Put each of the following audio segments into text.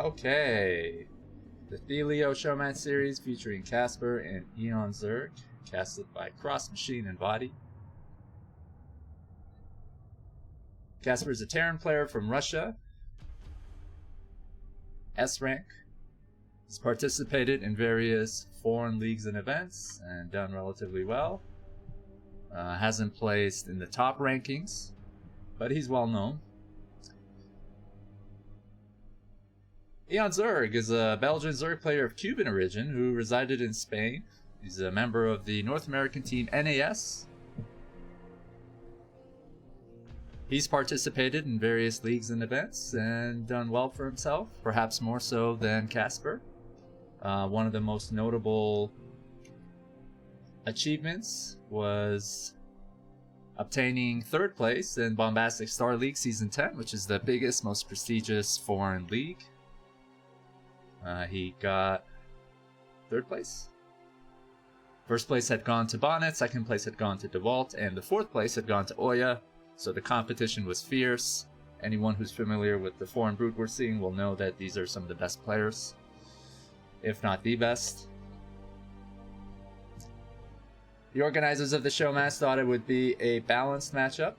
Okay. The Thelio Showmatch series featuring Casper and Eonzerg, casted by Cross Machine and Body. Casper is a Terran player from Russia, S rank. He's participated in various foreign leagues and events and done relatively well. Hasn't placed in the top rankings, but he's well known. Eonzerg is a Belgian Zerg player of Cuban origin who resided in Spain. He's a member of the North American team NAS. He's participated in various leagues and events and done well for himself, perhaps more so than Casper. One of the most notable achievements was obtaining 3rd place in Bombastic Star League Season 10, which is the biggest, most prestigious foreign league. He got 3rd place. 1st place had gone to Bonnet, 2nd place had gone to DeWalt, and the 4th place had gone to Oya. So the competition was fierce. Anyone who's familiar with the foreign brood we're seeing will know that these are some of the best players, if not the best. The organizers of the Showmatch thought it would be a balanced matchup,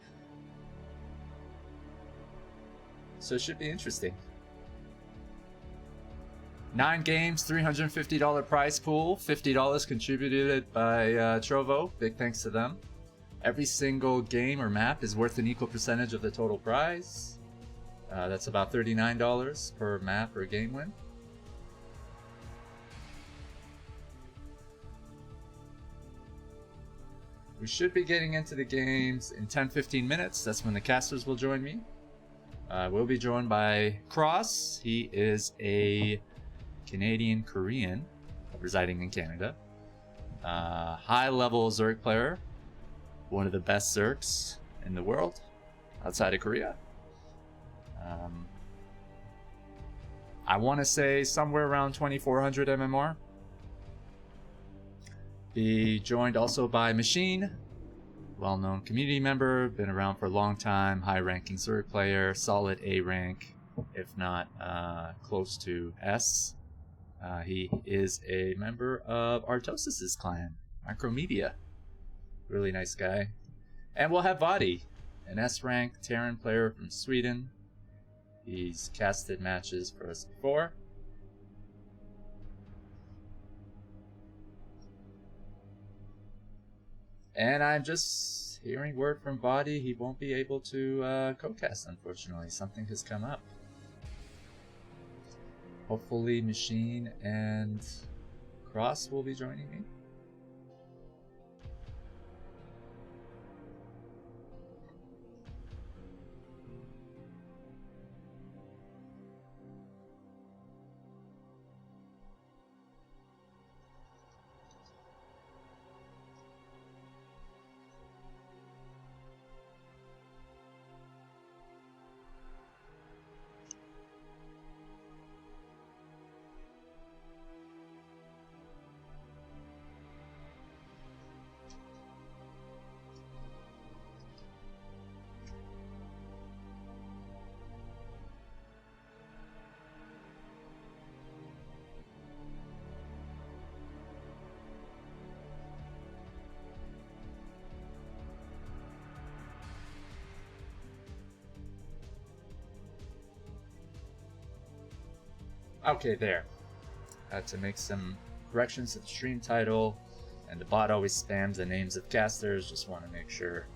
so it should be interesting. 9 games, $350 prize pool, $50 contributed by Trovo. Big thanks to them. Every single game or map is worth an equal percentage of the total prize. That's about $39 per map or game win. We should be getting into the games in 10-15 minutes. That's when the casters will join me. We'll be joined by Cross. He is a Canadian Korean residing in Canada. High-level Zerg player. One of the best Zergs in the world outside of Korea. I want to say somewhere around 2400 MMR. Be joined also by Machine, well-known community member, been around for a long time, high-ranking Zerg player, solid A rank, if not close to S. He is a member of Artosis' clan, Micromedia. Really nice guy. And we'll have Vadi, an S-rank Terran player from Sweden. He's casted matches for us before. And I'm just hearing word from Vadi he won't be able to co-cast, unfortunately. Something has come up. Hopefully Machine and Cross will be joining me. Okay, there. Had to make some corrections to the stream title, and the bot always spams the names of casters. Just want to make sure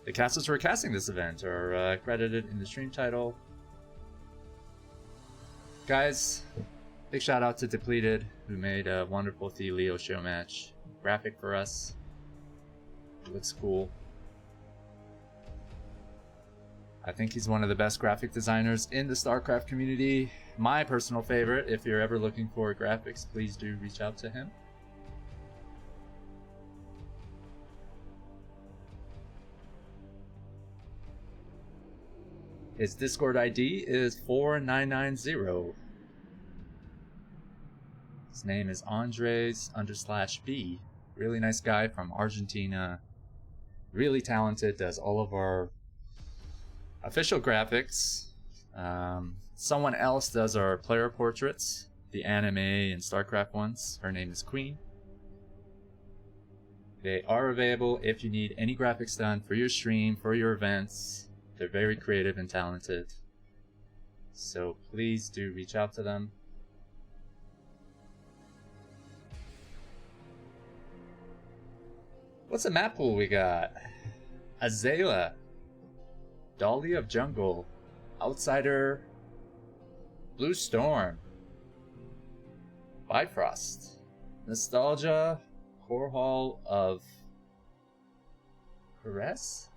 the casters who are casting this event are credited in the stream title. Guys, big shout out to Depleted, who made a wonderful Thelio Showmatch graphic for us. It looks cool. I think he's one of the best graphic designers in the StarCraft community. My personal favorite. If you're ever looking for graphics, please do reach out to him. His Discord ID is 4990. His name is Andres_B. Really nice guy from Argentina. Really talented, does all of our official graphics. Someone else does our player portraits, the anime and StarCraft ones. Her name is Queen. They are available if you need any graphics done for your stream, for your events. They're very creative and talented. So please do reach out to them. What's the map pool we got? Azalea, Dolly of Jungle, Outsider, Blue Storm, Bifrost, Nostalgia, Core Hall of Ceres?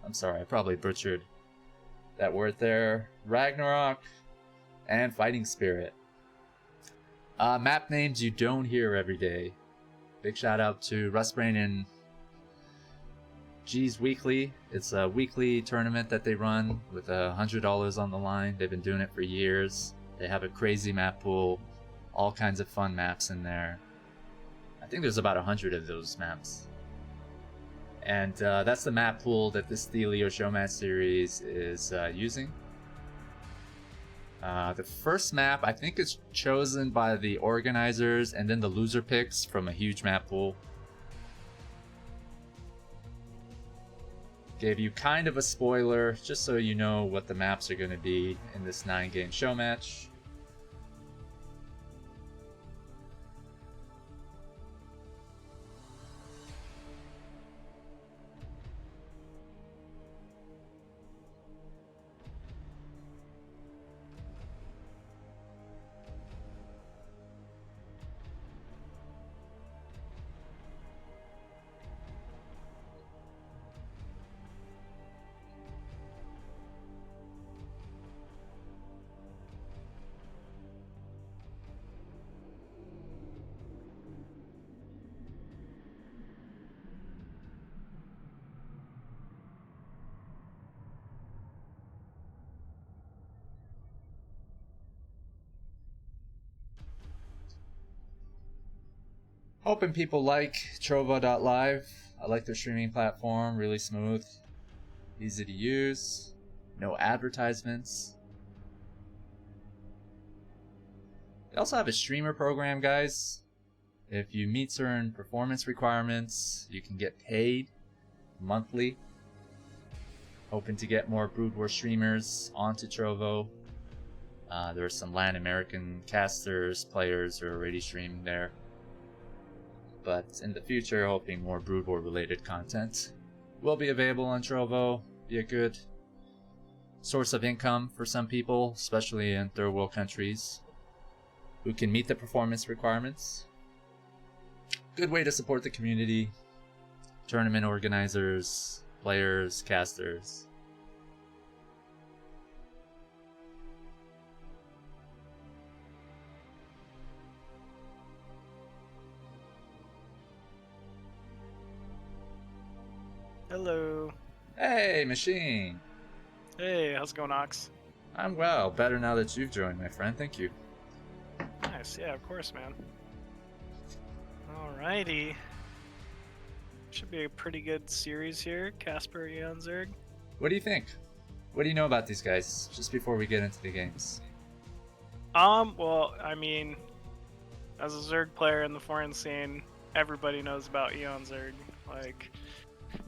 I'm sorry, I probably butchered that word there. Ragnarok, and Fighting Spirit. Map names you don't hear every day. Big shout out to Rustbrain and G's Weekly. It's a weekly tournament that they run with $100 on the line. They've been doing it for years. They have a crazy map pool, all kinds of fun maps in there. I think there's about 100 of those maps. And that's the map pool that this Thelio Showmatch series is using. The first map, I think, is chosen by the organizers, and then the loser picks from a huge map pool. Gave you kind of a spoiler, just so you know what the maps are going to be in this 9-game show match. Hoping people like Trovo.live. I like their streaming platform, really smooth, easy to use, no advertisements. They also have a streamer program, guys. If you meet certain performance requirements, you can get paid monthly. Hoping to get more Brood War streamers onto Trovo. There are some Latin American casters, players who are already streaming there. But in the future, hoping more Brood War related content will be available on Trovo. Be a good source of income for some people, especially in third world countries who can meet the performance requirements. Good way to support the community, tournament organizers, players, casters. Hello. Hey, Machine. Hey, how's it going, Ox? I'm well. Better now that you've joined, my friend. Thank you. Nice, yeah, of course, man. Alrighty. Should be a pretty good series here. Casper, Eonzerg. What do you think? What do you know about these guys, just before we get into the games? Well, I mean, as a Zerg player in the foreign scene, everybody knows about Eonzerg. Like,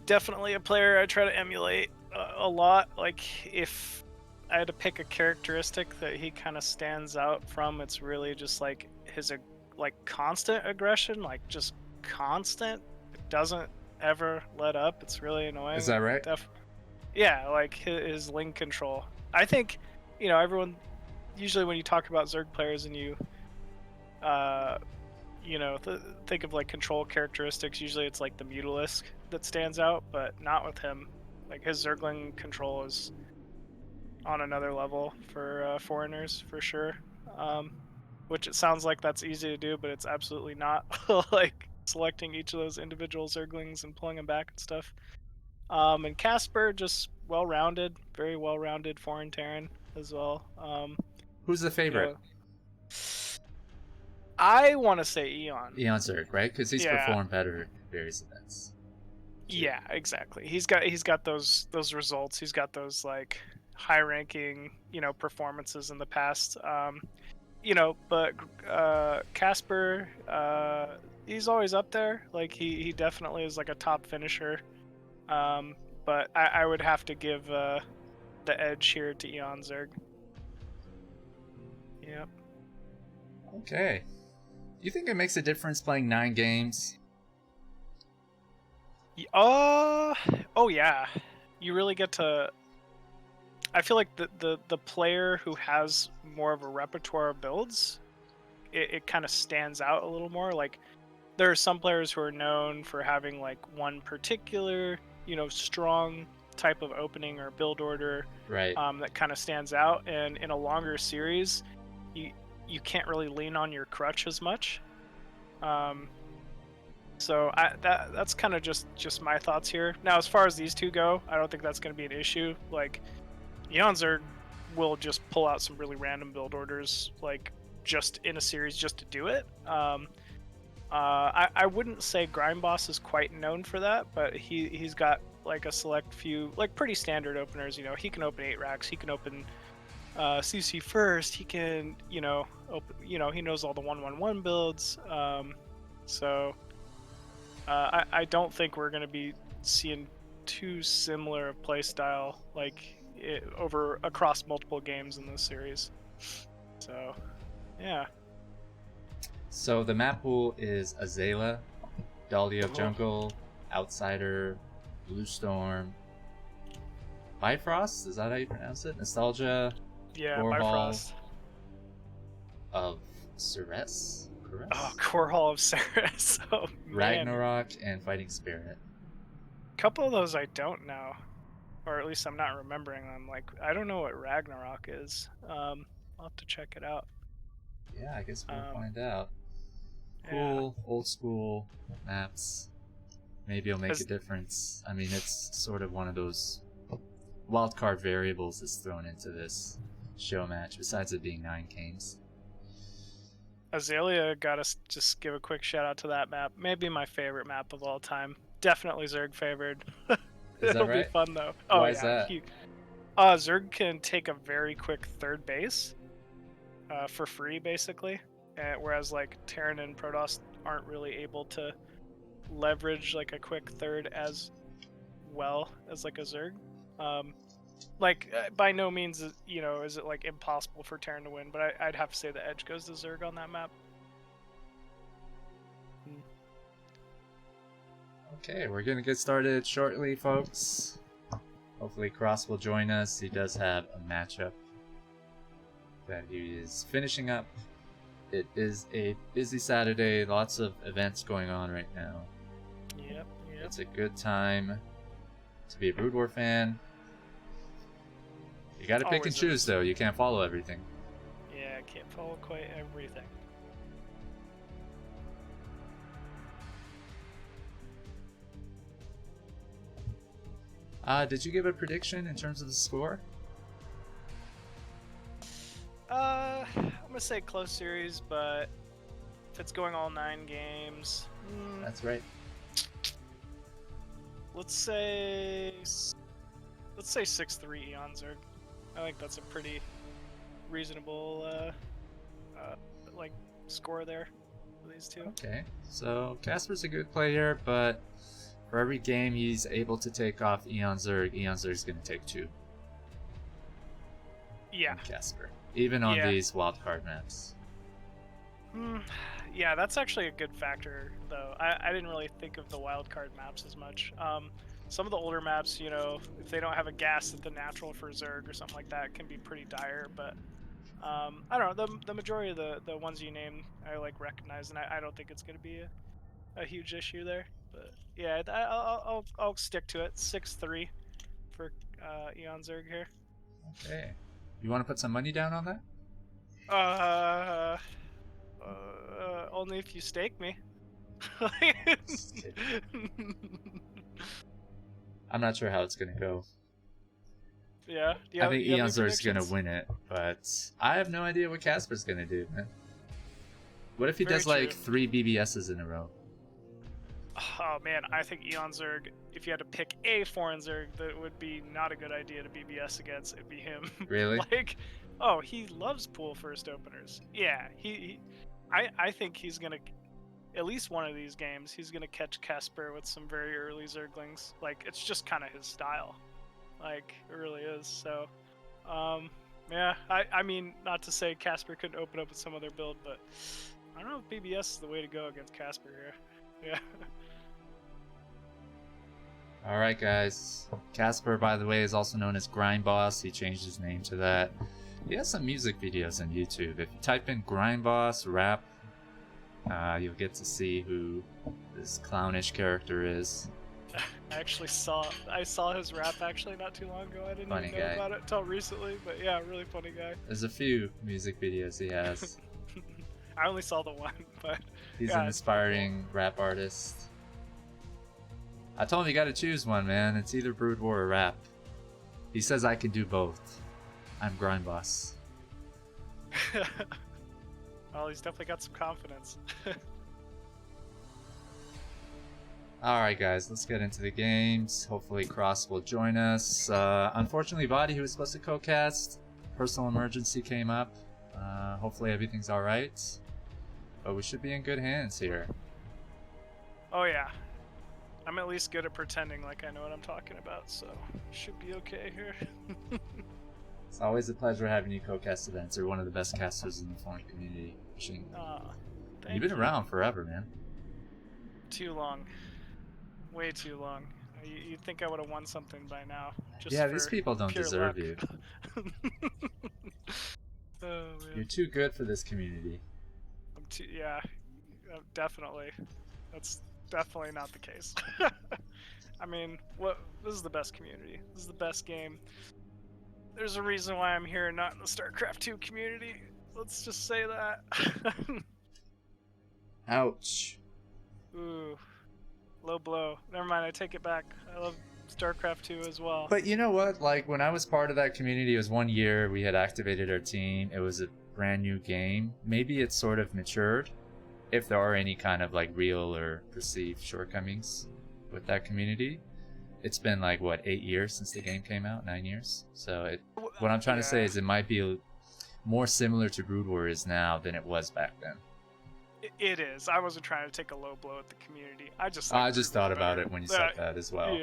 definitely a player I try to emulate a lot. Like, if I had to pick a characteristic that he kind of stands out from, it's really just like his constant aggression, like just constant. It doesn't ever let up. It's really annoying. Is that right? Yeah, like his link control. I think, everyone usually when you talk about Zerg players and you think of like control characteristics, usually it's like the Mutalisk that stands out, but not with him. Like his Zergling control is on another level for foreigners for sure. Which it sounds like that's easy to do, but it's absolutely not. Like selecting each of those individual Zerglings and pulling them back and stuff. And Casper, just well-rounded, very well-rounded foreign Terran as well. Who's the favorite? I want to say Eon. Eonzerg, right? Because he's performed better in various events. Yeah, exactly. He's got those results. He's got those like high-ranking, performances in the past. But Casper, he's always up there. Like he definitely is like a top finisher. But I would have to give the edge here to Eonzerg. Yep. Okay. Do you think it makes a difference playing 9 games? Oh yeah. You really get to. I feel like the player who has more of a repertoire of builds, it kind of stands out a little more. Like there are some players who are known for having like one particular, strong type of opening or build order, Right. that kind of stands out. And in a longer series, you can't really lean on your crutch as much. So that's kind of just my thoughts here. Now, as far as these two go, I don't think that's going to be an issue. Like, Eonzerg will just pull out some really random build orders, like just in a series just to do it. I wouldn't say Grind Boss is quite known for that, but he's got like a select few, like pretty standard openers. He can open 8 racks. He can open CC first. He can, open. He knows all the 1-1-1 builds. So I don't think we're going to be seeing too similar play style across multiple games in this series. So, yeah. So the map pool is Azalea, Dahlia of Jungle, Outsider, Blue Storm, Bifrost, is that how you pronounce it? Nostalgia, Yeah, Core Hall Bifrost. of Ceres? Oh, Core Hall of Ceres. Oh, man. Ragnarok, and Fighting Spirit. A couple of those I don't know. Or at least I'm not remembering them. Like, I don't know what Ragnarok is. I'll have to check it out. Yeah, I guess we'll find out. Yeah. Cool, old school maps. Maybe it'll make a difference. I mean, it's sort of one of those wildcard variables that's thrown into this show match, besides it being 9 games. Azalea, gotta just give a quick shout out to that map. Maybe my favorite map of all time. Definitely Zerg favored. It'll right? be fun though. Why is that? Zerg can take a very quick third base for free, basically. Whereas like Terran and Protoss aren't really able to leverage like a quick third as well as like a Zerg. By no means is it like impossible for Terran to win, but I'd have to say the edge goes to Zerg on that map. Okay, we're gonna get started shortly, folks. Hopefully Cross will join us. He does have a matchup that he is finishing up. It is a busy Saturday, lots of events going on right now. Yep. It's a good time to be a Brood War fan. You gotta pick and choose, though. You can't follow everything. Yeah, I can't follow quite everything. Did you give a prediction in terms of the score? I'm gonna say close series, but if it's going all 9 games, That's right. Let's say 6-3 Eonzerg. I think that's a pretty reasonable score there for these two. Okay, so Casper's a good player, but for every game he's able to take off Eonzerg, Eonzerg's gonna take 2. Yeah. Casper, even on these wildcard maps. Yeah, that's actually a good factor, though. I didn't really think of the wildcard maps as much. Some of the older maps, if they don't have a gas at the natural for Zerg or something like that, can be pretty dire. But I don't know. The majority of the ones you named, I recognize, and I don't think it's going to be a huge issue there. But yeah, I'll stick to it. 6-3 for Eonzerg here. Okay. You want to put some money down on that? Only if you stake me. I'm not sure how it's gonna go. Yeah. I think Eonzerg's gonna win it, but I have no idea what Casper's gonna do, man. What if he does 3 BBSs in a row? Oh man, I think Eonzerg, if you had to pick a foreign Zerg that would be not a good idea to BBS against, it'd be him. Really? Like, oh, he loves pool first openers. Yeah, I think he's gonna, at least one of these games, he's gonna catch Casper with some very early Zerglings. Like, it's just kind of his style. Like, it really is. So, yeah, I mean, not to say Casper couldn't open up with some other build, but I don't know if BBS is the way to go against Casper here. Yeah. Alright guys, Casper, by the way, is also known as Grind Boss. He changed his name to that. He has some music videos on YouTube. If you type in Grind Boss rap, you'll get to see who this clownish character is. I saw his rap actually not too long ago. I didn't Funny even know guy. about it until recently, but yeah, really funny guy. There's a few music videos he has. I only saw the one, but He's yeah, an inspiring rap artist. I told him you gotta choose one, man. It's either Brood War or rap. He says I can do both. I'm Grind Boss. Well, he's definitely got some confidence. Alright guys, let's get into the games. Hopefully Cross will join us. Unfortunately, Body, who was supposed to co-cast, personal emergency came up. Hopefully everything's alright. But we should be in good hands here. Oh yeah, I'm at least good at pretending like I know what I'm talking about, so should be okay here. It's always a pleasure having you co-cast events. You're one of the best casters in the foreign community. You've been around forever, man. Too long. Way too long. You'd think I would have won something by now. Just Yeah, these people don't pure deserve luck. you. Oh, man. You're too good for this community. Yeah, definitely. That's definitely not the case. I mean, this is the best community. This is the best game. There's a reason why I'm here and not in the StarCraft 2 community. Let's just say that. Ouch. Ooh. Low blow. Never mind, I take it back. I love StarCraft 2 as well. But you know what? Like, when I was part of that community, it was 1 year. We had activated our team. It was a brand new game. Maybe it's sort of matured, if there are any kind of, like, real or perceived shortcomings with that community. It's been, like, what, 8 years since the game came out? 9 years? So, what I'm trying to say is it might be more similar to Brood War is now than it was back then. It is. I wasn't trying to take a low blow at the community. I just thought about it when you said that as well.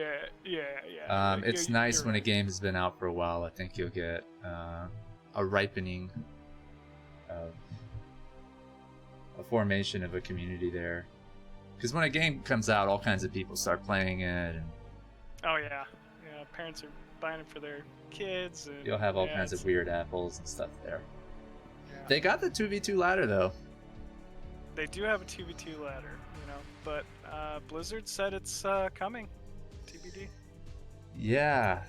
Yeah. It's nice when a game has been out for a while. I think you'll get a ripening of a formation of a community there. Because when a game comes out, all kinds of people start playing it. And oh yeah. Parents are buying it for their kids. And, you'll have all kinds of weird apples and stuff there. Yeah. They got the 2v2 ladder though. They do have a 2v2 ladder, but Blizzard said it's coming. TBD. Yeah.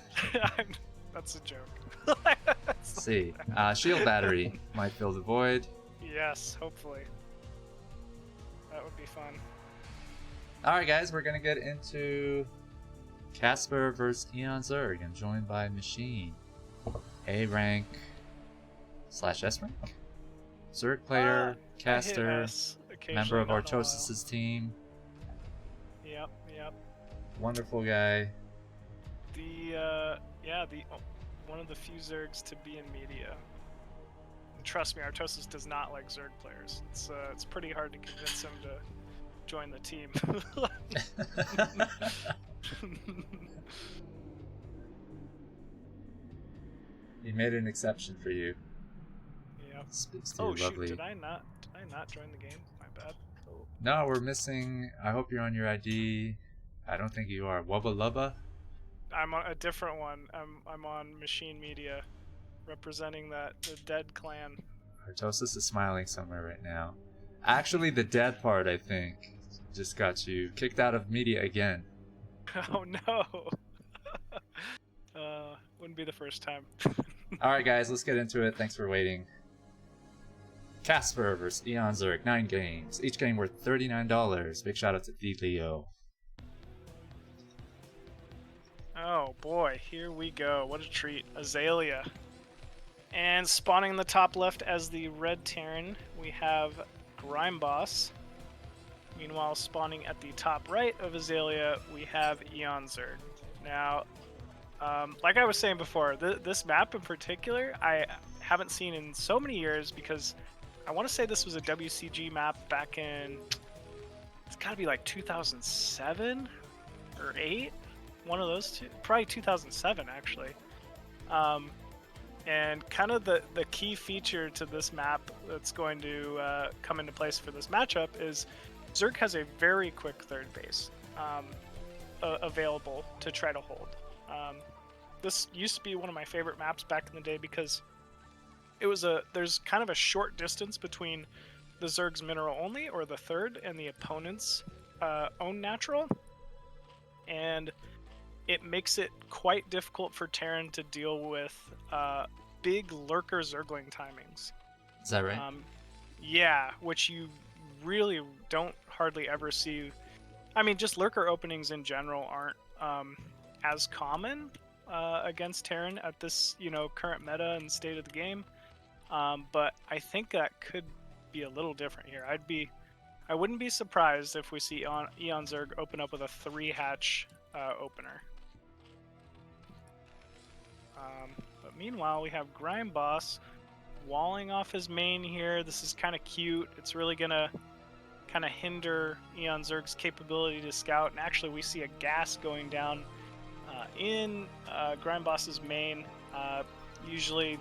That's a joke. Let's see. Shield battery might fill the void. Yes, hopefully. That would be fun. Alright guys, we're gonna get into Casper versus Eonzerg. I'm joined by Machine. A rank / S rank? Zerg player, caster, member of Artosis' team. Yep. Wonderful guy. One of the few Zergs to be in media. And trust me, Artosis does not like Zerg players. It's pretty hard to convince him to join the team. He made an exception for you. Yep. Speaks to your lovely. Did I not join the game? My bad. Oh. No, we're missing. I hope you're on your ID. I don't think you are. Wubba Lubba? I'm on a different one. I'm on Machine Media, representing the dead clan. Artosis is smiling somewhere right now. Actually, the dead part, I think, just got you kicked out of media again. Oh no! Wouldn't be the first time. Alright guys, let's get into it. Thanks for waiting. Casper vs. Eonzerg, 9 games. Each game worth $39. Big shout out to Leo. Oh boy, here we go. What a treat. Azalea. And spawning in the top left as the Red Terran, we have Grime Boss. Meanwhile, spawning at the top right of Azalea, we have Eonzerg. Now, like I was saying before, this map in particular, I haven't seen in so many years because I want to say this was a WCG map back in, it's got to be like 2007 or 8, one of those two, probably 2007 actually. And kind of the key feature to this map that's going to come into place for this matchup is Zerg has a very quick third base available to try to hold. This used to be one of my favorite maps back in the day because there's kind of a short distance between the Zerg's mineral only, or the third, and the opponent's own natural, and it makes it quite difficult for Terran to deal with big lurker Zergling timings. Is that right? Yeah, which you really don't hardly ever see. I mean, just lurker openings in general aren't as common against Terran at this, current meta and state of the game. But I think that could be a little different here. I wouldn't be surprised if we see Eonzerg open up with a 3-hatch opener. But meanwhile, we have Grime Boss walling off his main here. This is kind of cute. It's really gonna kind of hinder Eonzerg's capability to scout. And actually, we see a gas going down in Grime Boss's main. Usually,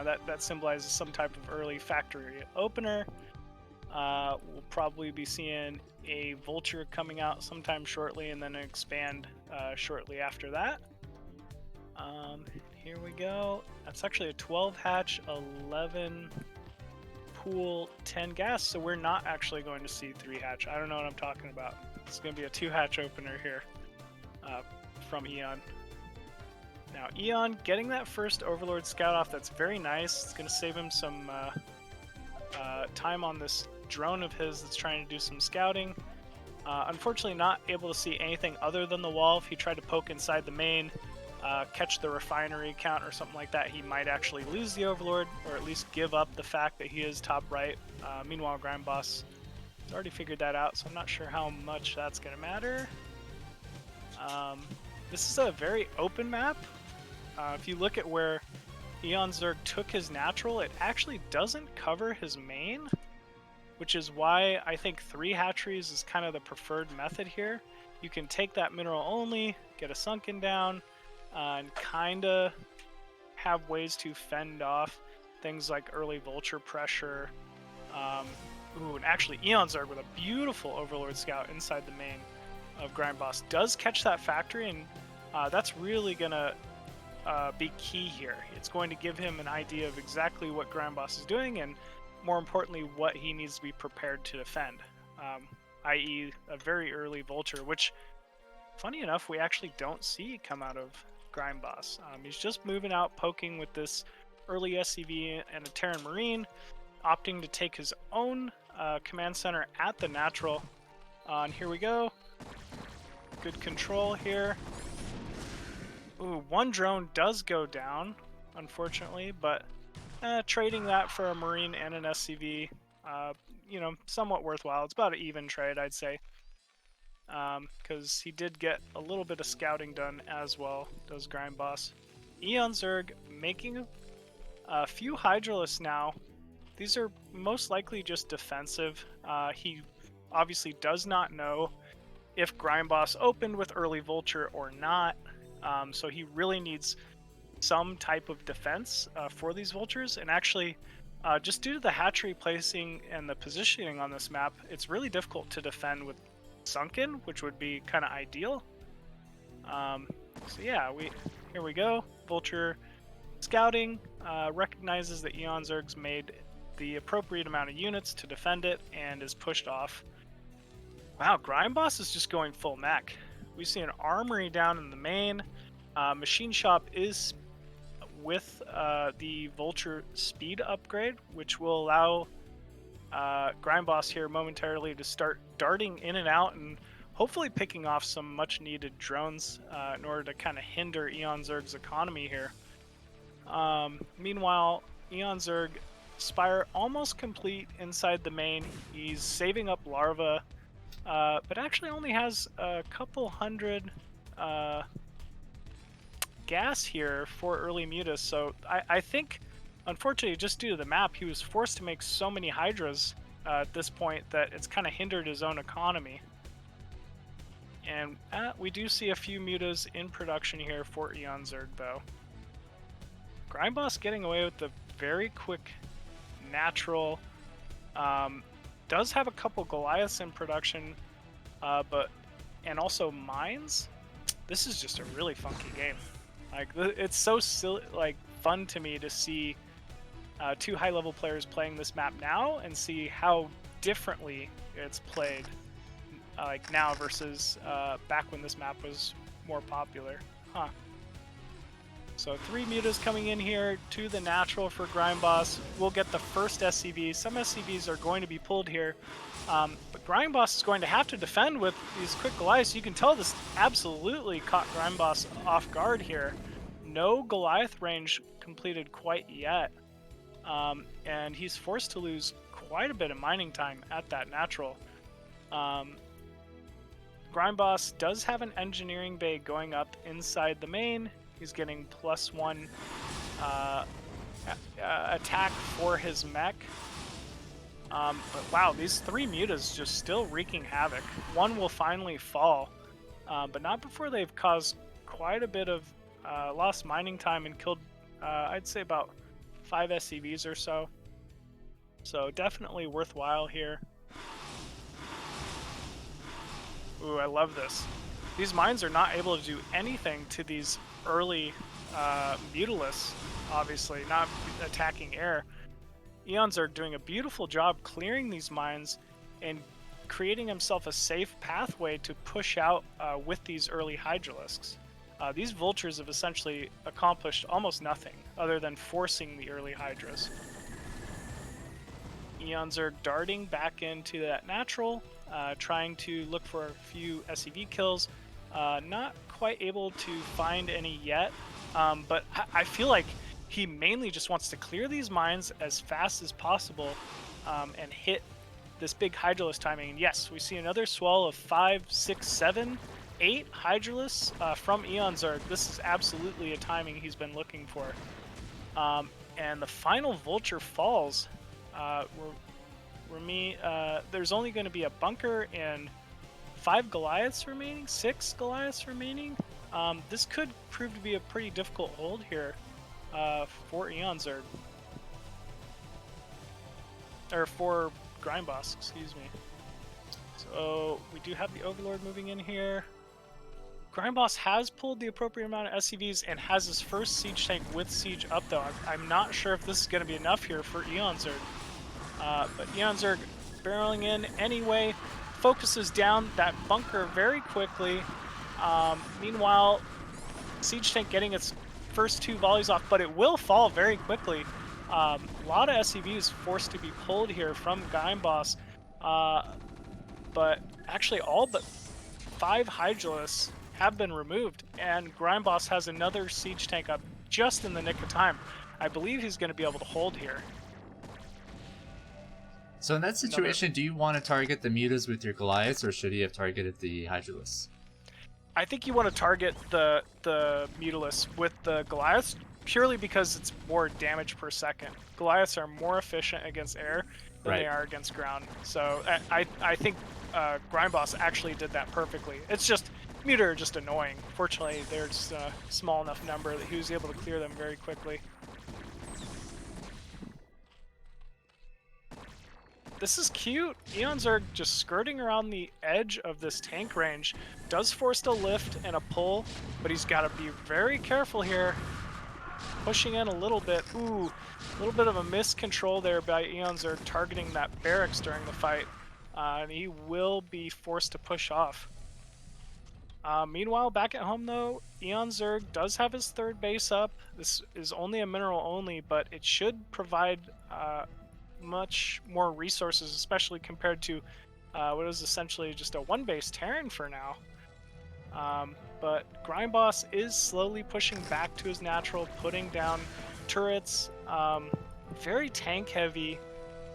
that symbolizes some type of early factory opener. We'll probably be seeing a Vulture coming out sometime shortly, and then expand shortly after that. Here we go. That's actually a 12-hatch, 11 pool, 10 gas, so we're not actually going to see 3-hatch. I don't know what I'm talking about. It's going to be a 2-hatch opener here from Eon. Now, Eon getting that first Overlord scout off, that's very nice. It's going to save him some time on this drone of his that's trying to do some scouting. Unfortunately, not able to see anything other than the wall. If he tried to poke inside the main, catch the refinery count or something like that, he might actually lose the Overlord, or at least give up the fact that he is top right. Meanwhile, Grime Boss has already figured that out, so I'm not sure how much that's going to matter. This is a very open map. If you look at where Eonzerg took his natural, it actually doesn't cover his main, which is why I think 3 hatcheries is kind of the preferred method here. You can take that mineral only, get a sunken down, and kind of have ways to fend off things like early Vulture pressure. And actually Eonzerg with a beautiful Overlord Scout inside the main of Grime Boss does catch that factory, and that's really going to be key here. It's going to give him an idea of exactly what Grime Boss is doing, and more importantly, what he needs to be prepared to defend, i.e. a very early Vulture, which, funny enough, we actually don't see come out of Grime Boss. He's just moving out, poking with this early SCV and a Terran Marine, opting to take his own command center at the natural. And here we go. Good control here. Ooh, one drone does go down, unfortunately, but trading that for a Marine and an SCV, somewhat worthwhile. It's about an even trade, I'd say. Because he did get a little bit of scouting done as well, does Grime Boss. Eonzerg making a few Hydralisks now. These are most likely just defensive. He obviously does not know if Grime Boss opened with early Vulture or not, so he really needs some type of defense for these Vultures. And actually, just due to the hatchery placing and the positioning on this map, it's really difficult to defend with sunken, which would be kind of ideal. So yeah, here we go. Vulture scouting, recognizes that Eonzerg's made the appropriate amount of units to defend it and is pushed off. Wow, Grime Boss is just going full mech. We see an armory down in the main. Machine Shop is with the Vulture speed upgrade, which will allow Grime Boss here momentarily to start darting in and out and hopefully picking off some much needed drones in order to kind of hinder Eonzerg's economy here. Meanwhile, Eonzerg Spire almost complete inside the main. He's saving up larva but actually only has a couple hundred gas here for early mutas. So I think, unfortunately, just due to the map, he was forced to make so many Hydras at this point that it's kind of hindered his own economy. And we do see a few mutas in production here for Eonzerg, though. Grindboss getting away with the very quick natural. Does have a couple Goliaths in production, and also mines. This is just a really funky game. Like, it's so silly, like, fun to me to see two high-level players playing this map now and see how differently it's played, like now versus back when this map was more popular. Huh. So 3 mutas coming in here to the natural for Grindboss. We'll get the first SCV. Some SCVs are going to be pulled here, but Grindboss is going to have to defend with these quick Goliaths. You can tell this absolutely caught Grindboss off guard here. No Goliath range completed quite yet, and he's forced to lose quite a bit of mining time at that natural. Grindboss does have an engineering bay going up inside the main. He's getting +1 attack for his mech. But wow, these 3 mutas just still wreaking havoc. One will finally fall, but not before they've caused quite a bit of lost mining time and killed, I'd say, about 5 SCVs or so. So definitely worthwhile here. Ooh, I love this. These mines are not able to do anything to these early Mutalisks, obviously, not attacking air. Eonzerg doing a beautiful job clearing these mines and creating himself a safe pathway to push out with these early Hydralisks. These vultures have essentially accomplished almost nothing other than forcing the early Hydras. Eonzerg darting back into that natural, trying to look for a few SCV kills. Not quite able to find any yet, but I feel like he mainly just wants to clear these mines as fast as possible and hit this big Hydralisk timing. And yes, we see another swell of 5, 6, 7, 8 Hydralisks from Eonzerg. This is absolutely a timing he's been looking for. And the final Vulture falls. There's only going to be a bunker and 5 Goliaths remaining, 6 Goliaths remaining. This could prove to be a pretty difficult hold here for Eonzerg. Or for Grindboss, excuse me. So we do have the Overlord moving in here. Grindboss has pulled the appropriate amount of SCVs and has his first siege tank with siege up, though. I'm not sure if this is going to be enough here for Eonzerg. But Eonzerg barreling in anyway, focuses down that bunker very quickly. Meanwhile, siege tank getting its first 2 volleys off, but it will fall very quickly. A lot of SCVs forced to be pulled here from Grindboss, but actually all but 5 Hydralisks have been removed, and Grindboss has another siege tank up just in the nick of time. I believe he's going to be able to hold here. So in that situation, do you want to target the mutas with your Goliaths, or should he have targeted the Hydralisks? I think you want to target the Mutalisks with the Goliaths, purely because it's more damage per second. Goliaths are more efficient against air than they are against ground. So I think Grindboss actually did that perfectly. It's just, Muta are just annoying. Fortunately, they're just a small enough number that he was able to clear them very quickly. This is cute. Eonzerg just skirting around the edge of this tank range. Does force a lift and a pull, but he's got to be very careful here. Pushing in a little bit. Ooh, a little bit of a miscontrol there by Eonzerg targeting that barracks during the fight. And he will be forced to push off. Meanwhile, back at home though, Eonzerg does have his 3rd base up. This is only a mineral only, but it should provide much more resources, especially compared to what is essentially just a 1-base Terran for now. But Grindboss is slowly pushing back to his natural, putting down turrets. Very tank heavy,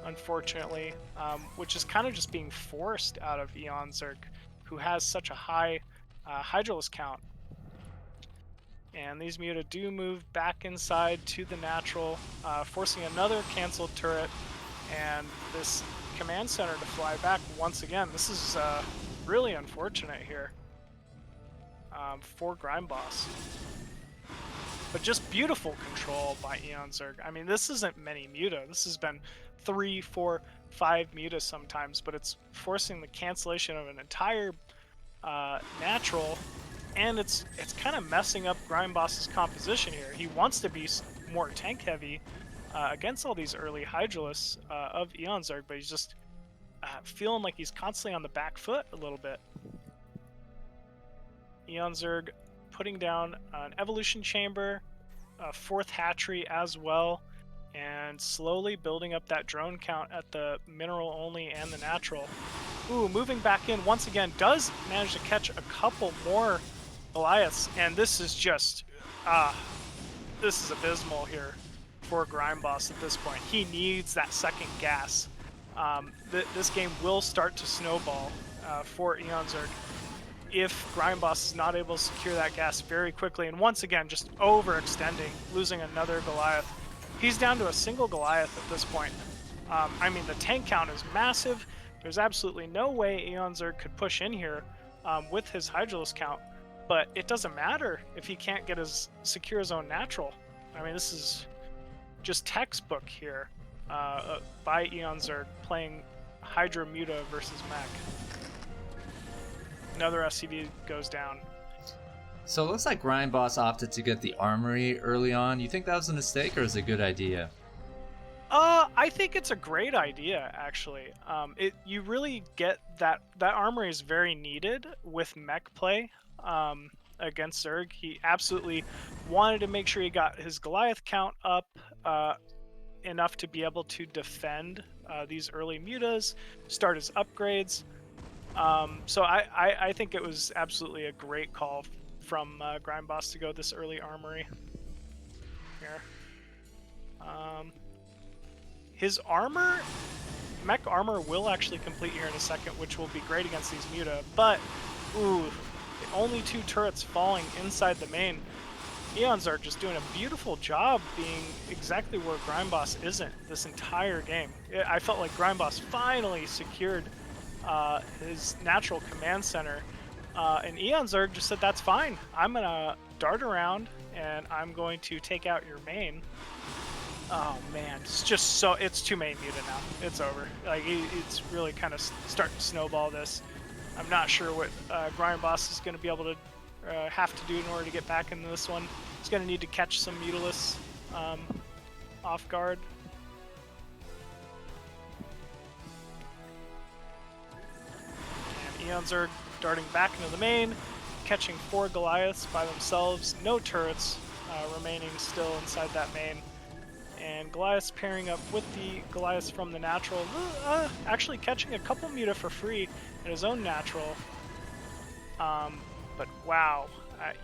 unfortunately, which is kind of just being forced out of Eonzerg, who has such a high Hydralisk count. And these Muta do move back inside to the natural, forcing another canceled turret, and this command center to fly back once again. This is really unfortunate here for Grindboss. But just beautiful control by Eonzerg. I mean, this isn't many Muta. This has been 3, 4, 5 Muta sometimes, but it's forcing the cancellation of an entire natural, and it's kind of messing up Grindboss's composition here. He wants to be more tank heavy against all these early Hydralisks of Eonzerg, but he's just feeling like he's constantly on the back foot a little bit. Eonzerg putting down an evolution chamber, a 4th hatchery as well, and slowly building up that drone count at the mineral only and the natural. Ooh, moving back in once again, does manage to catch a couple more Goliaths, and this is just, this is abysmal here for Grindboss at this point. He needs that second gas. This game will start to snowball for Eonzerg if Grindboss is not able to secure that gas very quickly, and once again just overextending, losing another Goliath. He's down to a single Goliath at this point. I mean, the tank count is massive. There's absolutely no way Eonzerg could push in here with his Hydralisk count, but it doesn't matter if he can't get secure his own natural. I mean, this is just textbook here by Eonzerg playing Hydra Muta versus Mech. Another SCV goes down. So it looks like Grindboss opted to get the armory early on. You think that was a mistake or is it a good idea? I think it's a great idea, actually. You really get that armory is very needed with mech play against Zerg. He absolutely wanted to make sure he got his Goliath count up enough to be able to defend these early mutas, start his upgrades. So I think it was absolutely a great call from Grindboss to go this early armory here. His armor, mech armor, will actually complete here in a second, which will be great against these Muta, but ooh, only 2 turrets falling inside the main. Eonzerg just doing a beautiful job being exactly where Grindboss isn't this entire game. I felt like Grindboss finally secured his natural command center, and Eonzerg just said, that's fine, I'm gonna dart around and I'm going to take out your main. Oh man, it's just so, it's 2 main Muta now. It's over. Like, it's really kind of starting to snowball this. I'm not sure what Grindboss is going to be able to have to do in order to get back into this one. He's going to need to catch some Mutalisks off guard. And Eonzerg darting back into the main, catching 4 Goliaths by themselves. No turrets remaining still inside that main. And Goliath's pairing up with the Goliaths from the natural, actually catching a couple Muta for free in his own natural. But wow,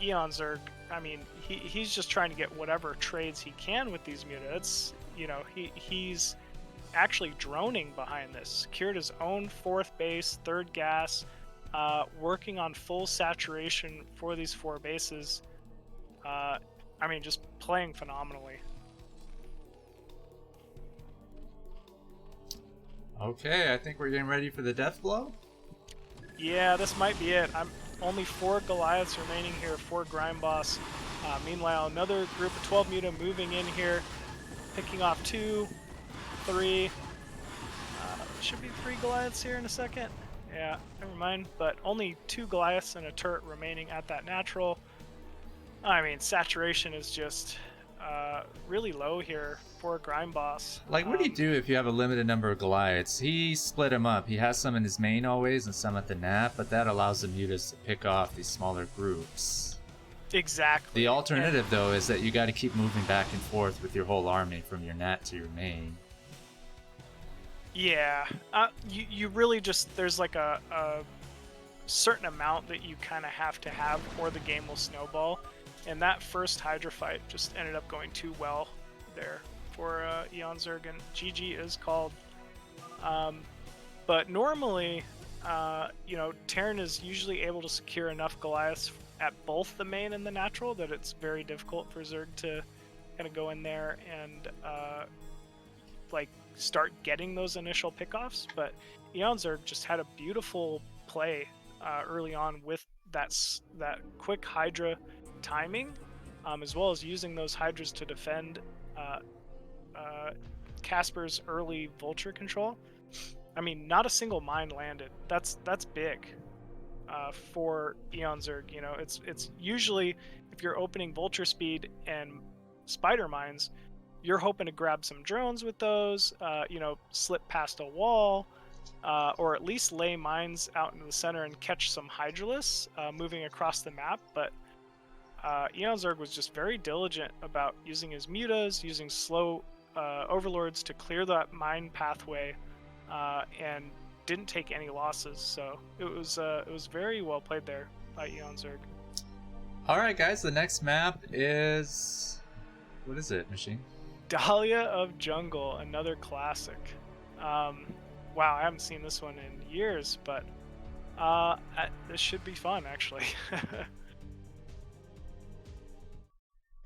Eonzerg, I mean, he's just trying to get whatever trades he can with these Muta. It's, you know, he's actually droning behind this. Secured his own 4th base, 3rd gas, working on full saturation for these 4 bases. I mean, just playing phenomenally. Okay, I think we're getting ready for the death blow. Yeah, this might be it. I'm only 4 Goliaths remaining here for Grindboss. Meanwhile, another group of 12 Muta moving in here, picking off 2, 3. Should be 3 Goliaths here in a second. Yeah, never mind. But only 2 Goliaths and a turret remaining at that natural. I mean, saturation is just really low here for Grindboss. Like, what do you do if you have a limited number of Goliaths? He split them up. He has some in his main always and some at the nap, but that allows the Mutas to pick off these smaller groups. Exactly. The alternative, though, is that you got to keep moving back and forth with your whole army from your nat to your main. Yeah, you really just, there's like a certain amount that you kind of have to have or the game will snowball. And that first Hydra fight just ended up going too well there for Eonzerg, and GG is called. But normally, you know, Terran is usually able to secure enough Goliaths at both the main and the natural that it's very difficult for Zerg to kind of go in there and like start getting those initial pickoffs. But Eonzerg just had a beautiful play early on with that quick Hydra timing, as well as using those Hydras to defend uh, Casper's early Vulture control. I mean, not a single mine landed. That's big for Eonzerg. You know, it's usually if you're opening Vulture speed and Spider mines, you're hoping to grab some drones with those. You know, slip past a wall, or at least lay mines out into the center and catch some Hydralisks moving across the map. But Eonzerg was just very diligent about using his mutas, using slow overlords to clear that mine pathway, and didn't take any losses. So it was very well played there by Eonzerg. All right, guys. The next map is, what is it, Machine? Dahlia of Jungle, another classic. Wow, I haven't seen this one in years, but this should be fun actually.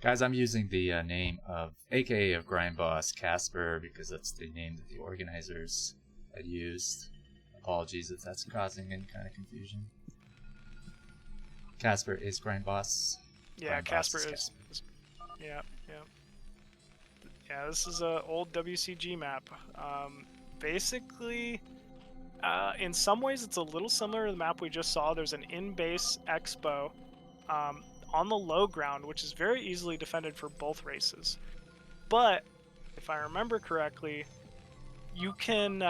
Guys, I'm using the name of AKA of Grind Boss Casper because that's the name that the organizers had used. Apologies if that's causing any kind of confusion. Casper is Grind Boss. Yeah, Grind Casper Boss is. Yeah. Yeah, this is an old WCG map. Basically, in some ways, it's a little similar to the map we just saw. There's an in-base expo on the low ground, which is very easily defended for both races. But if I remember correctly, you can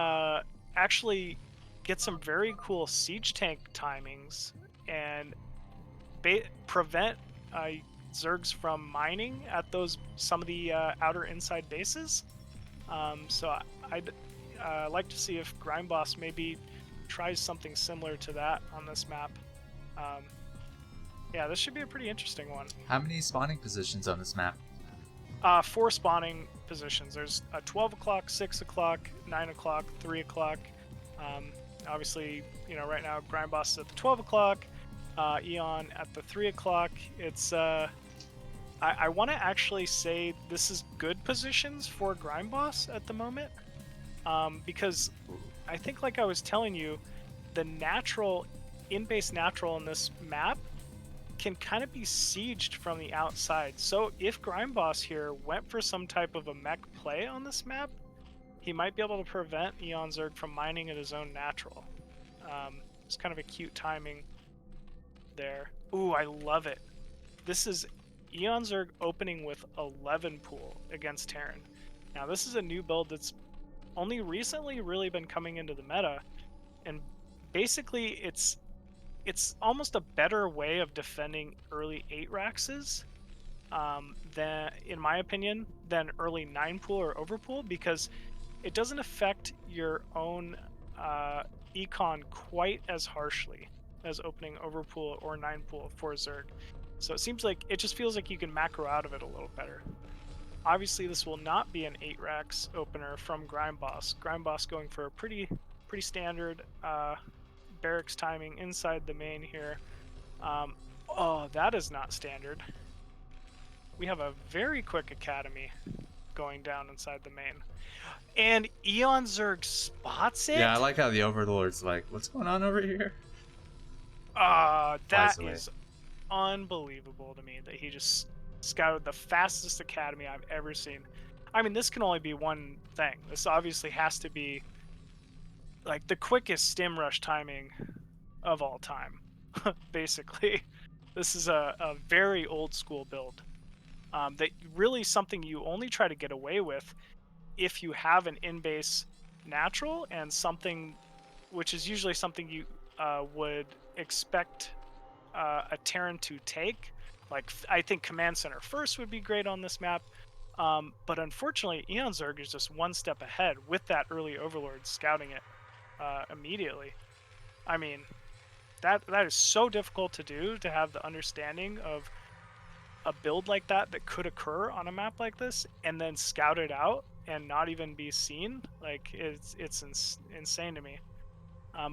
actually get some very cool siege tank timings and prevent Zergs from mining at some of the outer inside bases. So I'd like to see if Grindboss maybe tries something similar to that on this map. Yeah, this should be a pretty interesting one. How many spawning positions on this map? 4 spawning positions. There's a 12 o'clock, 6 o'clock, 9 o'clock, 3 o'clock. Obviously, you know, right now Grindboss is at the 12 o'clock, Eon at the 3 o'clock. It's I want to actually say this is good positions for Grindboss at the moment, because I think, like I was telling you, the natural, in-base natural in this map can kind of be sieged from the outside. So if Grindboss here went for some type of a mech play on this map, he might be able to prevent Eonzerg from mining at his own natural. It's kind of a cute timing there. Ooh, I love it. This is Eonzerg opening with 11 pool against Terran. Now this is a new build that's only recently really been coming into the meta, and basically it's almost a better way of defending early 8 Raxes than, in my opinion, than early 9 pool or overpool, because it doesn't affect your own econ quite as harshly as opening overpool or 9 pool for Zerg. So it seems like, it just feels like you can macro out of it a little better. Obviously this will not be an 8 Rax opener from Grindboss. Grindboss going for a pretty standard barracks timing inside the main here. Oh, that is not standard. We have a very quick academy going down inside the main. And Eonzerg spots it? Yeah, I like how the Overlord's like, what's going on over here? That is unbelievable to me that he just scouted the fastest academy I've ever seen. I mean, this can only be one thing. This obviously has to be like the quickest stim rush timing of all time. Basically, this is a very old school build that really something you only try to get away with if you have an in-base natural and something which is usually something you would expect a Terran to take. Like, I think Command Center first would be great on this map. But unfortunately, Eonzerg is just one step ahead with that early Overlord scouting it immediately. I mean, that is so difficult to do, to have the understanding of a build like that could occur on a map like this and then scout it out and not even be seen. Like it's insane to me.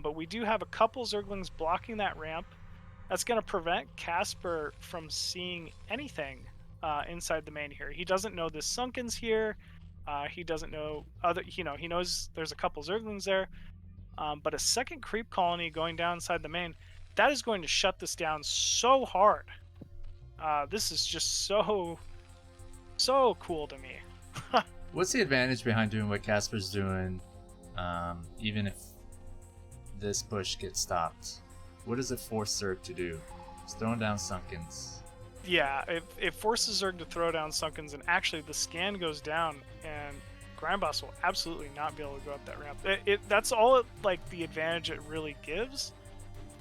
But we do have a couple Zerglings blocking that ramp. That's going to prevent Casper from seeing anything inside the main here. He doesn't know the Sunken's here. He doesn't know other. He knows there's a couple Zerglings there. But a second creep colony going down inside the main, that is going to shut this down so hard. This is just so cool to me. What's the advantage behind doing what Casper's doing, even if this push gets stopped? What does it force Zerg to do? It's throwing down Sunkens. Yeah, it forces Zerg to throw down Sunkens, and actually the scan goes down, and Grindboss will absolutely not be able to go up that ramp. That's all like the advantage it really gives.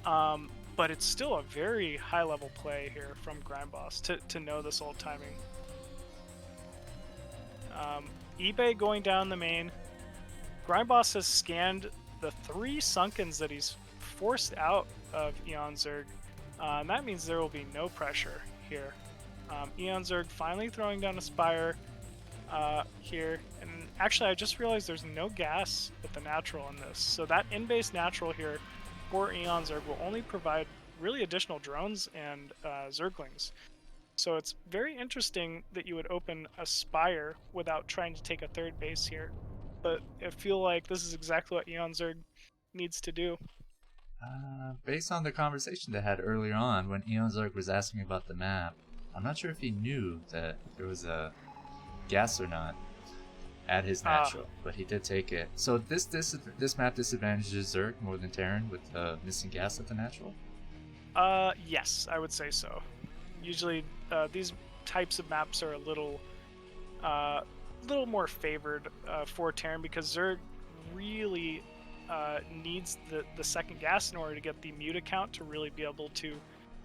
But it's still a very high level play here from Grindboss to know this old timing. eBay going down the main. Grindboss has scanned the 3 Sunkens that he's forced out of Eonzerg. And that means there will be no pressure here. Eonzerg finally throwing down a Spire here. And actually, I just realized there's no gas with the natural in this. So that in-base natural here for Eonzerg will only provide really additional drones and Zerglings. So it's very interesting that you would open a Spire without trying to take a third base here. But I feel like this is exactly what Eonzerg needs to do. Based on the conversation they had earlier on when Eonzerg was asking about the map, I'm not sure if he knew that there was a gas or not at his natural, but he did take it. So this map disadvantages Zerg more than Terran with missing gas at the natural? Yes, I would say so. Usually these types of maps are a little more favored for Terran because Zerg really needs the second gas in order to get the mute account to really be able to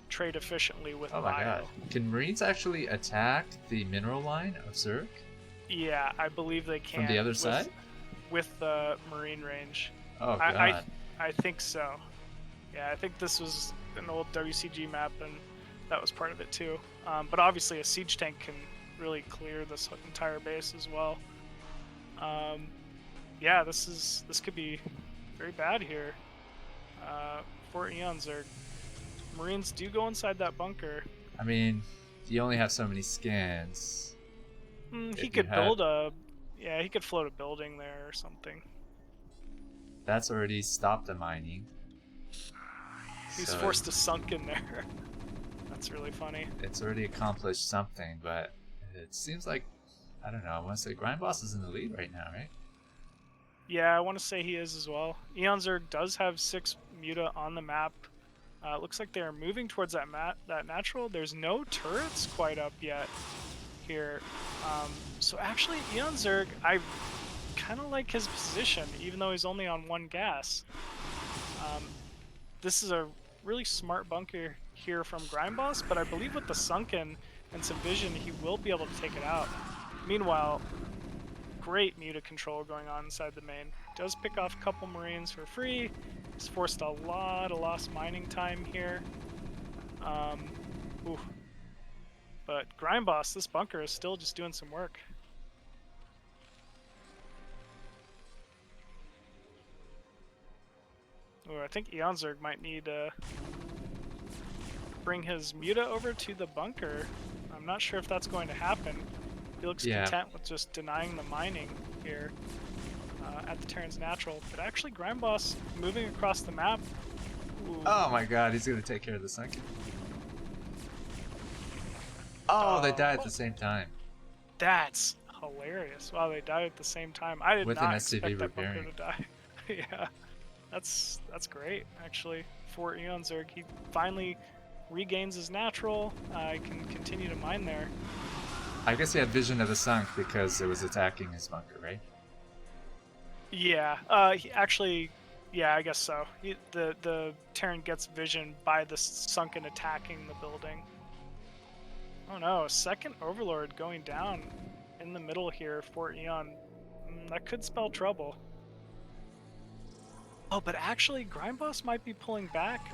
trade efficiently with Oh my god. Can Marines actually attack the mineral line of Zerg? Yeah, I believe they can. From the other side? With the Marine range. Oh god. I think so. Yeah, I think this was an old WCG map and that was part of it too. But obviously a siege tank can really clear this entire base as well. Yeah, this could be very bad here for Eonzerg. Marines do go inside that bunker. I mean, you only have so many scans. He could build he could float a building there or something. That's already stopped the mining. He's forced a Sunken there. That's really funny. It's already accomplished something, but it seems like, I don't know, I want to say Grindboss is in the lead right now, right? Yeah, I want to say he is as well. Eonzerg does have 6 Muta on the map. Looks like they are moving towards that natural. There's no turrets quite up yet here. So actually, Eonzerg, I kind of like his position, even though he's only on 1 gas. This is a really smart bunker here from Grindboss, but I believe with the Sunken and some vision, he will be able to take it out. Meanwhile, great Muta control going on inside the main. Does pick off a couple Marines for free. He's forced a lot of lost mining time here. But Grindboss, this bunker is still just doing some work. I think Eonzerg might need to bring his Muta over to the bunker. I'm not sure if that's going to happen. He looks content with just denying the mining here at the Terran's natural. But actually, Grindboss moving across the map. Ooh. Oh my god, he's going to take care of the Sunken. Oh, they died at the same time. That's hilarious. Wow, they died at the same time. I did not expect that bunker to die. Yeah. That's great, actually, for Eonzerg. He finally regains his natural. He can continue to mine there. I guess he had vision of the sunk because it was attacking his bunker, right? Yeah, yeah, I guess so. The Terran gets vision by the Sunken attacking the building. Oh no, a second Overlord going down in the middle here for Eon. That could spell trouble. Oh, but actually, Grindboss might be pulling back.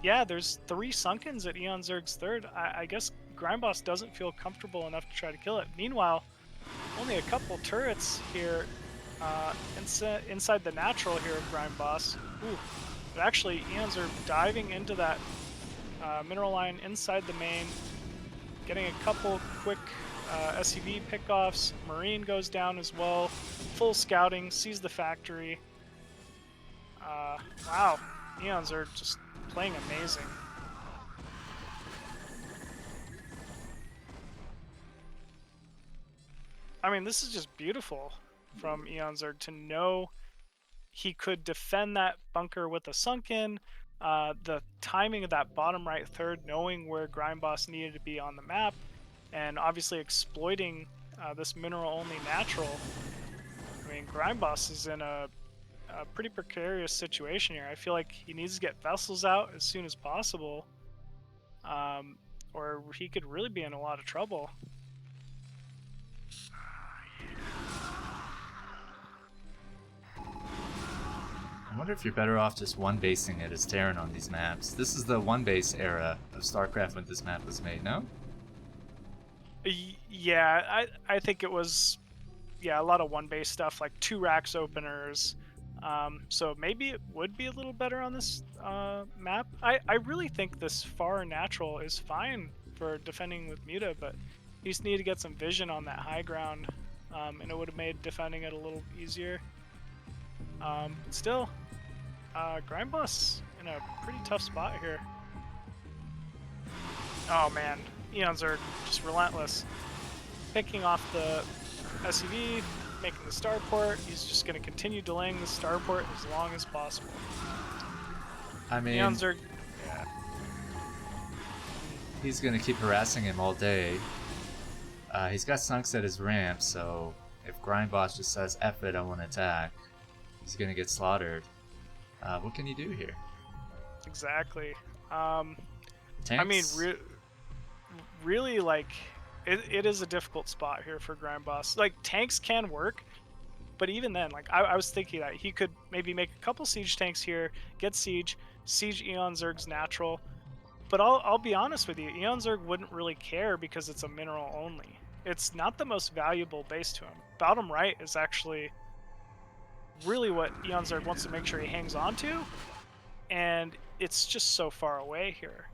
Yeah, there's 3 Sunkens at Eonzerg's third. I guess Grindboss doesn't feel comfortable enough to try to kill it. Meanwhile, only a couple turrets here inside the natural here of Grind Boss. Ooh, but actually Eons are diving into that mineral line inside the main, getting a couple quick SUV pickoffs. Marine goes down as well. Full scouting, sees the factory. Wow, Eons are just playing amazing. I mean, this is just beautiful from Eonzerg to know he could defend that bunker with a sunken. The timing of that bottom right third, knowing where Grind Boss needed to be on the map, and obviously exploiting this mineral-only natural. I mean, Grind Boss is in a pretty precarious situation here. I feel like he needs to get vessels out as soon as possible, or he could really be in a lot of trouble. I wonder if you're better off just one-basing it as Terran on these maps. This is the one-base era of StarCraft when this map was made, no? Yeah, I think it was, yeah, a lot of one-base stuff, like 2 racks openers. So maybe it would be a little better on this map. I really think this far natural is fine for defending with Muta, but you just need to get some vision on that high ground, and it would have made defending it a little easier. Still, Grind Boss in a pretty tough spot here. Oh man, Eonzerg just relentless. Picking off the SUV, making the starport. He's just going to continue delaying the starport as long as possible. I mean, Eonzerg, yeah. He's going to keep harassing him all day. He's got sunks at his ramp, so if Grind Boss just says, F it, I want to attack, he's going to get slaughtered. What can you do here? exactly. Tanks? I mean, really, like, it is a difficult spot here for Grind Boss. Like, tanks can work, but even then, like, I was thinking that he could maybe make a couple siege tanks here, get siege Eonzerg's natural. But I'll be honest with you, Eonzerg wouldn't really care because it's a mineral only. It's not the most valuable base to him. Bottom right is actually really what Eonzerg wants to make sure he hangs on to, and it's just so far away here.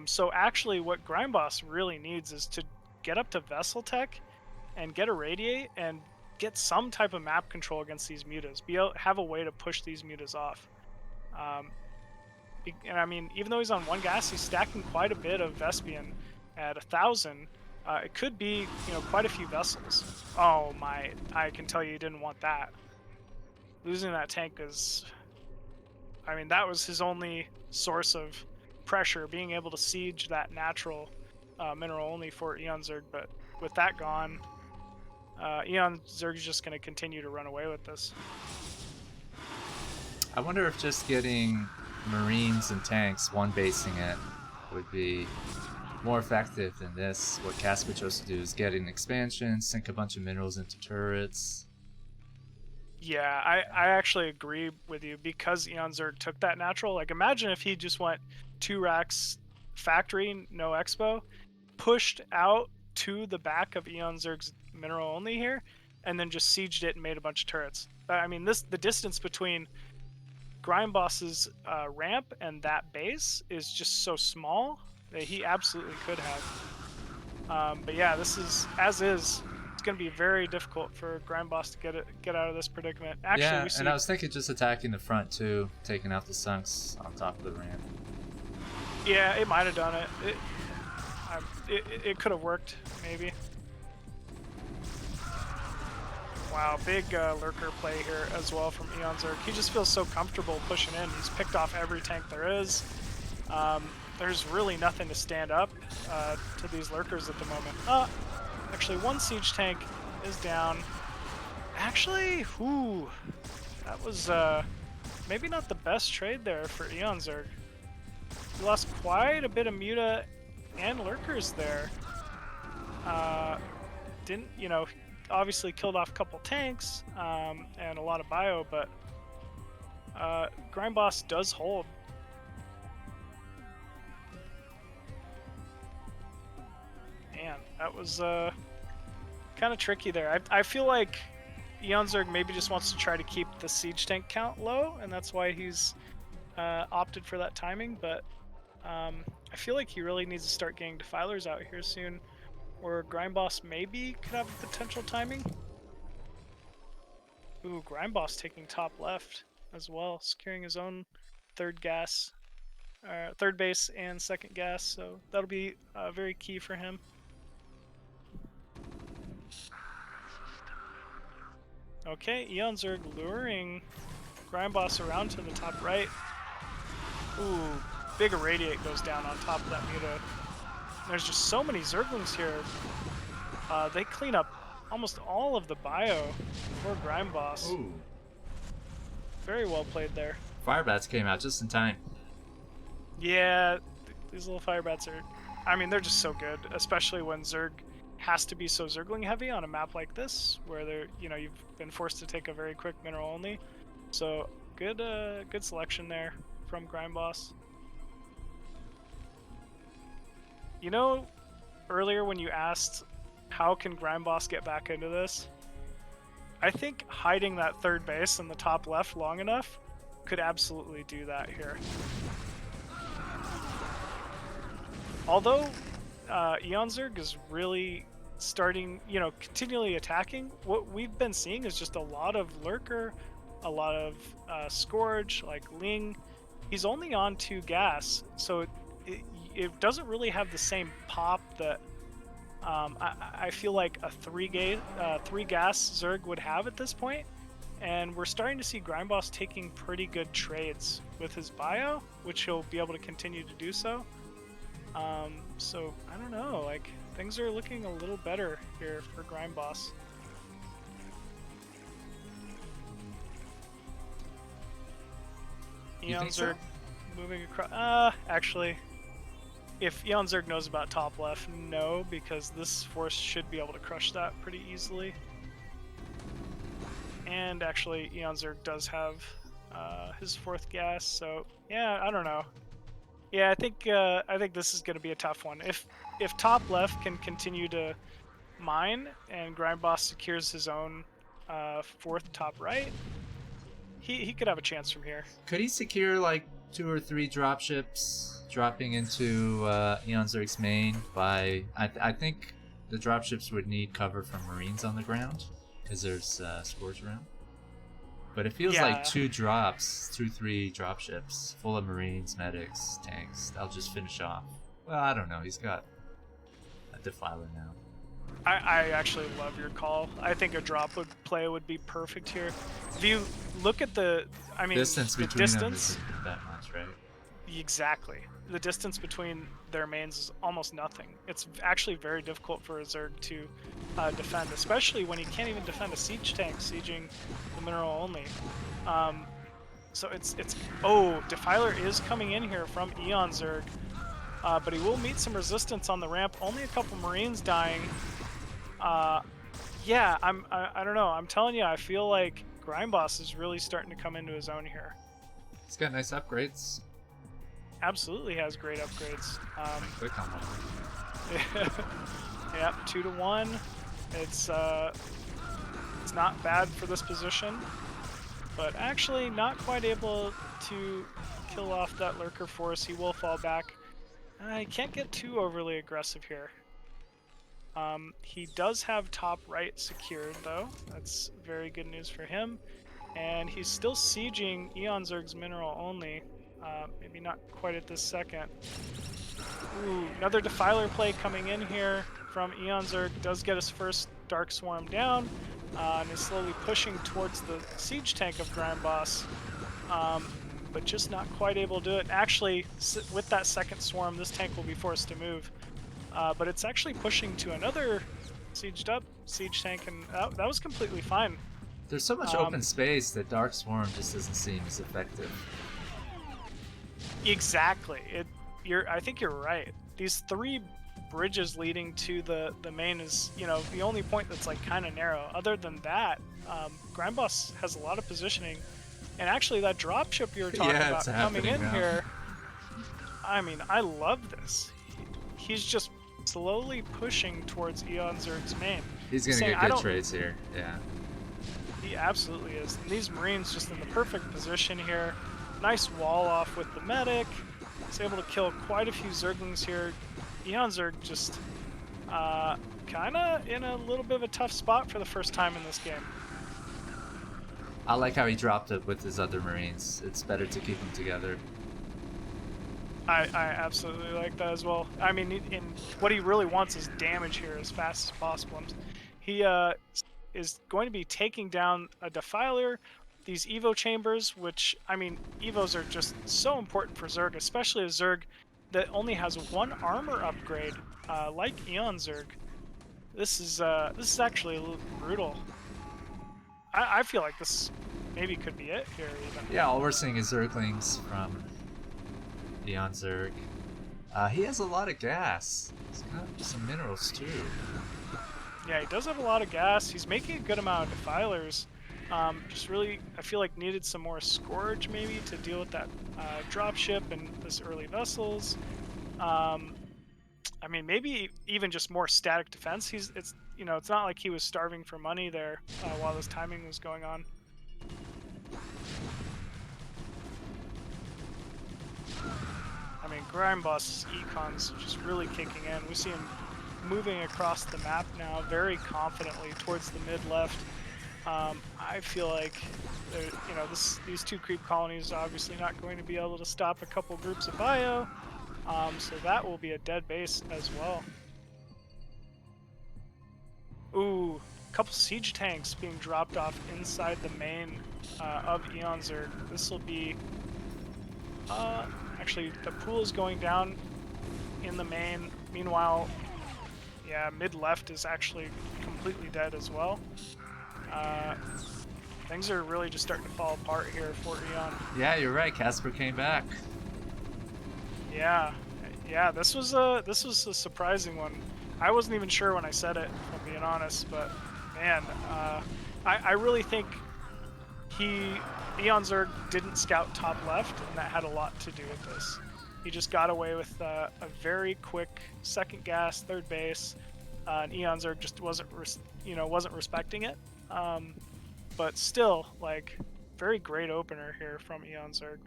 So actually what Grind Boss really needs is to get up to Vessel Tech and get a Radiate and get some type of map control against these mutas. Have a way to push these mutas off. And I mean, even though he's on 1 gas, he's stacking quite a bit of Vespian at 1,000. It could be, you know, quite a few vessels. Oh my, I can tell you didn't want that. Losing that tank is, I mean, that was his only source of pressure, being able to siege that natural mineral only for Eonzerg. But with that gone, Eonzerg's just going to continue to run away with this. I wonder if just getting Marines and tanks one-basing it would be more effective than this. What Casper chose to do is get an expansion, sink a bunch of minerals into turrets. Yeah, I actually agree with you because Eonzerg took that natural. Like, imagine if he just went 2 racks factory, no expo, pushed out to the back of Eonzerg's mineral only here, and then just sieged it and made a bunch of turrets. I mean, the distance between Grind Boss's ramp and that base is just so small that he absolutely could have. But yeah, this is, as is, it's going to be very difficult for Grind Boss to get out of this predicament. Actually, yeah, we see... and I was thinking just attacking the front too, taking out the sunks on top of the ramp. Yeah, it might have done it. It could have worked, maybe. Wow, big lurker play here as well from Eonzerg. He just feels so comfortable pushing in. He's picked off every tank there is. There's really nothing to stand up to these lurkers at the moment. Actually, 1 siege tank is down. Actually, whoo, that was maybe not the best trade there for Eonzerg. He lost quite a bit of muta and lurkers there. Didn't, you know, obviously killed off a couple tanks and a lot of bio, but Grind Boss does hold. Man, that was kind of tricky there. I feel like Eonzerg maybe just wants to try to keep the siege tank count low, and that's why he's opted for that timing. But I feel like he really needs to start getting defilers out here soon, or Grindboss maybe could have a potential timing. Ooh, Grindboss taking top left as well, securing his own third base and second gas, so that'll be very key for him. Okay, Eonzerg luring Grindboss around to the top right. Ooh, big Irradiate goes down on top of that Muta. There's just so many Zerglings here. They clean up almost all of the bio for Grindboss. Ooh. Very well played there. Firebats came out just in time. Yeah, these little Firebats are... I mean, they're just so good, especially when Zerg has to be so Zergling heavy on a map like this, where they're, you've been forced to take a very quick mineral only. So good selection there from Grindboss. Earlier when you asked how can Grindboss get back into this, I think hiding that third base in the top left long enough could absolutely do that here. Although Eonzerg is really starting, continually attacking, what we've been seeing is just a lot of Lurker, a lot of Scourge, like Ling. He's only on 2 gas, so it doesn't really have the same pop that I feel like a 3 gas Zerg would have at this point. And we're starting to see Grindboss taking pretty good trades with his bio, which he'll be able to continue to do so. So I don't know, like things are looking a little better here for Grindboss. Eonzerg moving across. Actually, if Eonzerg knows about top left, no, because this force should be able to crush that pretty easily. And actually, Eonzerg does have his 4th gas, so yeah, I don't know. Yeah, I think this is going to be a tough one. If top left can continue to mine and Grindboss secures his own 4th top right, he could have a chance from here. Could he secure like 2 or 3 dropships dropping into Eonzerg's main by... I think the dropships would need cover from Marines on the ground, because there's Scourge around. But it feels like 2 drops, 2-3 dropships full of Marines, medics, tanks. That'll just finish off. Well, I don't know. He's got a Defiler now. I actually love your call. I think a drop play would be perfect here. If you look at the distance the between distance, them isn't that much, right? Exactly. The distance between their mains is almost nothing. It's actually very difficult for a Zerg to defend, especially when he can't even defend a siege tank sieging the mineral only. So it's Defiler is coming in here from Eonzerg, but he will meet some resistance on the ramp. Only a couple Marines dying. Yeah, I don't know. I'm telling you, I feel like Grindboss is really starting to come into his own here. He's got nice upgrades. Absolutely has great upgrades. Click on one. Yep, 2 to 1. It's not bad for this position, but actually not quite able to kill off that Lurker force. He will fall back. He can't get too overly aggressive here. He does have top right secured though. That's very good news for him. And he's still sieging Eonzerg's mineral only. Maybe not quite at this second. Ooh, another Defiler play coming in here from Eonzerg. Does get his first Dark Swarm down, and is slowly pushing towards the siege tank of Grindboss, but just not quite able to do it. Actually, with that second swarm, this tank will be forced to move, but it's actually pushing to another sieged up siege tank, and that was completely fine. There's so much open space that Dark Swarm just doesn't seem as effective. Exactly. I think you're right. These 3 bridges leading to the main is, the only point that's like kind of narrow. Other than that, Grindboss has a lot of positioning, and actually that dropship you were talking about coming in here. I mean, I love this. He's just slowly pushing towards Eonzerg's main. He's gonna saying, get good trades here. Yeah. He absolutely is. And these Marines just in the perfect position here. Nice wall off with the medic. He's able to kill quite a few Zerglings here. Eonzerg just kind of in a little bit of a tough spot for the first time in this game. I like how he dropped it with his other Marines. It's better to keep them together. I absolutely like that as well. I mean, what he really wants is damage here as fast as possible. He is going to be taking down a Defiler, these Evo chambers, which, I mean, Evos are just so important for Zerg, especially a Zerg that only has one armor upgrade, like Eonzerg. This is actually a little brutal. I feel like this maybe could be it here even. Yeah, all we're seeing is Zerglings from Eonzerg. He has a lot of gas. He's got some minerals too. Yeah, he does have a lot of gas. He's making a good amount of Defilers. Just really, I feel like needed some more Scourge maybe to deal with that dropship and this early vessels. I mean, maybe even just more static defense. It's not like he was starving for money there while this timing was going on. I mean, Grindboss's econs just really kicking in. We see him moving across the map now very confidently towards the mid-left. I feel like, these two creep colonies are obviously not going to be able to stop a couple groups of bio, so that will be a dead base as well. Ooh, a couple siege tanks being dropped off inside the main of Eonzerg. This will be... actually, the pool is going down in the main. Meanwhile, yeah, mid-left is actually completely dead as well. Things are really just starting to fall apart here for Eon. Yeah, you're right. Casper came back. Yeah, this was a surprising one. I wasn't even sure when I said it, if I'm being honest, but man, I really think Eonzerg didn't scout top left, and that had a lot to do with this. He just got away with a very quick second gas, third base, and Eonzerg just wasn't respecting it. But still, like, very great opener here from Eonzerg.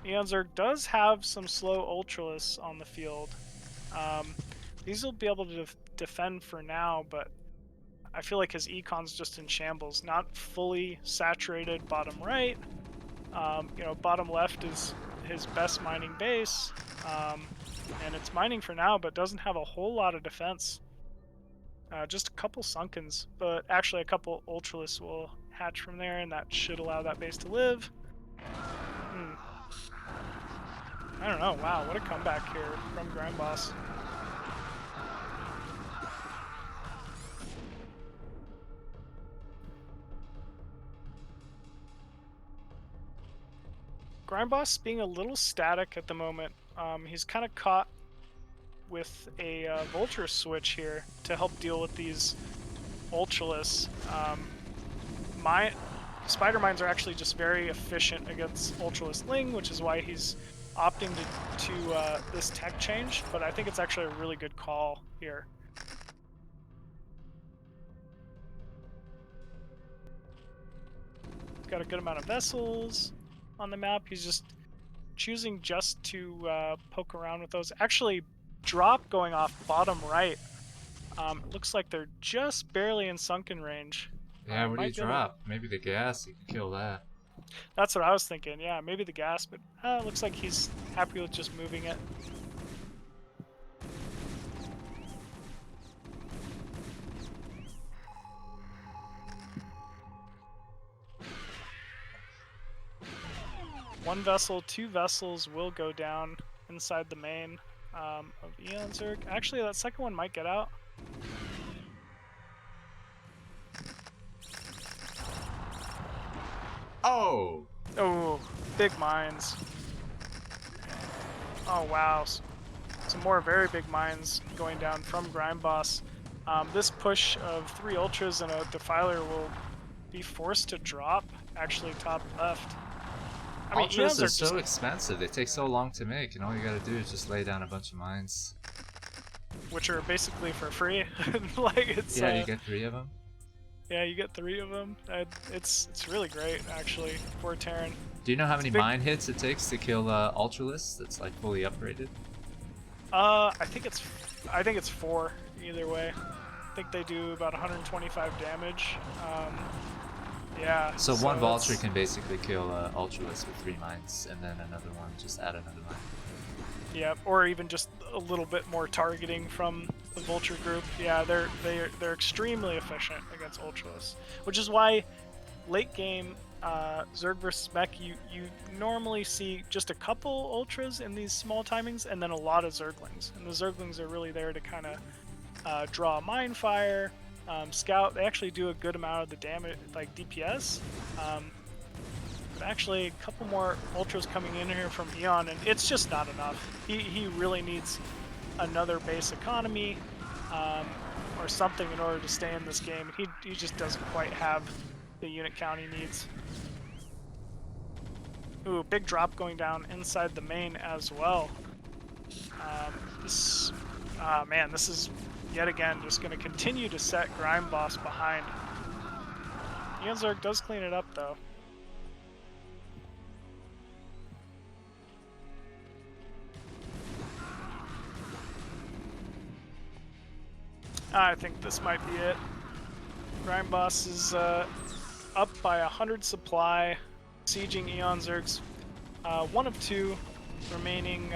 Eonzerg does have some slow Ultralists on the field. These will be able to defend for now, but I feel like his econ's just in shambles. Not fully saturated bottom right. Bottom left is his best mining base, and it's mining for now, but doesn't have a whole lot of defense. Just a couple Sunkens, but actually a couple Ultralists will hatch from there, and that should allow that base to live. I don't know. Wow, what a comeback here from Grindboss. Grindboss being a little static at the moment. He's kind of caught with a Vulture switch here to help deal with these Ultralists. Spider Mines are actually just very efficient against Ultralist Ling, which is why he's opting to this tech change, but I think it's actually a really good call here. He's got a good amount of vessels on the map. He's just choosing just to poke around with those. Actually, drop going off bottom right. It looks like they're just barely in sunken range. Yeah, what do you drop? Maybe the gas, you can kill that. That's what I was thinking, yeah, maybe the gas, but it looks like he's happy with just moving it. One vessel, two vessels will go down inside the main of Eonzerg. Actually, that second one might get out. Oh! Oh, big mines. Oh, wow. Some more very big mines going down from Grindboss. This push of 3 Ultras and a Defiler will be forced to drop, actually top left. I mean, Ultras are so expensive. They take so long to make, and all you gotta do is just lay down a bunch of mines. which are basically for free. Like it's Yeah, you get 3 of them. yeah, you get 3 of them. It's really great actually for Terran. Do you know how It's many big. mine hits it takes to kill Ultralisk that's like fully upgraded? I think it's 4 either way. I think they do about 125 damage. Yeah. So one Vulture it's- can basically kill Ultralisk with 3 mines, and then another one, just add another mine. Yeah, or even just a little bit more targeting from the Vulture group. Yeah, they're extremely efficient against Ultras, which is why late game Zerg versus Mech you normally see just a couple Ultras in these small timings, and then a lot of Zerglings. And the Zerglings are really there to kind of draw mine fire, scout. They actually do a good amount of the damage, like DPS. But actually, a couple more Ultras coming in here from Eon, and it's just not enough. He really needs another base economy or something in order to stay in this game. He just doesn't quite have the unit count he needs. Ooh, big drop going down inside the main as well. Man, this is yet again just going to continue to set Grime Boss behind. Eonzerg does clean it up though. I think this might be it. Grime Boss is up by 100 supply, sieging Eonzerg's 1 of 2 remaining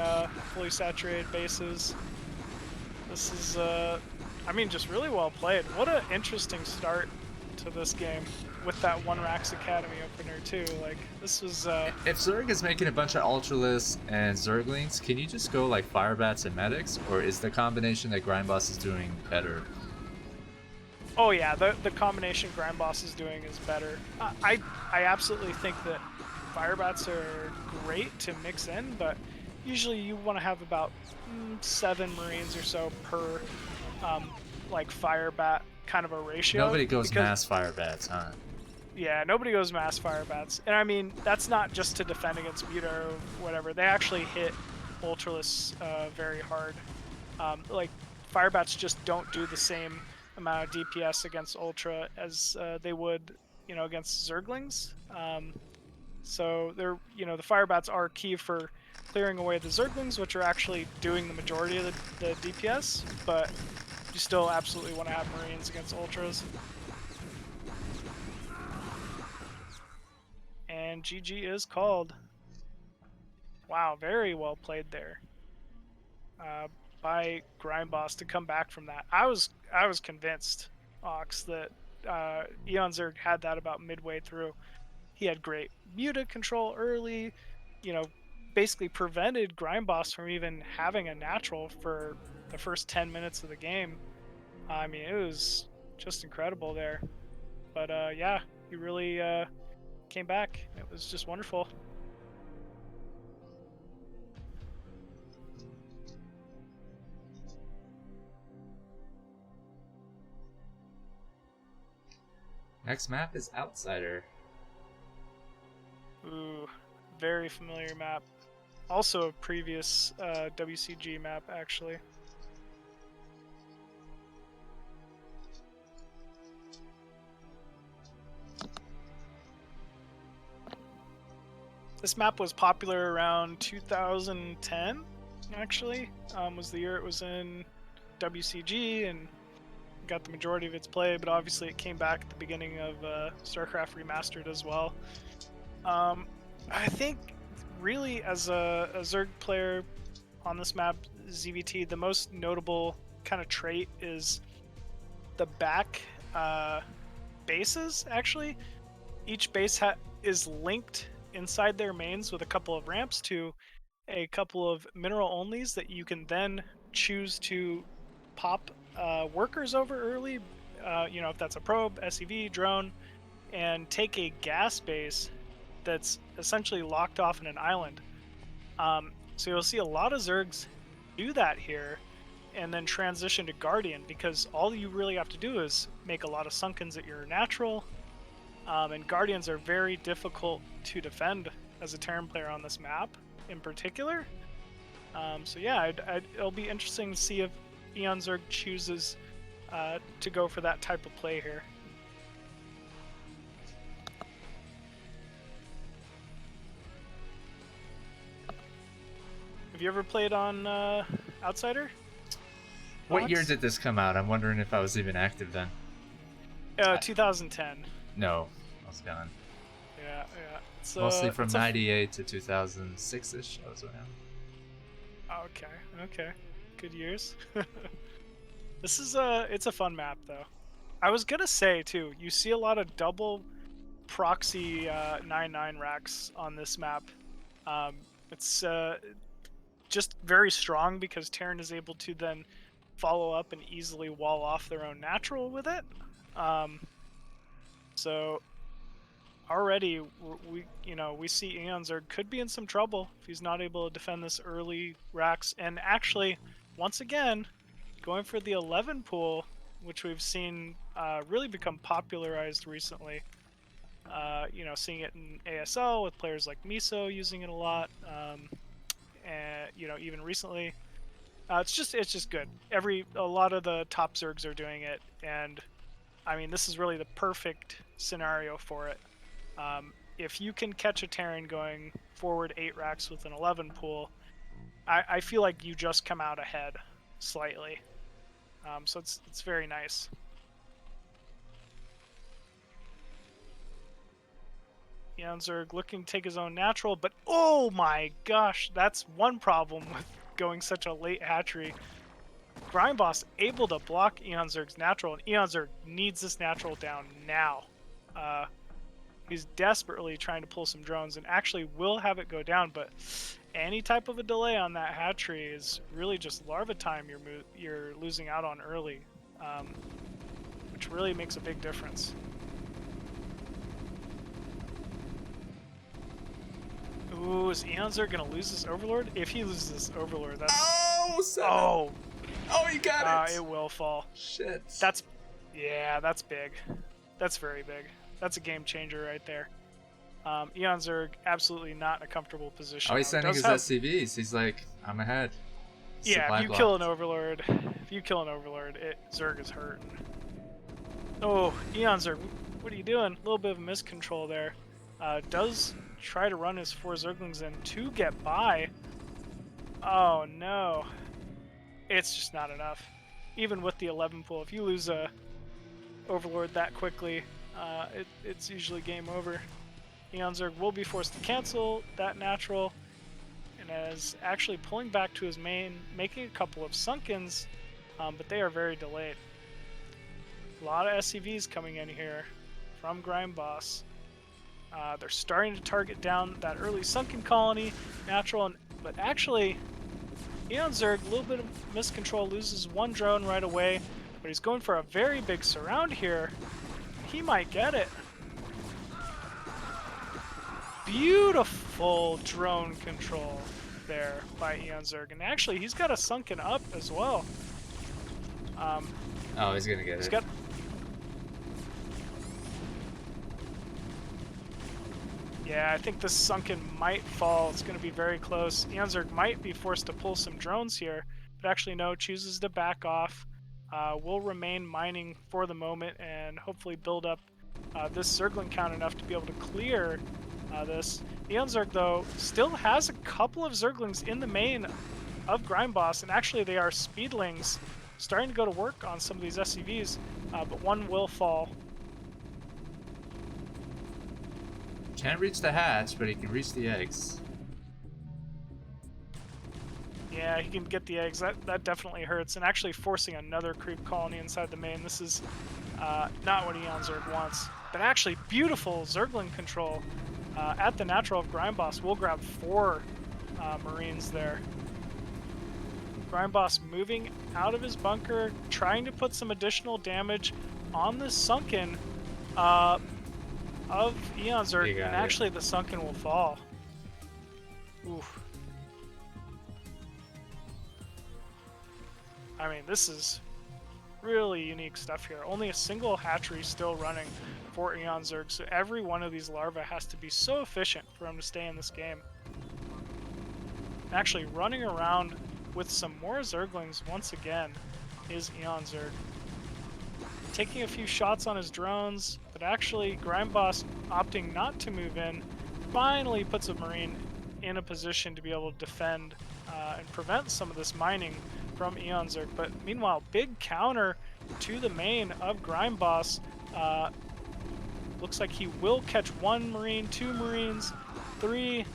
fully saturated bases. This is, I mean, just really well played. What an interesting start to this game with that One Rax Academy opener too. Like this was. If Zerg is making a bunch of Ultralisks and Zerglings, can you just go like Firebats and Medics, or is the combination that Grindboss is doing better? Oh yeah, the combination Grindboss is doing is better. I absolutely think that Firebats are great to mix in, but usually you want to have about 7 Marines or so per like Firebat kind of a ratio. Nobody goes mass Firebats, huh? Yeah, nobody goes mass Firebats. And I mean, that's not just to defend against Muta or whatever. They actually hit Ultralisk very hard. Like, Firebats just don't do the same amount of DPS against Ultra as they would, you know, against Zerglings. So they're, you know, the Firebats are key for clearing away the Zerglings, which are actually doing the majority of the DPS, but you still absolutely want to have Marines against Ultras. And GG is called. Wow, very well played there by Grindboss to come back from that. I was convinced, Ox, that Eonzerg had that about midway through. He had great muta control early, you know, basically prevented Grindboss from even having a natural for the first 10 minutes of the game. I mean, it was just incredible there. But yeah, he really came back. It was just wonderful. Next map is Outsider. Ooh, very familiar map. Also a previous WCG map, actually. This map was popular around 2010, actually. Was the year it was in WCG and got the majority of its play, but obviously it came back at the beginning of StarCraft Remastered as well. I think really as a Zerg player on this map, ZVT, the most notable kind of trait is the back bases, actually. Each base is linked inside their mains with a couple of ramps to a couple of mineral onlys that you can then choose to pop workers over early, you know, if that's a probe, SCV, drone, and take a gas base that's essentially locked off in an island. So you'll see a lot of Zergs do that here and then transition to Guardian, because all you really have to do is make a lot of Sunkens at your natural, and Guardians are very difficult to defend as a Terran player on this map in particular. So yeah, it'll be interesting to see if Eonzerg chooses to go for that type of play here. Have you ever played on Outsider? What year did this come out? I'm wondering if I was even active then. 2010. No, I was gone. Yeah, yeah. It's, Mostly from 98 to 2006-ish. I was around. Okay. Good years. This is it's a fun map though. I was gonna say too, you see a lot of double proxy 9/9 racks on this map. It's just very strong because Terran is able to then follow up and easily wall off their own natural with it. So already we see Eonzerg could be in some trouble if he's not able to defend this early racks. And actually, once again, going for the 11 pool, which we've seen really become popularized recently. Seeing it in ASL with players like Miso using it a lot, and even recently, it's just good. A lot of the top Zergs are doing it, and I mean this is really the perfect scenario for it. If you can catch a Terran going forward 8 racks with an 11 pool, I feel like you just come out ahead slightly. So it's very nice. Eonzerg looking to take his own natural, but oh my gosh, that's one problem with going such a late hatchery. Grindboss able to block Eonzerg's natural, and Eonzerg needs this natural down now. He's desperately trying to pull some drones and actually will have it go down, but any type of a delay on that hatchery is really just larva time you're losing out on early, which really makes a big difference. Ooh, is Eonzerg gonna lose this Overlord? If he loses this Overlord, that's... Oh, you got it! It will fall. Shit. That's big. That's very big. That's a game changer right there. Eonzerg absolutely not in a comfortable position. Oh, he's sending his SCVs. He's like, I'm ahead. Yeah, if you kill an Overlord, Zerg is hurting. Oh, Eonzerg, what are you doing? A little bit of a miscontrol there. Does try to run his 4 Zerglings in to get by. Oh no. It's just not enough. Even with the 11 pool, if you lose a Overlord that quickly, it's usually game over. Eonzerg will be forced to cancel that natural, and is actually pulling back to his main, making a couple of Sunkens, but they are very delayed. A lot of SCVs coming in here from Grindboss. They're starting to target down that early Sunken colony, natural, but actually, Eonzerg, a little bit of miscontrol, loses 1 drone right away, but he's going for a very big surround here. He might get it. Beautiful drone control there by Eonzerg, and actually he's got a Sunken up as well. Oh, he's gonna get it. Yeah, I think this Sunken might fall. It's going to be very close. Eonzerg might be forced to pull some drones here, but actually no, chooses to back off. Will remain mining for the moment and hopefully build up this Zergling count enough to be able to clear this. Eonzerg, though, still has a couple of Zerglings in the main of Grindboss, and actually they are Speedlings starting to go to work on some of these SCVs, but one will fall. Can't reach the hatch, but he can reach the eggs. Yeah, he can get the eggs. That definitely hurts. And actually forcing another creep colony inside the main. This is not what Eonzerg wants. But actually, beautiful Zergling control at the natural of Grindboss. We'll grab 4 Marines there. Grindboss moving out of his bunker, trying to put some additional damage on the Sunken of Eonzerg, and actually the Sunken will fall. Oof. I mean, this is really unique stuff here. Only a single hatchery still running for Eonzerg, so every one of these larvae has to be so efficient for him to stay in this game. Actually running around with some more Zerglings once again. is Eonzerg. Taking a few shots on his drones, but actually Grindboss opting not to move in finally puts a Marine in a position to be able to defend and prevent some of this mining from Eonzerg. But meanwhile, big counter to the main of Grindboss. Looks like he will catch 1 Marine, 2 Marines, 3.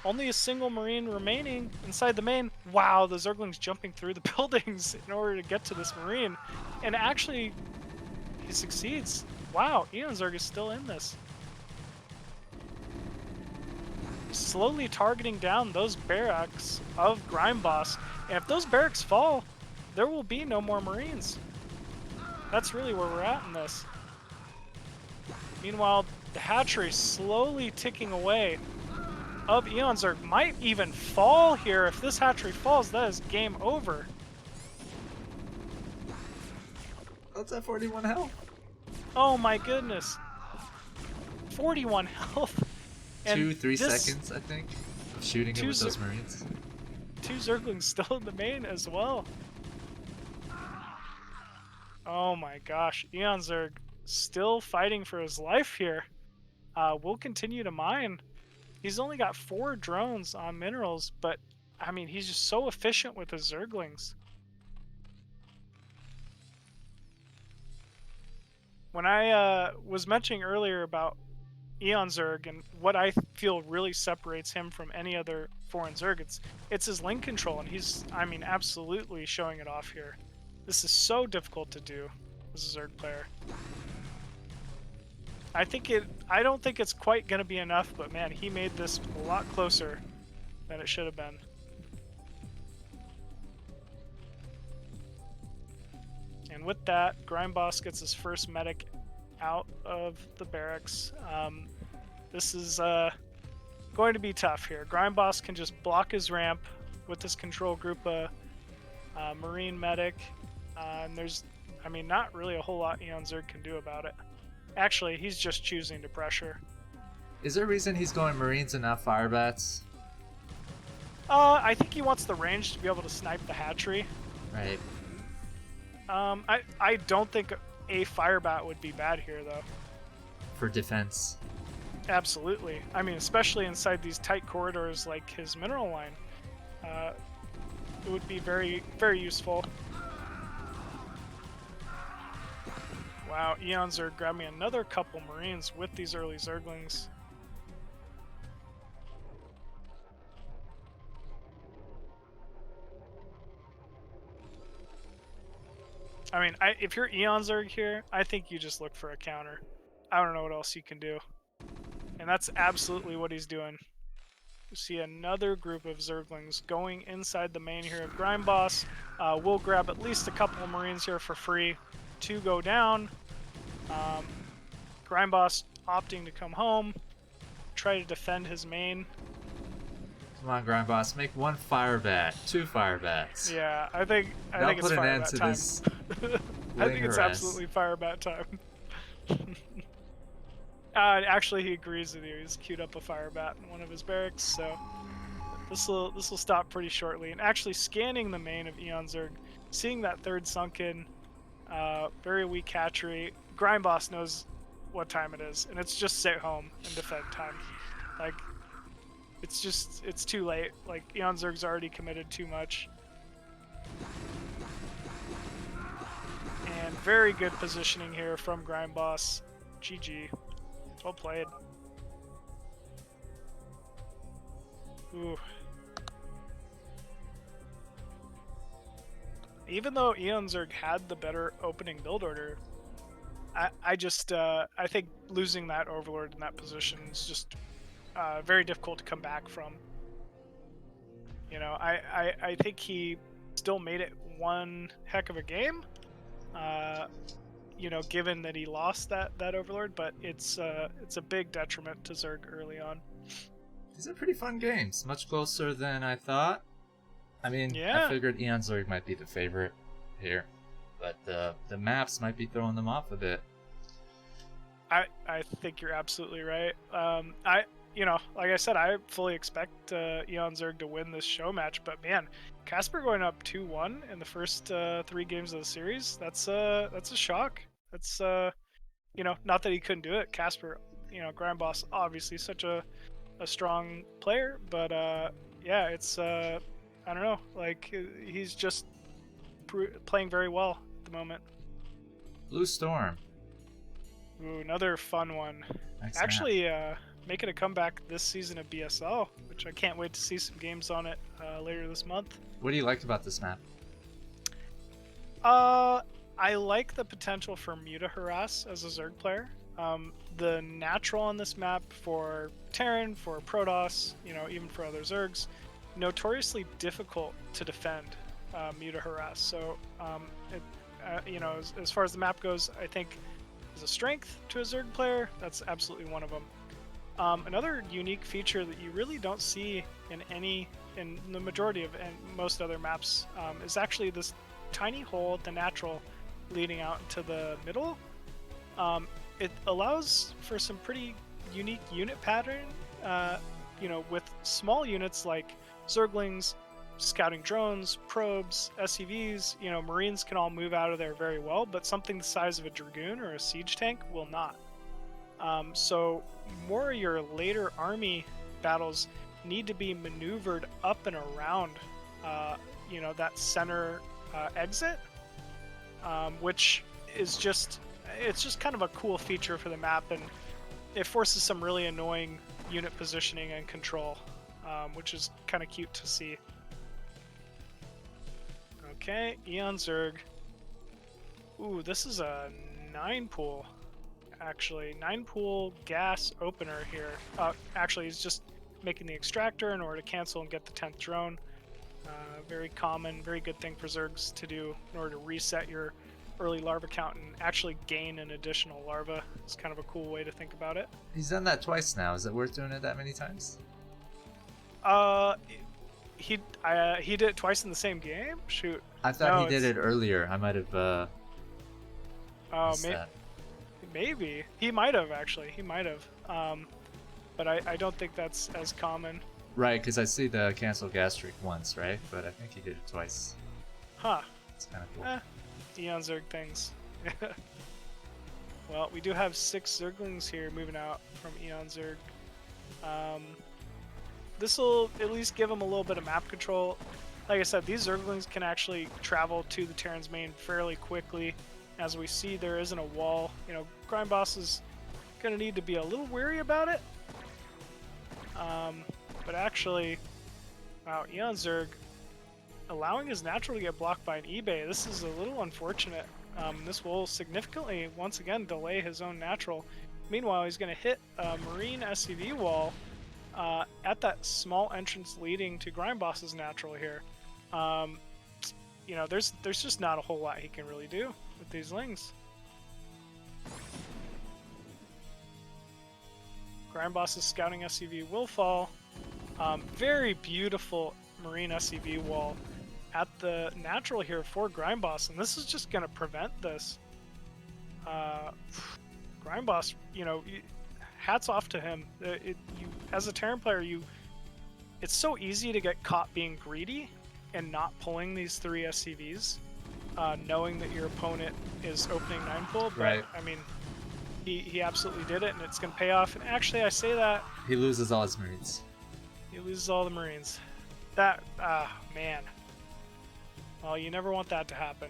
Only a single Marine remaining inside the main. Wow, the Zergling's jumping through the buildings in order to get to this Marine. And actually, he succeeds. Wow, Eonzerg is still in this. Slowly targeting down those barracks of Grindboss. And if those barracks fall, there will be no more Marines. That's really where we're at in this. Meanwhile, the hatchery slowly ticking away of Eonzerg. Might even fall here. If this hatchery falls, that is game over. That's at 41 health. Oh my goodness. 41 health. And 3 seconds, I think, of shooting it with those Marines. 2 Zerglings still in the main as well. Oh my gosh. Eonzerg still fighting for his life here. Will continue to mine. He's only got 4 drones on minerals, but I mean, he's just so efficient with his Zerglings. When I was mentioning earlier about Eonzerg and what I feel really separates him from any other foreign Zerg, it's his link control, and he's, I mean, absolutely showing it off here. This is so difficult to do as a Zerg player. I don't think it's quite going to be enough, but man, he made this a lot closer than it should have been. And with that, Grindboss gets his first medic out of the barracks. This is going to be tough here. Grindboss can just block his ramp with this control group Marine medic. And there's, I mean, not really a whole lot Eonzerg can do about it. Actually, he's just choosing to pressure. Is there a reason he's going Marines and not fire bats? I think he wants the range to be able to snipe the hatchery. Right. I don't think a firebat would be bad here, though. For defense. Absolutely. I mean, especially inside these tight corridors like his mineral line. It would be very, very useful. Wow, Eonzerg grabbed me another couple Marines with these early Zerglings. I mean, if you're Eonzerg here, I think you just look for a counter. I don't know what else you can do. And that's absolutely what he's doing. You see another group of Zerglings going inside the main here of Grindboss. We'll grab at least a couple of Marines here for free to go down. Grindboss opting to come home, try to defend his main. Come on, Grindboss, make 1 fire bat, 2 fire bats. Yeah, I think it's put an fire end bat to time. this. I think it's absolutely fire bat time. Actually, he agrees with you. He's queued up a fire bat in one of his barracks, so this will stop pretty shortly. And actually, scanning the main of Eonzerg, seeing that 3rd sunken, very weak hatchery. Grindboss knows what time it is, and it's just sit home and defend time. Like, it's too late. Like, Eonzerg's already committed too much. And very good positioning here from Grindboss. GG. Well played. Ooh. Even though Eonzerg had the better opening build order, I think losing that Overlord in that position is just very difficult to come back from. You know, I think he still made it one heck of a game. You know, given that he lost that Overlord, but it's a big detriment to Zerg early on. These are pretty fun games, much closer than I thought. I mean, yeah. I figured Eonzerg might be the favorite here, but the maps might be throwing them off a bit. I think you're absolutely right. you know, like I said, I fully expect Eonzerg to win this show match. But man, Casper going up 2-1 in the first 3 games of the series, that's a shock. That's you know, not that he couldn't do it. Casper, you know, Grand Boss, obviously such a strong player, but yeah, it's I don't know, like he's just playing very well at the moment. Blue Storm. Ooh, another fun one. Nice Actually, making a comeback this season of BSL, which I can't wait to see some games on it later this month. What do you like about this map? I like the potential for Muta Harass as a Zerg player. The natural on this map for Terran, for Protoss, you know, even for other Zergs, notoriously difficult to defend Muta Harass. So, you know, as far as the map goes, I think as a strength to a Zerg player, that's absolutely one of them. Another unique feature that you really don't see in the majority of and most other maps is actually this tiny hole at the natural leading out into the middle. It allows for some pretty unique unit pattern, you know, with small units like Zerglings, scouting drones, probes, SCVs, you know, Marines can all move out of there very well, but something the size of a Dragoon or a siege tank will not. So more of your later army battles need to be maneuvered up and around, you know, that center exit, which is just, it's just kind of a cool feature for the map, and it forces some really annoying unit positioning and control, which is kind of cute to see. Okay, Eonzerg. Ooh, this is a 9-pool, actually. 9-pool gas opener here. Actually, he's just making the extractor in order to cancel and get the 10th drone. Very common, very good thing for Zergs to do in order to reset your early larva count and actually gain an additional larva. It's kind of a cool way to think about it. He's done that twice now. Is it worth doing it that many times? He did it twice in the same game? Shoot. I thought he did it earlier. I might have oh, maybe. He might have, actually. He might have. But I don't think that's as common. Right, because I see the cancel gas streak once, right? But I think he did it twice. Huh. It's kind of cool. Eonzerg things. Well, we do have 6 Zerglings here moving out from Eonzerg. This will at least give them a little bit of map control. Like I said, these Zerglings can actually travel to the Terran's main fairly quickly. As we see, there isn't a wall. You know, Grime Boss is going to need to be a little wary about it. But actually, wow, Eonzerg allowing his natural to get blocked by an eBay. This is a little unfortunate. This will significantly, once again, delay his own natural. Meanwhile, he's going to hit a Marine SCV wall at that small entrance leading to Grime Boss's natural here. You know, there's just not a whole lot he can really do with these Lings. Grime Boss's scouting SCV will fall. Very beautiful Marine SCV wall at the natural here for Grime Boss, and this is just going to prevent this. Grime Boss, you know, hats off to him. As a Terran player, it's so easy to get caught being greedy and not pulling these 3 SCVs, knowing that your opponent is opening 9-pool. But right. I mean, he absolutely did it, and it's going to pay off. And actually, I say that he loses all his Marines. He loses all the Marines. That, man. Well, you never want that to happen.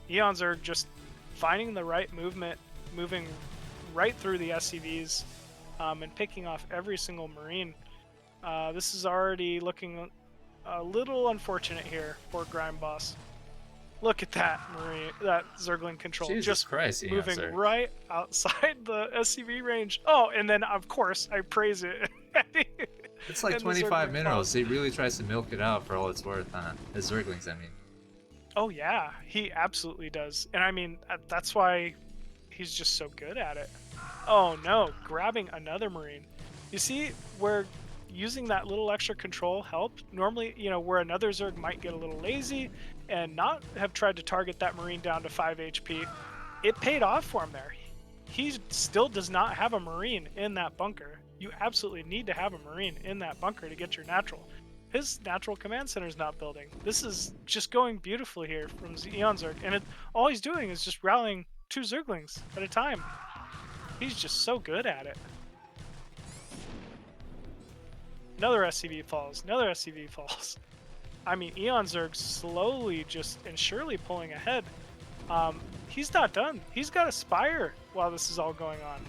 Eonzerg just finding the right movement, moving right through the SCVs, and picking off every single Marine. This is already looking a little unfortunate here for Grime Boss. Look at that Marine, that Zergling control. Jesus just Christ, moving Eonzerg. right outside the SCV range. Oh, and then of course I praise it. It's like 25 minerals. He really tries to milk it out for all it's worth, huh? His Zerglings, I mean. Oh yeah, he absolutely does. And I mean, that's why he's just so good at it. Oh no, grabbing another Marine. You see where using that little extra control helped? Normally, you know, where another Zerg might get a little lazy and not have tried to target that Marine down to 5 HP, it paid off for him there. he still does not have a Marine in that bunker. You absolutely need to have a Marine in that bunker to get your natural. His natural command center is not building. This is just going beautifully here from Eonzerg, and all he's doing is just rallying 2 Zerglings at a time. He's just so good at it. Another SCV falls. Another SCV falls. I mean, Eonzerg slowly just and surely pulling ahead. He's not done. He's got a Spire while this is all going on.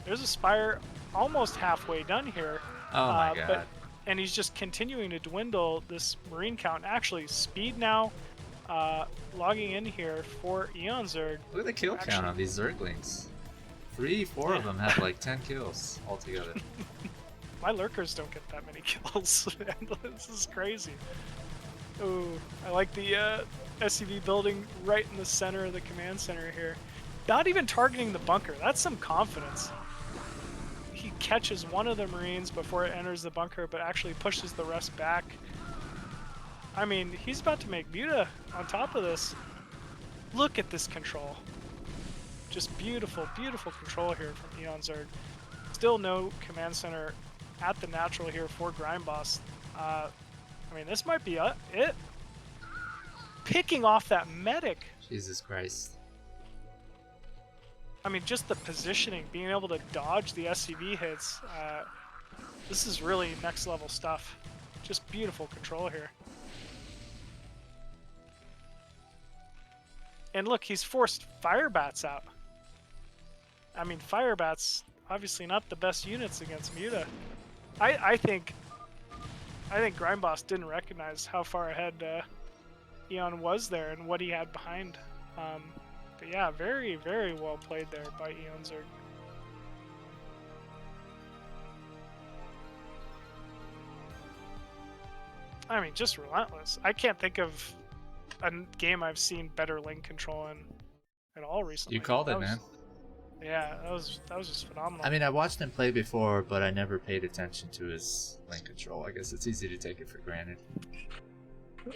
There's a Spire almost halfway done here. Oh my god. And he's just continuing to dwindle this Marine count. Actually, speed now logging in here for Eonzerg. Look at the kill count on these Zerglings. 3, 4 of them have like 10 kills altogether. My lurkers don't get that many kills. This is crazy. Oh, I like the SCV building right in the center of the command center here. Not even targeting the bunker. That's some confidence. He catches one of the Marines before it enters the bunker, but actually pushes the rest back. I mean, he's about to make Muta on top of this. Look at this control. Just beautiful, beautiful control here from Eonzerg. Still no command center at the natural here for Grindboss. I mean, this might be it. Picking off that medic. Jesus Christ. I mean, just the positioning, being able to dodge the SCV hits. This is really next level stuff. Just beautiful control here. And look, he's forced Firebats out. I mean, Firebats, obviously not the best units against Muta. I think Grindboss didn't recognize how far ahead Eon was there and what he had behind. But yeah, very, very well played there by Eonzerg. I mean, just relentless. I can't think of a game I've seen better link control in at all recently. You called it, man. Yeah, that was just phenomenal. I mean, I watched him play before, but I never paid attention to his link control. I guess it's easy to take it for granted.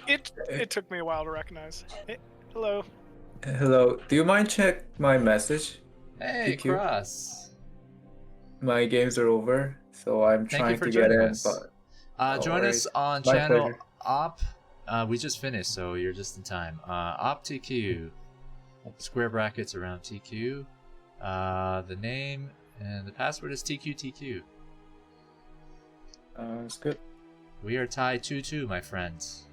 It took me a while to recognize. Hey, hello. Hello. Do you mind check my message? Hey, TQ? Cross. My games are over, so I'm trying to get in. But join us on My channel pleasure. Op. We just finished, so you're just in time. OpTQ. Square brackets around TQ. The name and the password is TQTQ. It's good. We are tied 2-2, my friends.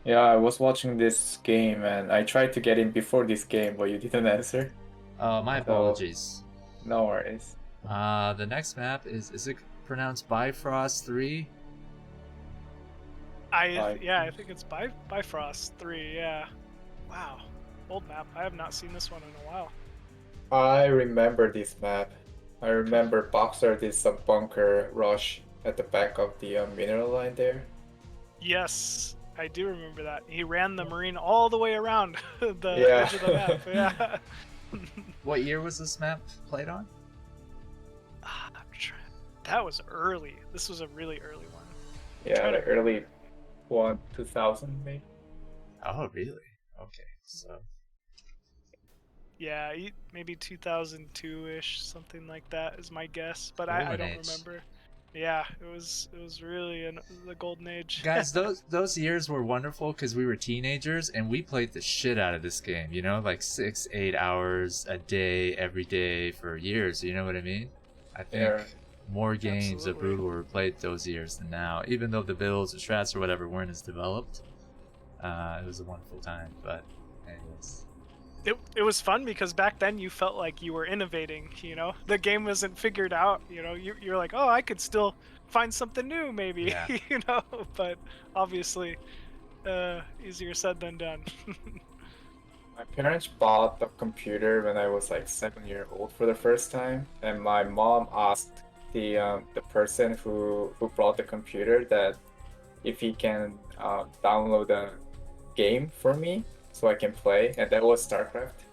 Yeah, I was watching this game and I tried to get in before this game, but you didn't answer. My apologies. No worries. The next map is it pronounced Bifrost 3? I think it's Bifrost 3, yeah. Wow. Old map. I have not seen this one in a while. I remember this map. I remember Boxer did some bunker rush at the back of the mineral line there. Yes, I do remember that. He ran the Marine all the way around the edge of the map. Yeah. What year was this map played on? That was early. This was a really early one. Yeah, the early 2000 maybe. Oh, really? Okay, so. Yeah, maybe 2002-ish, something like that is my guess, but I don't remember. Yeah, it was really the golden age. Guys, those years were wonderful because we were teenagers and we played the shit out of this game. You know, like 6-8 hours a day, every day for years. You know what I mean? I think more games of Brutal were played those years than now. Even though the builds or strats or whatever weren't as developed, it was a wonderful time. But anyways. It was fun because back then you felt like you were innovating, you know? The game wasn't figured out, you know? You're like, oh, I could still find something new maybe, yeah. You know? But obviously, easier said than done. My parents bought the computer when I was like 7 years old for the first time, and my mom asked the person who brought the computer that if he can download a game for me so I can play, and that was StarCraft.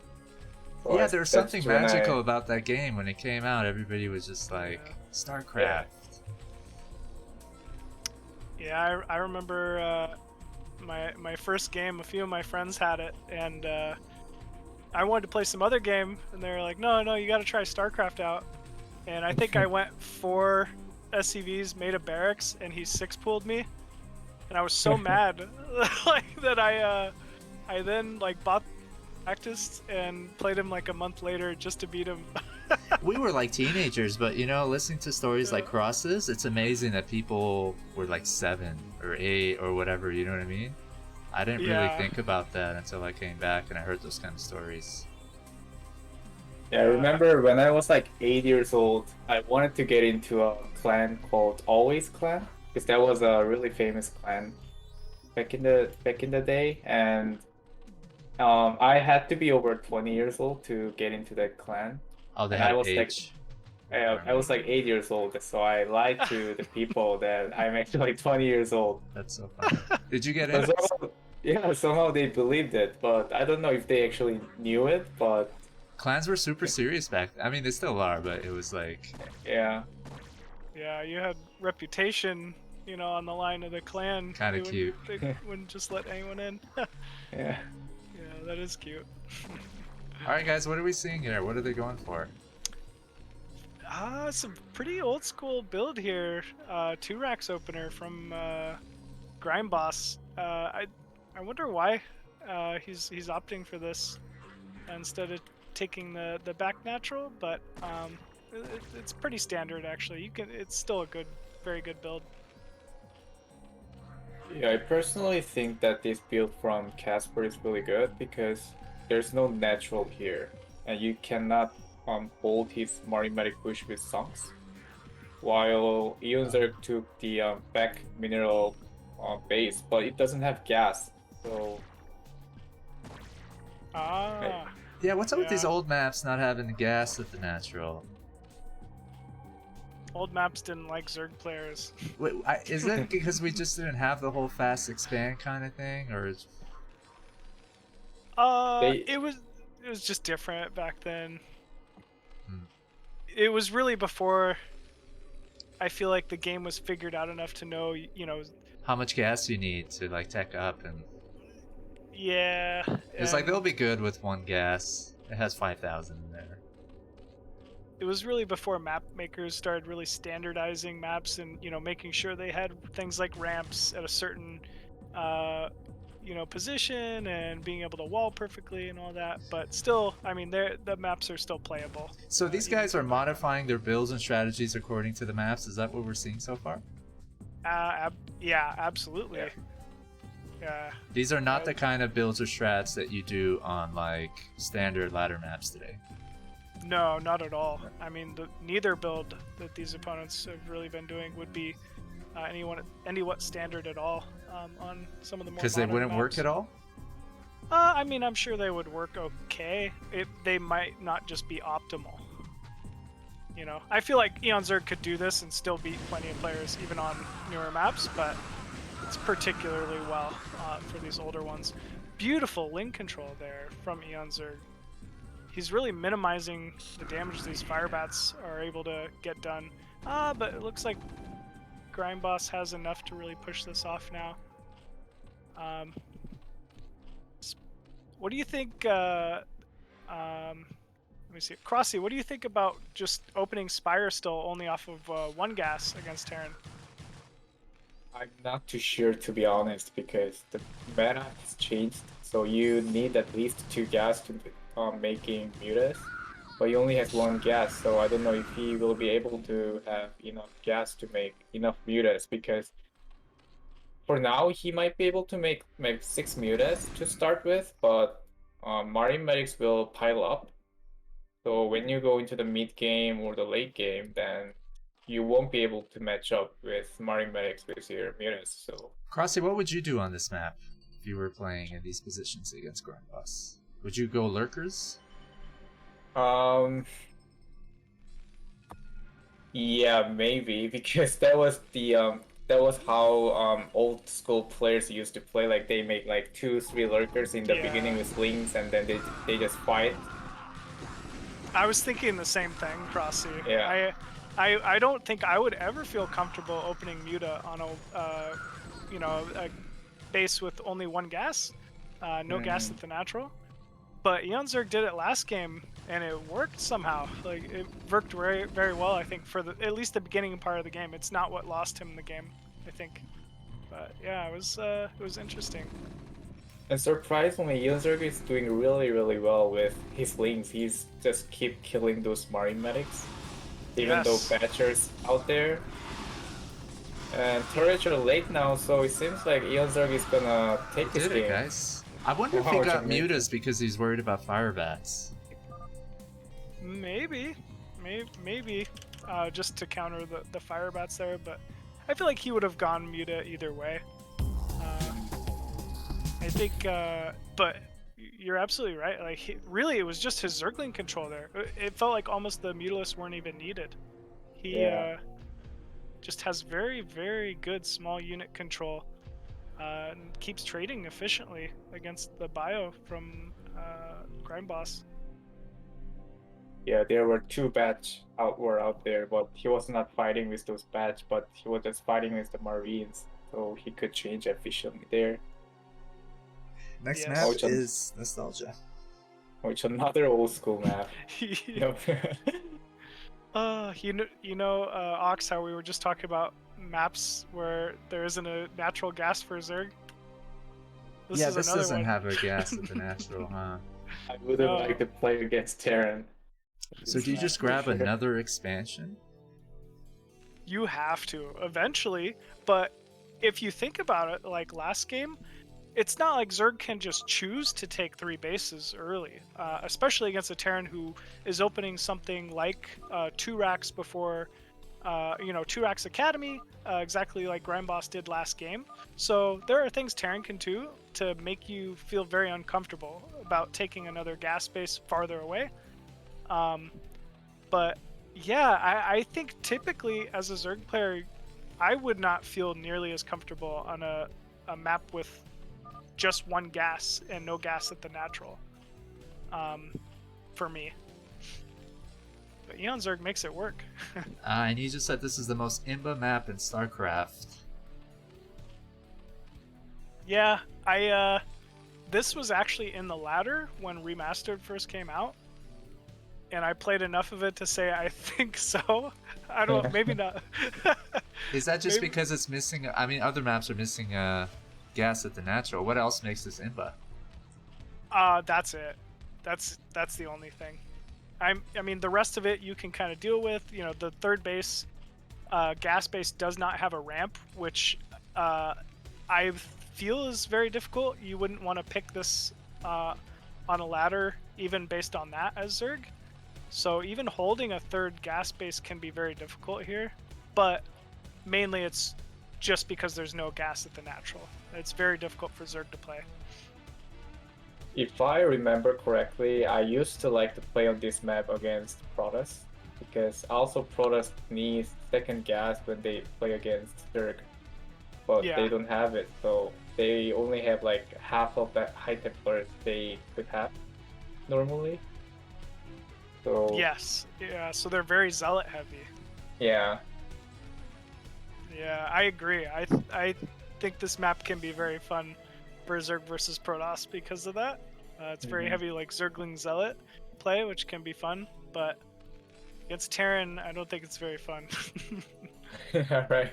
So yeah, there was something magical about that game when it came out. Everybody was just like, StarCraft. Yeah, I remember my first game. A few of my friends had it, and I wanted to play some other game, and they were like, no, you got to try StarCraft out. And I think I went 4 SCVs, made a barracks, and he 6-pooled me. And I was so mad like that I then like practiced and played him like a month later just to beat him. We were like teenagers, but you know, listening to stories like Yeah. Cross's, it's amazing that people were like 7 or 8 or whatever, you know what I mean? I didn't really Yeah. think about that until I came back and I heard those kind of stories. Yeah, I remember when I was like 8 years old, I wanted to get into a clan called Always Clan because that was a really famous clan back in the day, and I had to be over 20 years old to get into that clan, Oh, they and had I an was like age. I was like 8 years old, so I lied to the people that I'm actually 20 years old. That's so funny. Did you get But in? somehow, yeah, somehow they believed it, but I don't know if they actually knew it, but Clans were super serious back then. I mean, they still are, but it was like, yeah. Yeah, you had reputation, you know, on the line of the clan. Kinda cute. They wouldn't just let anyone in. Yeah. Yeah, that is cute. alright guys, what are we seeing here? What are they going for? It's a pretty old school build here. 2 racks opener from Grime Boss. I wonder why he's opting for this instead of taking the back natural, but it's pretty standard actually. It's still a very good build. Yeah, I personally think that this build from Casper is really good because there's no natural here, and you cannot hold his Marimatic Bush with Sunks, while Eonzerg took the back mineral base, but it doesn't have gas, so Ah, Yeah, what's up with these Yeah. old maps not having the gas at the natural? old maps didn't like Zerg players. Wait, is it because we just didn't have the whole fast expand kind of thing, or is... They- It was just different back then. Hmm. It was really before I feel like the game was figured out enough to know, you know, how much gas you need to like tech up? And yeah. it's like and they'll be good with 1 gas. It has 5,000 in there. it was really before map makers started really standardizing maps and, you know, making sure they had things like ramps at a certain you know, position and being able to wall perfectly and all that. But still, I mean, the maps are still playable. So these even guys are from back then. modifying their builds and strategies according to the maps. Is that what we're seeing so far? Yeah, absolutely. Yeah. These are not the kind of builds or strats that you do on like standard ladder maps today. No, not at all. I mean, neither build that these opponents have really been doing would be what standard at all on some of the more Because they modern wouldn't work maps. at all? I mean, I'm sure they would work okay. They might not just be optimal. You know, I feel like Eonzerg could do this and still beat plenty of players even on newer maps, but it's particularly well for these older ones. Beautiful link control there from Eonzerg. He's really minimizing the damage these fire bats are able to get done. But it looks like Grime Boss has enough to really push this off now. What do you think? Let me see. Crossy, what do you think about just opening Spire still only off of 1 gas against Terran? I'm not too sure to be honest because the meta has changed. So you need at least 2 gas to making mutas, but he only has 1 gas. So I don't know if he will be able to have enough gas to make enough mutas because for now he might be able to make 6 mutas to start with, but Marine medics will pile up. So when you go into the mid game or the late game, then you won't be able to match up with Marine medics with your mutas. So Crossy, what would you do on this map if you were playing in these positions against Grime Boss? Would you go lurkers? Yeah, maybe because that was how old school players used to play. Like they make like 2-3 lurkers in the Yeah. beginning with slings, and then they just fight. I was thinking the same thing, Crossy. Yeah. I don't think I would ever feel comfortable opening Muta on a you know, a base with only 1 gas, no gas at the natural. But Eonzerg did it last game, and it worked somehow. Like it worked very, very well. I think for at least the beginning part of the game. It's not what lost him the game, I think. But yeah, it was interesting. And surprisingly, Eonzerg is doing really, really well with his links. He's just keep killing those Marine medics, even though Badger's out there. And turrets are late now, so it seems like Eonzerg is gonna take this game. Guys. I wonder if he got mutas because he's worried about fire bats. Maybe, just to counter the fire bats there. But I feel like he would have gone muta either way. I think, but you're absolutely right. Like, really, it was just his Zergling control there. It felt like almost the Mutalisks weren't even needed. He just has very, very good small unit control and keeps trading efficiently against the bio from Grime Boss. Yeah, there were 2 bats out there, but he was not fighting with those bats, but he was just fighting with the Marines, so he could change efficiently there. Next map is Nostalgia. Which another old school map. Ox, how we were just talking about maps where there isn't a natural gas for Zerg. This doesn't have a gas at the natural, huh? I would have liked to play against Terran. So do you just grab another expansion? You have to eventually, but if you think about it, like last game, it's not like Zerg can just choose to take 3 bases early, especially against a Terran who is opening something like 2 racks before, 2 racks Academy, exactly like Grime Boss did last game. So there are things Terran can do to make you feel very uncomfortable about taking another gas base farther away. But yeah, I think typically as a Zerg player, I would not feel nearly as comfortable on a map with just 1 gas and no gas at the natural, for me. But Eonzerg makes it work. And you just said this is the most imba map in StarCraft. Yeah, this was actually in the ladder when Remastered first came out, and I played enough of it to say I think so. I don't know, maybe not. Is that just because it's missing? I mean, other maps are missing gas at the natural. What else makes this imba? That's it. That's the only thing. I mean, the rest of it you can kind of deal with. You know, the third base, gas base does not have a ramp, which I feel is very difficult. You wouldn't want to pick this on a ladder, even based on that as Zerg. So even holding a third gas base can be very difficult here, but mainly it's just because there's no gas at the natural. It's very difficult for Zerg to play. If I remember correctly, I used to like to play on this map against Protoss, because also Protoss needs second gas when they play against Zerg, but they don't have it, so they only have like half of that high Templar they could have normally. So yes, yeah, so they're very zealot heavy. Yeah. Yeah, I agree. I think this map can be very fun for Zerg versus Protoss because of that. It's very heavy like Zergling Zealot play, which can be fun, but against Terran, I don't think it's very fun. Yeah, right.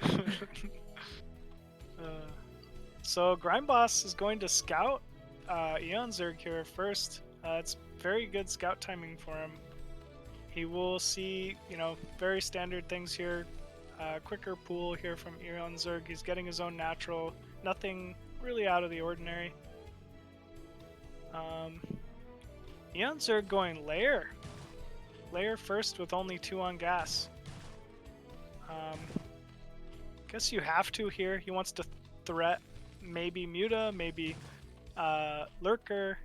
So Grime Boss is going to scout Eonzerg here first. It's very good scout timing for him. He will see, very standard things here. Quicker pool here from Eonzerg. He's getting his own natural. Nothing really out of the ordinary. Eonzerg going layer. Layer first with only 2 on gas. Guess you have to here. He wants to threat maybe Muta, maybe Lurker,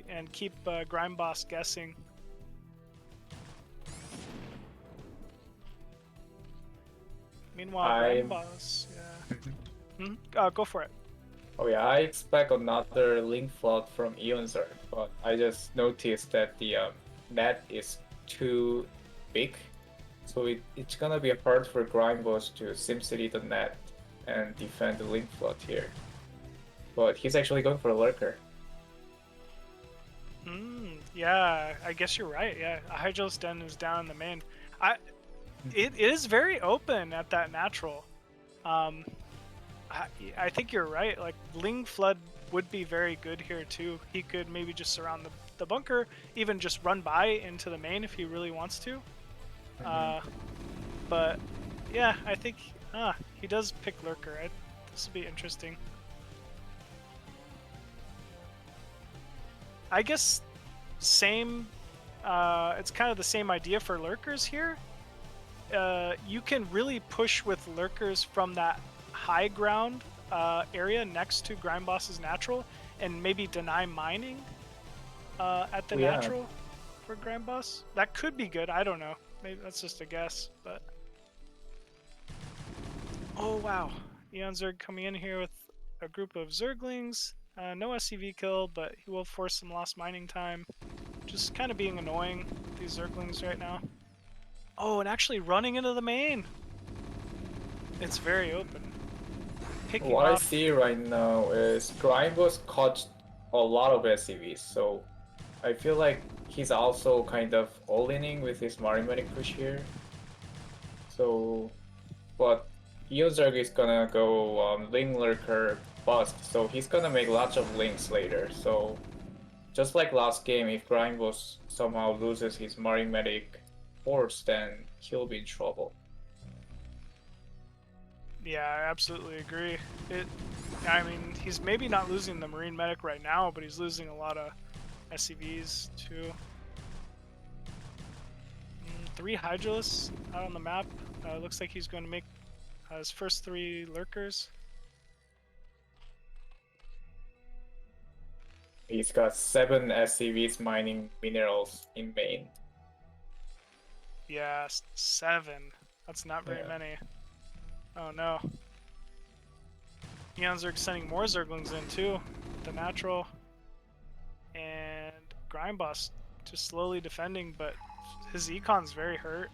and keep Grime Boss guessing. Meanwhile, Grime Boss, go for it. Oh yeah, I expect another link flood from Eonzerg, but I just noticed that the net is too big, so it's gonna be hard for Grime Boss to SimCity the net and defend the link flood here. But he's actually going for a Lurker. Yeah, I guess you're right. Yeah, a Hydralis Den is down in the main. It is very open at that natural. I think you're right. Like Ling Flood would be very good here too. He could maybe just surround the bunker, even just run by into the main if he really wants to. But yeah, I think he does pick Lurker. This will be interesting. I guess same. It's kind of the same idea for Lurkers here. You can really push with Lurkers from that high ground area next to Grindboss's natural and maybe deny mining at the natural for Grindboss. That could be good. I don't know. Maybe that's just a guess, but oh wow, Eonzerg coming in here with a group of Zerglings. No SCV kill, but he will force some lost mining time. Just kind of being annoying, these Zerglings right now. Oh, and actually running into the main. It's very open. Picking What off... I see right now is Grindboss caught a lot of SCVs, so I feel like he's also kind of all-inning with his Marimatic push here. So, but Eonzerg is gonna go Ling Lurker bust, so he's gonna make lots of links later. So, just like last game, if Grindboss somehow loses his Marimatic force, then he'll be in trouble. Yeah, I absolutely agree. I mean, he's maybe not losing the Marine Medic right now, but he's losing a lot of SCVs too. 3 Hydralis out on the map. Looks like he's going to make his first 3 Lurkers. He's got 7 SCVs mining minerals in main. Yeah, 7. That's not very many. Oh no. Eonzerg sending more Zerglings in too. The natural. And Grindboss just slowly defending, but his Econ's very hurt.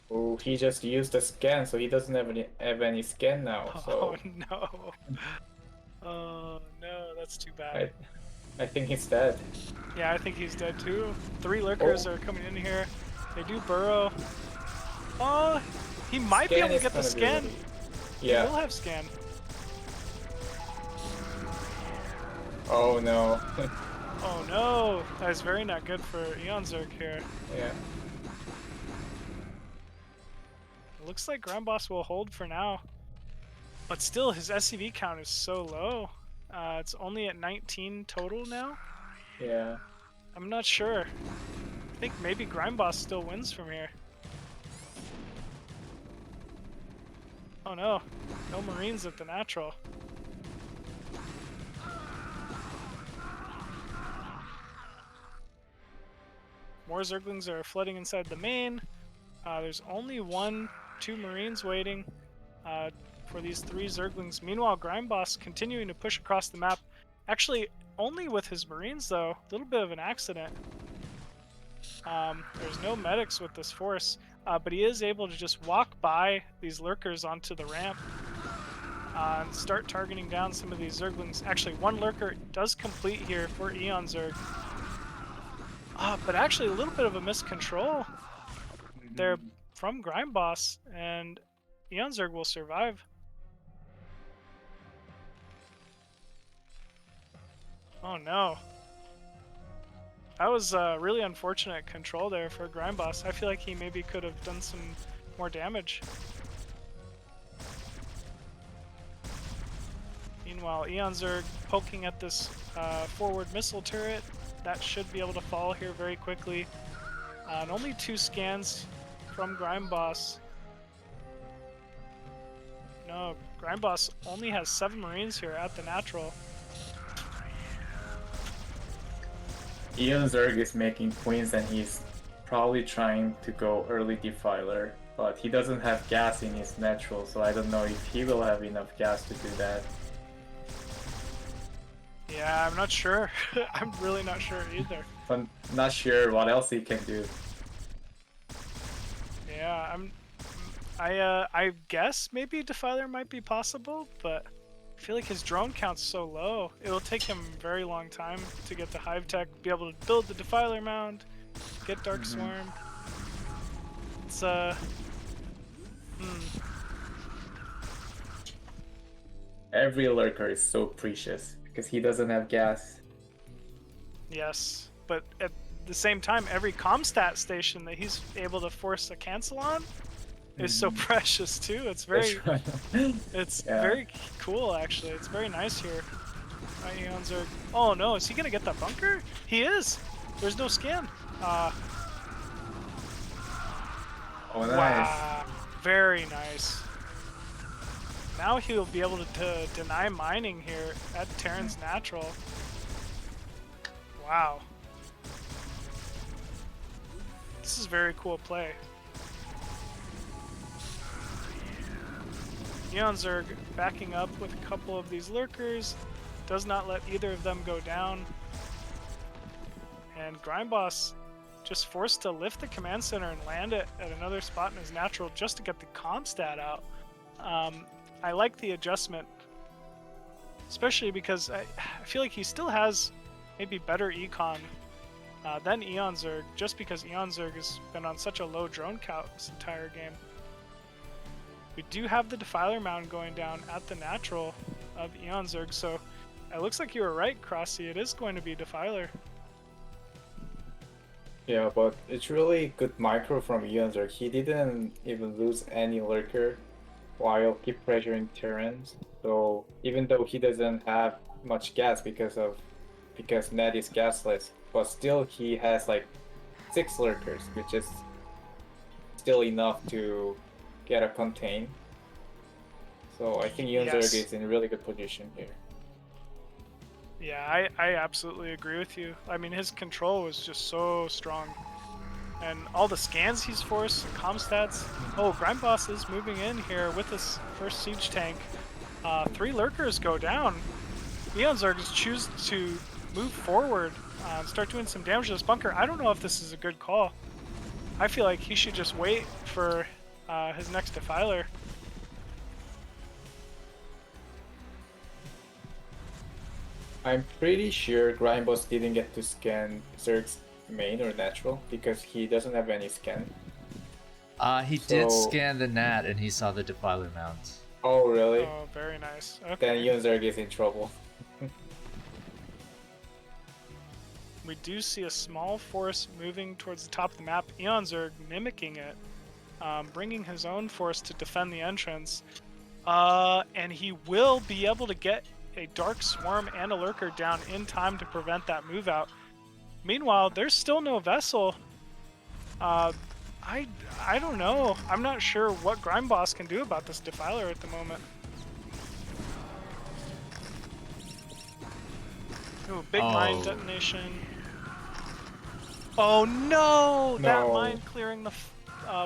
Oh, he just used a scan, so he doesn't have any scan now. Oh So no. Oh no, that's too bad. I think he's dead. Yeah, I think he's dead too. 3 Lurkers are coming in here. They do burrow. Oh, he might be able to get the scan. Yeah. He will have scan. Oh no. Oh no, that is very not good for Eonzerg here. Yeah. It looks like Grindboss will hold for now. But still, his SCV count is so low. It's only at 19 total now. Yeah. I'm not sure. I think maybe Grindboss still wins from here. Oh no, no Marines at the natural. More Zerglings are flooding inside the main. There's only 2 Marines waiting for these 3 Zerglings. Meanwhile, Grindboss continuing to push across the map. Actually, only with his Marines though. A little bit of an accident. There's no medics with this force, but he is able to just walk by these Lurkers onto the ramp and start targeting down some of these Zerglings. Actually, 1 Lurker does complete here for Eonzerg. But actually a little bit of a miscontrol there from Grindboss, and Eonzerg will survive. Oh no. That was really unfortunate control there for Grindboss. I feel like he maybe could have done some more damage. Meanwhile, Eonzerg poking at this forward missile turret. That should be able to fall here very quickly. And only 2 scans from Grindboss. No, Grindboss only has 7 Marines here at the natural. Eonzerg is making queens and he's probably trying to go early defiler, but he doesn't have gas in his natural, so I don't know if he will have enough gas to do that. Yeah, I'm not sure. I'm really not sure either. I'm not sure what else he can do. Yeah, I guess maybe Defiler might be possible, but I feel like his drone count's so low. It will take him a very long time to get the Hive Tech, be able to build the Defiler Mound, get Dark Swarm. It's Every lurker is so precious because he doesn't have gas. Yes, but at the same time, every Comstat station that he's able to force a cancel on is so precious too. It's very, it's very cool actually. It's very nice here. Eonzerg. Oh no, is he gonna get that bunker? He is. There's no skin. Oh, nice. Wow, very nice. Now he'll be able to deny mining here at Terran's natural. Wow. This is very cool play. Eonzerg backing up with a couple of these lurkers, does not let either of them go down. And Grindboss just forced to lift the command center and land it at another spot in his natural just to get the comp stat out. I like the adjustment, especially because I feel like he still has maybe better econ than Eonzerg, just because Eonzerg has been on such a low drone count this entire game. We do have the Defiler Mound going down at the natural of Eonzerg, so it looks like you were right, Crossy. It is going to be Defiler. Yeah, but it's really good micro from Eonzerg. He didn't even lose any lurker while keep pressuring Terrans. So even though he doesn't have much gas because Ned is gasless, but still he has like 6 lurkers, which is still enough to get a contain. So I think Eonzerg is in a really good position here. Yeah, I absolutely agree with you. I mean, his control was just so strong. And all the scans he's forced, comm stats. Oh, Grindboss is moving in here with his first siege tank. 3 lurkers go down. Eonzerg just choose to move forward and start doing some damage to this bunker. I don't know if this is a good call. I feel like he should just wait for his next Defiler. I'm pretty sure Grindboss didn't get to scan Zerg's main or natural because he doesn't have any scan. He did scan the Nat and he saw the Defiler Mount. Oh, really? Oh, very nice. Okay. Then Eonzerg is in trouble. We do see a small force moving towards the top of the map. Eonzerg mimicking it, bringing his own force to defend the entrance. And he will be able to get a Dark Swarm and a Lurker down in time to prevent that move out. Meanwhile, there's still no vessel. I don't know. I'm not sure what Grindboss can do about this Defiler at the moment. Ooh, big mine detonation. Oh no! That mine clearing the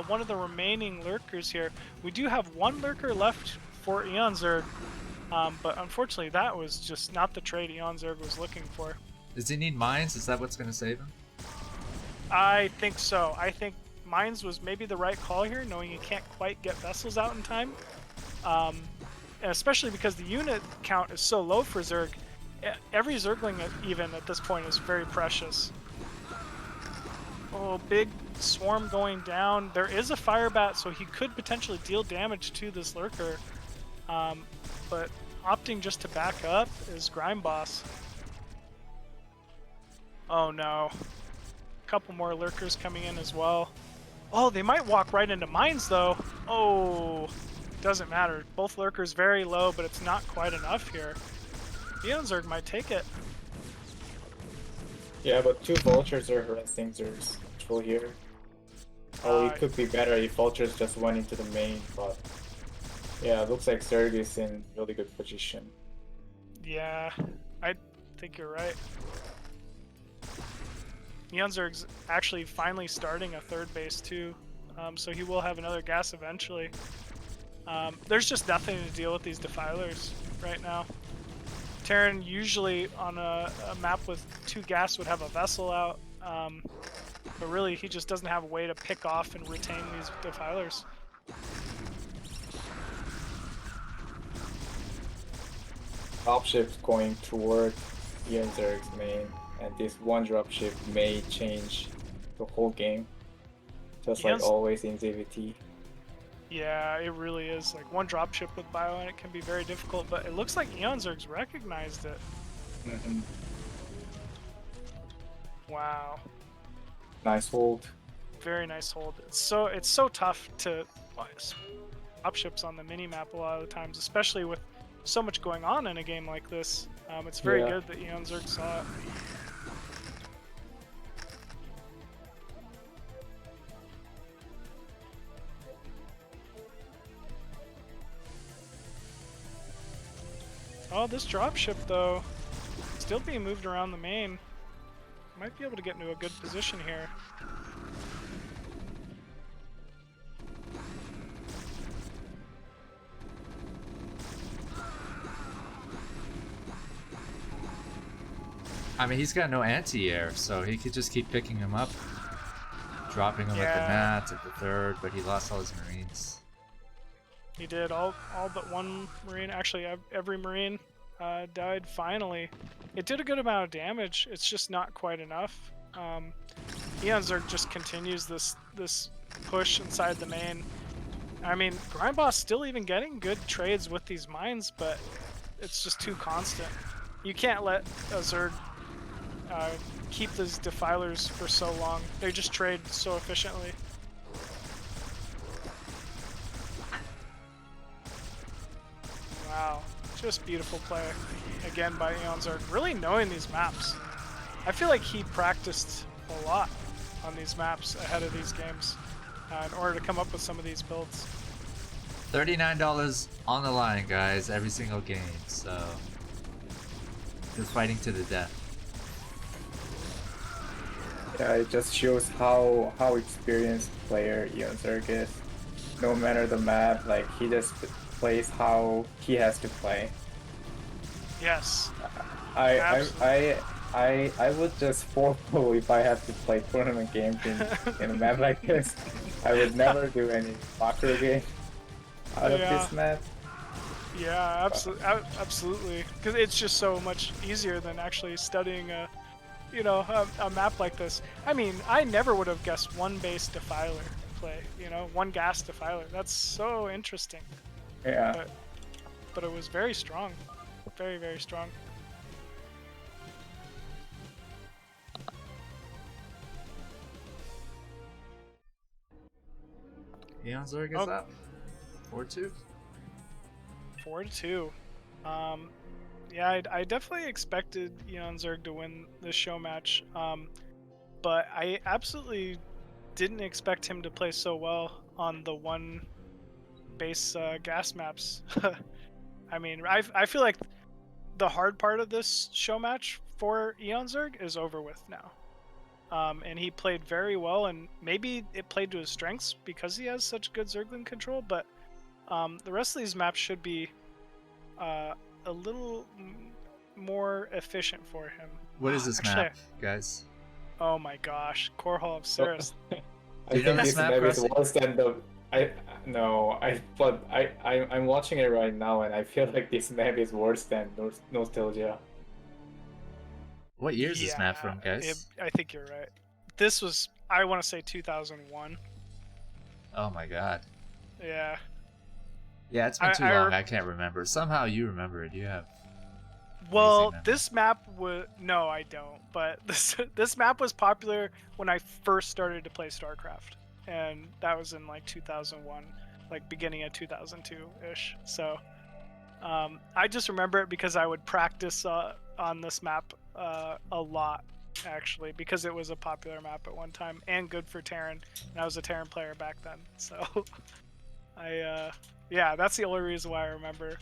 one of the remaining lurkers here. We do have 1 lurker left for Eonzerg, but unfortunately that was just not the trade Eonzerg was looking for. Does he need mines? Is that what's going to save him? I think so. I think mines was maybe the right call here, knowing you can't quite get vessels out in time. And especially because the unit count is so low for Zerg. Every Zergling even at this point is very precious. Oh, big swarm going down. There is a fire bat, so he could potentially deal damage to this lurker. But opting just to back up is Grindboss. Oh no. A couple more lurkers coming in as well. Oh, they might walk right into mines though. Oh, doesn't matter. Both lurkers very low, but it's not quite enough here. Eonzerg might take it. Yeah, but 2 vultures are harassing Zerg's control here. Oh, it could be better if vultures just went into the main, but yeah, it looks like Zerg is in really good position. Yeah, I think you're right. Eonzerg's actually finally starting a 3rd base too, so he will have another gas eventually. There's just nothing to deal with these Defilers right now. Terran usually on a map with 2 gas would have a vessel out, but really he just doesn't have a way to pick off and retain these Defilers. dropship's going toward Eonzerg's main, and this one dropship may change the whole game, just like always in ZVT. Yeah, it really is. Like one dropship with bio and it can be very difficult, but it looks like Eonzerg's recognized it. Mm-hmm. Wow. Nice hold. Very nice hold. It's so tough to dropships on the mini map a lot of the times, especially with so much going on in a game like this. It's very good that Eonzerg saw it. Oh, this dropship though, still being moved around the main. Might be able to get into a good position here. I mean, he's got no anti-air, so he could just keep picking him up, dropping him at the mat, at the third, but he lost all his Marines. He did. All but one Marine. Actually, every Marine died finally. It did a good amount of damage. It's just not quite enough. Eonzerg just continues this push inside the main. I mean, Grindboss still even getting good trades with these mines, but it's just too constant. You can't let a Zerg keep these defilers for so long. They just trade so efficiently. Wow, just beautiful play again by Eonzerg. Really knowing these maps. I feel like he practiced a lot on these maps ahead of these games in order to come up with some of these builds. $39 on the line, guys, every single game, so just fighting to the death. Yeah, it just shows how experienced player Eonzerg is. No matter the map, like he just plays how he has to play. Yes. I would just forego if I have to play tournament games in a map like this. I would never do any macro game out of this map. Yeah, absolutely. Because it's just so much easier than actually studying a map like this. I mean, I never would have guessed one base defiler play. One gas defiler. That's so interesting. Yeah. But it was very strong. Very, very strong. Eonzerg is up. 4-2. 4-2. Yeah, I definitely expected Eonzerg to win this show match, but I absolutely didn't expect him to play so well on the one base gas maps. I mean, I feel like the hard part of this show match for Eonzerg is over with now. And he played very well, and maybe it played to his strengths because he has such good Zergling control, but the rest of these maps should be a little more efficient for him. What is this map, guys? Oh my gosh, Core Hall of Cirrus. I think this map is worse than the... I'm watching it right now and I feel like this map is worse than Nostalgia. What year is this map from, guys? I think you're right. This was, I want to say 2001. Oh my god. Yeah. Yeah, it's been too long. I can't remember. Somehow you remember it. You have. Well, this map was... No, I don't. But this map was popular when I first started to play StarCraft. And that was in like 2001. Like beginning of 2002-ish. So I just remember it because I would practice on this map a lot, actually. Because it was a popular map at one time. And good for Terran. And I was a Terran player back then. So yeah, that's the only reason why I remember.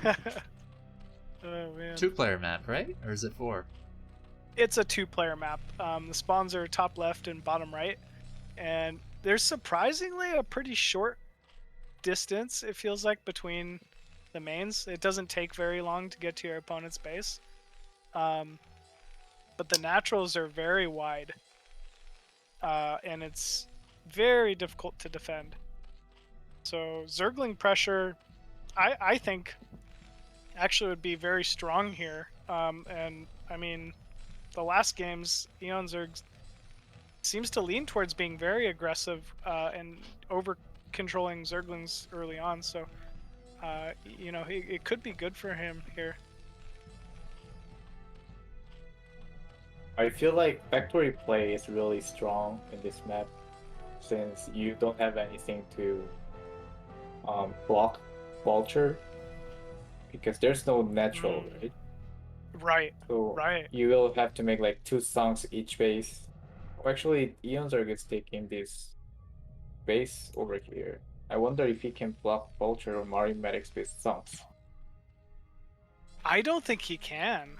Oh man. 2-player map, right? Or is it 4? It's a 2-player map. The spawns are top left and bottom right, and there's surprisingly a pretty short distance, it feels like, between the mains. It doesn't take very long to get to your opponent's base, but the naturals are very wide, and it's very difficult to defend. So Zergling pressure, I think, actually would be very strong here. And I mean, the last games, Eonzerg seems to lean towards being very aggressive and over controlling Zerglings early on. So, you know, it could be good for him here. I feel like factory play is really strong in this map since you don't have anything to block Vulture because there's no natural, right? Right. So Right. you will have to make like 2 songs each base. Oh, actually, Eonzerg is taking this base over here. I wonder if he can block Vulture or Marine Medics with songs. I don't think he can.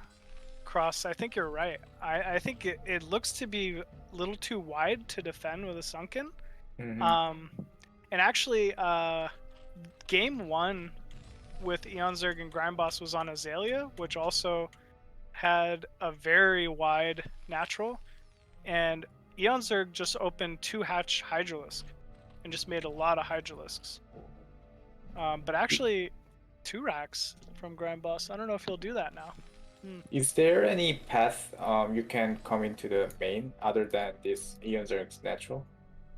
Cross, I think you're right. I think it looks to be a little too wide to defend with a sunken. Mhm. And actually, game 1 with Eonzerg and Grindboss was on Azalea, which also had a very wide natural. And Eonzerg just opened 2 hatch Hydralisk and just made a lot of Hydralisks. But actually, 2 racks from Grindboss. I don't know if he'll do that now. Is there any path you can come into the main other than this Eonzerg's natural?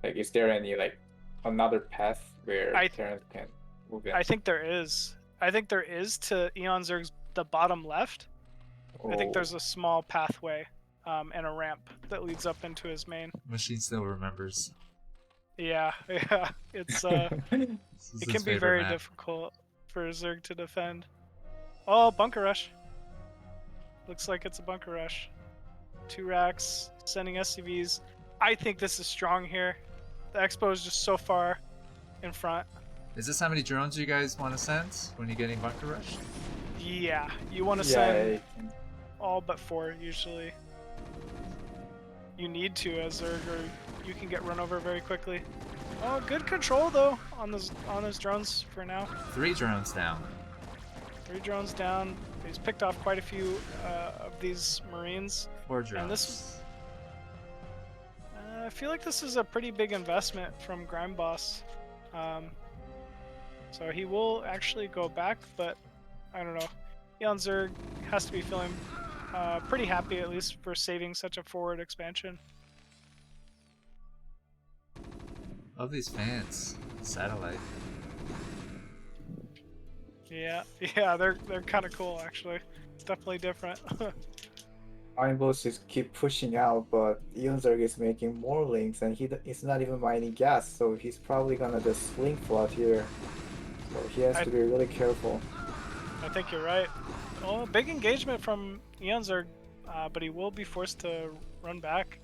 Like, is there any like another path where I Terran can move in? I think there is. I think there is to Eonzerg's the bottom left. I think there's a small pathway and a ramp that leads up into his main. Machine still remembers. Yeah, yeah. It's This is it his can be favorite very map. difficult for Zerg to defend. Oh, bunker rush. Looks like it's a bunker rush. 2 racks, sending SCVs. I think this is strong here. The Expo is just so far in front. Is this how many drones you guys want to send when you're getting bunker rushed? Yeah, you want to Yeah, send all but 4 usually. You need to as Zerg, or you can get run over very quickly. Oh, good control though on his drones for now. 3 drones down. 3 drones down. He's picked off quite a few of these Marines. 4 drones. And this, I feel like this is a pretty big investment from Grindboss. So he will actually go back, but I don't know. Eonzerg has to be feeling pretty happy at least for saving such a forward expansion. Love these fans. Satellite. Yeah, they're kind of cool actually. It's definitely different. Ironboss just keep pushing out, but Eonzerg is making more links and he's not even mining gas, so he's probably gonna just link flood here. So he has to be really careful. I think you're right. Oh, big engagement from Eonzerg, but he will be forced to run back.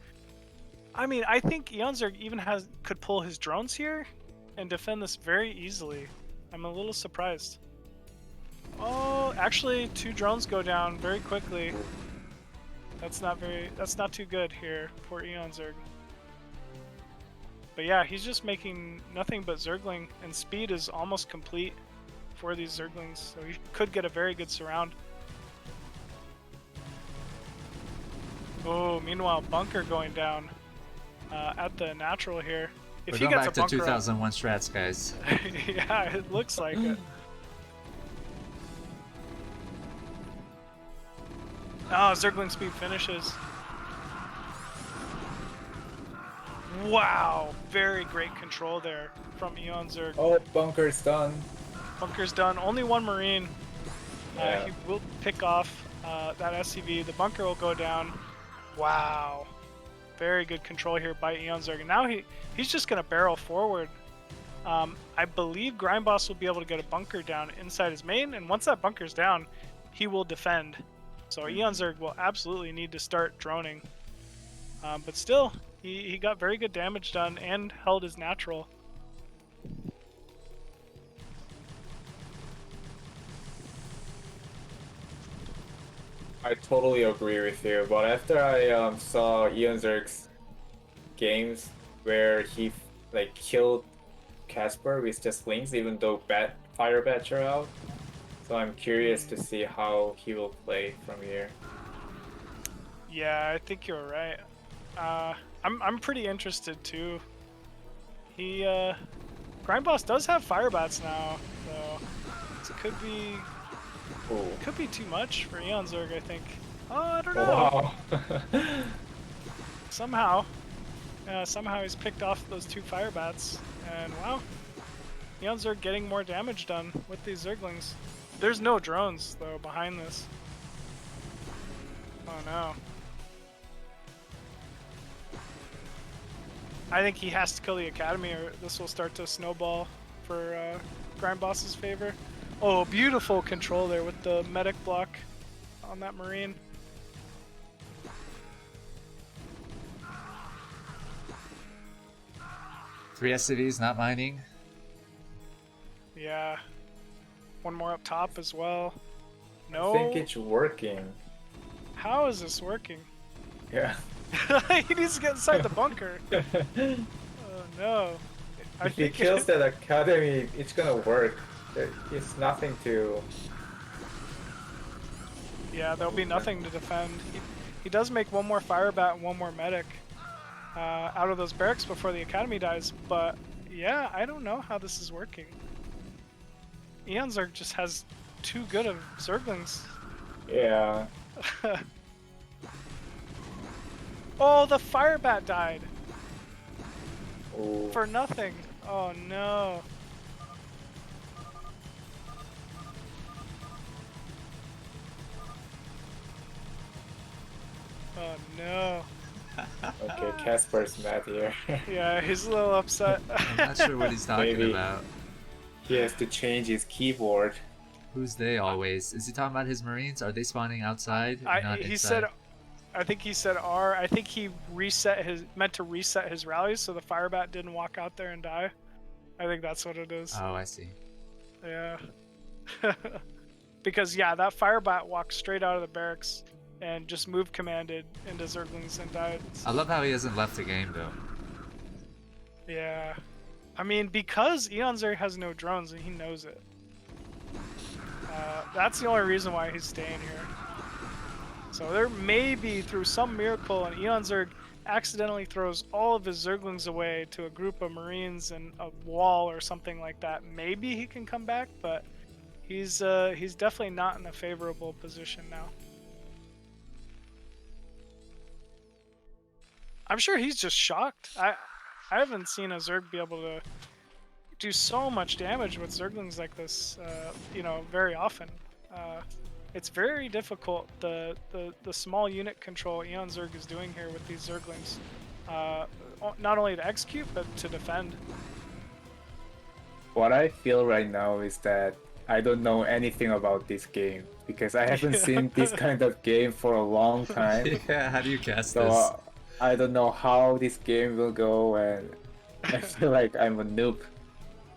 I mean, I think Eonzerg even could pull his drones here and defend this very easily. I'm a little surprised. Oh, actually, 2 drones go down very quickly. That's not too good here for Eonzerg. But yeah, he's just making nothing but Zergling, and speed is almost complete for these Zerglings, so he could get a very good surround. Oh, meanwhile, bunker going down at the natural here. If We're he going gets back a to bunker 2001 strats, guys. yeah, it looks like it. Oh, Zergling speed finishes. Wow, very great control there from Eonzerg. Oh, bunker's done. Bunker's done. Only 1 Marine. Yeah. He will pick off that SCV. The bunker will go down. Wow. Very good control here by Eonzerg. And now he's just going to barrel forward. I believe Grindboss will be able to get a bunker down inside his main. And once that bunker's down, he will defend. So Eonzerg will absolutely need to start droning. But still, he got very good damage done and held his natural. I totally agree with you, but after I saw Eonzerg's games where he like killed Casper with just links, even though fire bats are out, so I'm curious to see how he will play from here. Yeah, I think you're right. I'm pretty interested too. Grindboss does have fire bats now, so it could be Ooh. Could be too much for Eonzerg, I think. Oh, I don't know. Wow. Somehow he's picked off those 2 fire bats, and wow, Eonzerg getting more damage done with these Zerglings. There's no drones though behind this. Oh no. I think he has to kill the Academy or this will start to snowball for Grind Boss's favor. Oh, beautiful control there with the medic block on that Marine. Three SCVs not mining. Yeah. One more up top as well. No. I think it's working. How is this working? Yeah. He needs to get inside the bunker. Oh no. If he kills that Academy, it's gonna work. It's nothing to... Yeah, there'll be nothing to defend. He does make one more fire bat and one more medic out of those barracks before the Academy dies, but yeah, I don't know how this is working. Eonzerg just has too good of Zerglings. Yeah. Oh, the fire bat died. Ooh. For nothing. Oh no. Oh no. Okay, Casper's mad here. Yeah, he's a little upset. I'm not sure what he's talking Maybe. about. He has to change his keyboard. Who's they always? Is he talking about his Marines? Are they spawning outside? Not He inside? said, I think he said R. I think he meant to reset his rallies so the fire bat didn't walk out there and die. I think that's what it is. Oh, I see. Yeah. Because yeah, that fire bat walked straight out of the barracks and just move commanded into Zerglings and died. I love how he hasn't left the game though. Yeah. I mean, because Eonzerg has no drones and he knows it. That's the only reason why he's staying here. So there may be, through some miracle, and Eonzerg accidentally throws all of his Zerglings away to a group of Marines and a wall or something like that. Maybe he can come back, but he's definitely not in a favorable position now. I'm sure he's just shocked. I haven't seen a Zerg be able to do so much damage with Zerglings like this, very often. It's very difficult, the small unit control Eonzerg is doing here with these Zerglings. Not only to execute, but to defend. What I feel right now is that I don't know anything about this game because I haven't seen this kind of game for a long time. Yeah, how do you cast So this? I don't know how this game will go, and I feel like I'm a noob.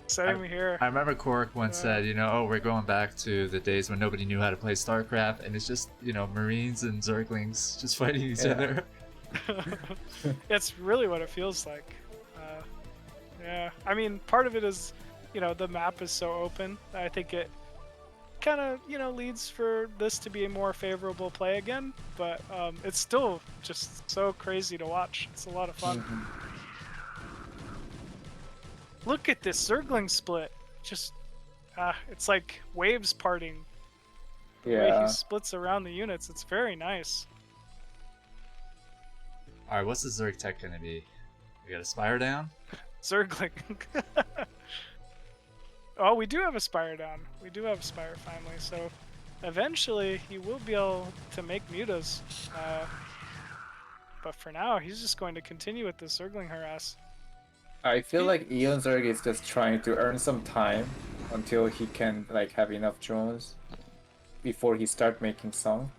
Same here. I remember Cork once said, we're going back to the days when nobody knew how to play StarCraft, and it's just, Marines and Zerglings just fighting each other. It's really what it feels like. Yeah, I mean, part of it is, the map is so open. I think it kind of, leads for this to be a more favorable play again, but it's still just so crazy to watch. It's a lot of fun. Mm-hmm. Look at this Zergling split. Just, it's like waves parting. The way he splits around the units, it's very nice. Alright, what's the Zerg tech gonna be? We got a Spire down? Zergling. Oh, we do have a Spire down. We do have a Spire finally, so eventually he will be able to make mutas. But for now, he's just going to continue with this Zergling harass. I feel like Eonzerg is just trying to earn some time until he can have enough drones before he start making sunk.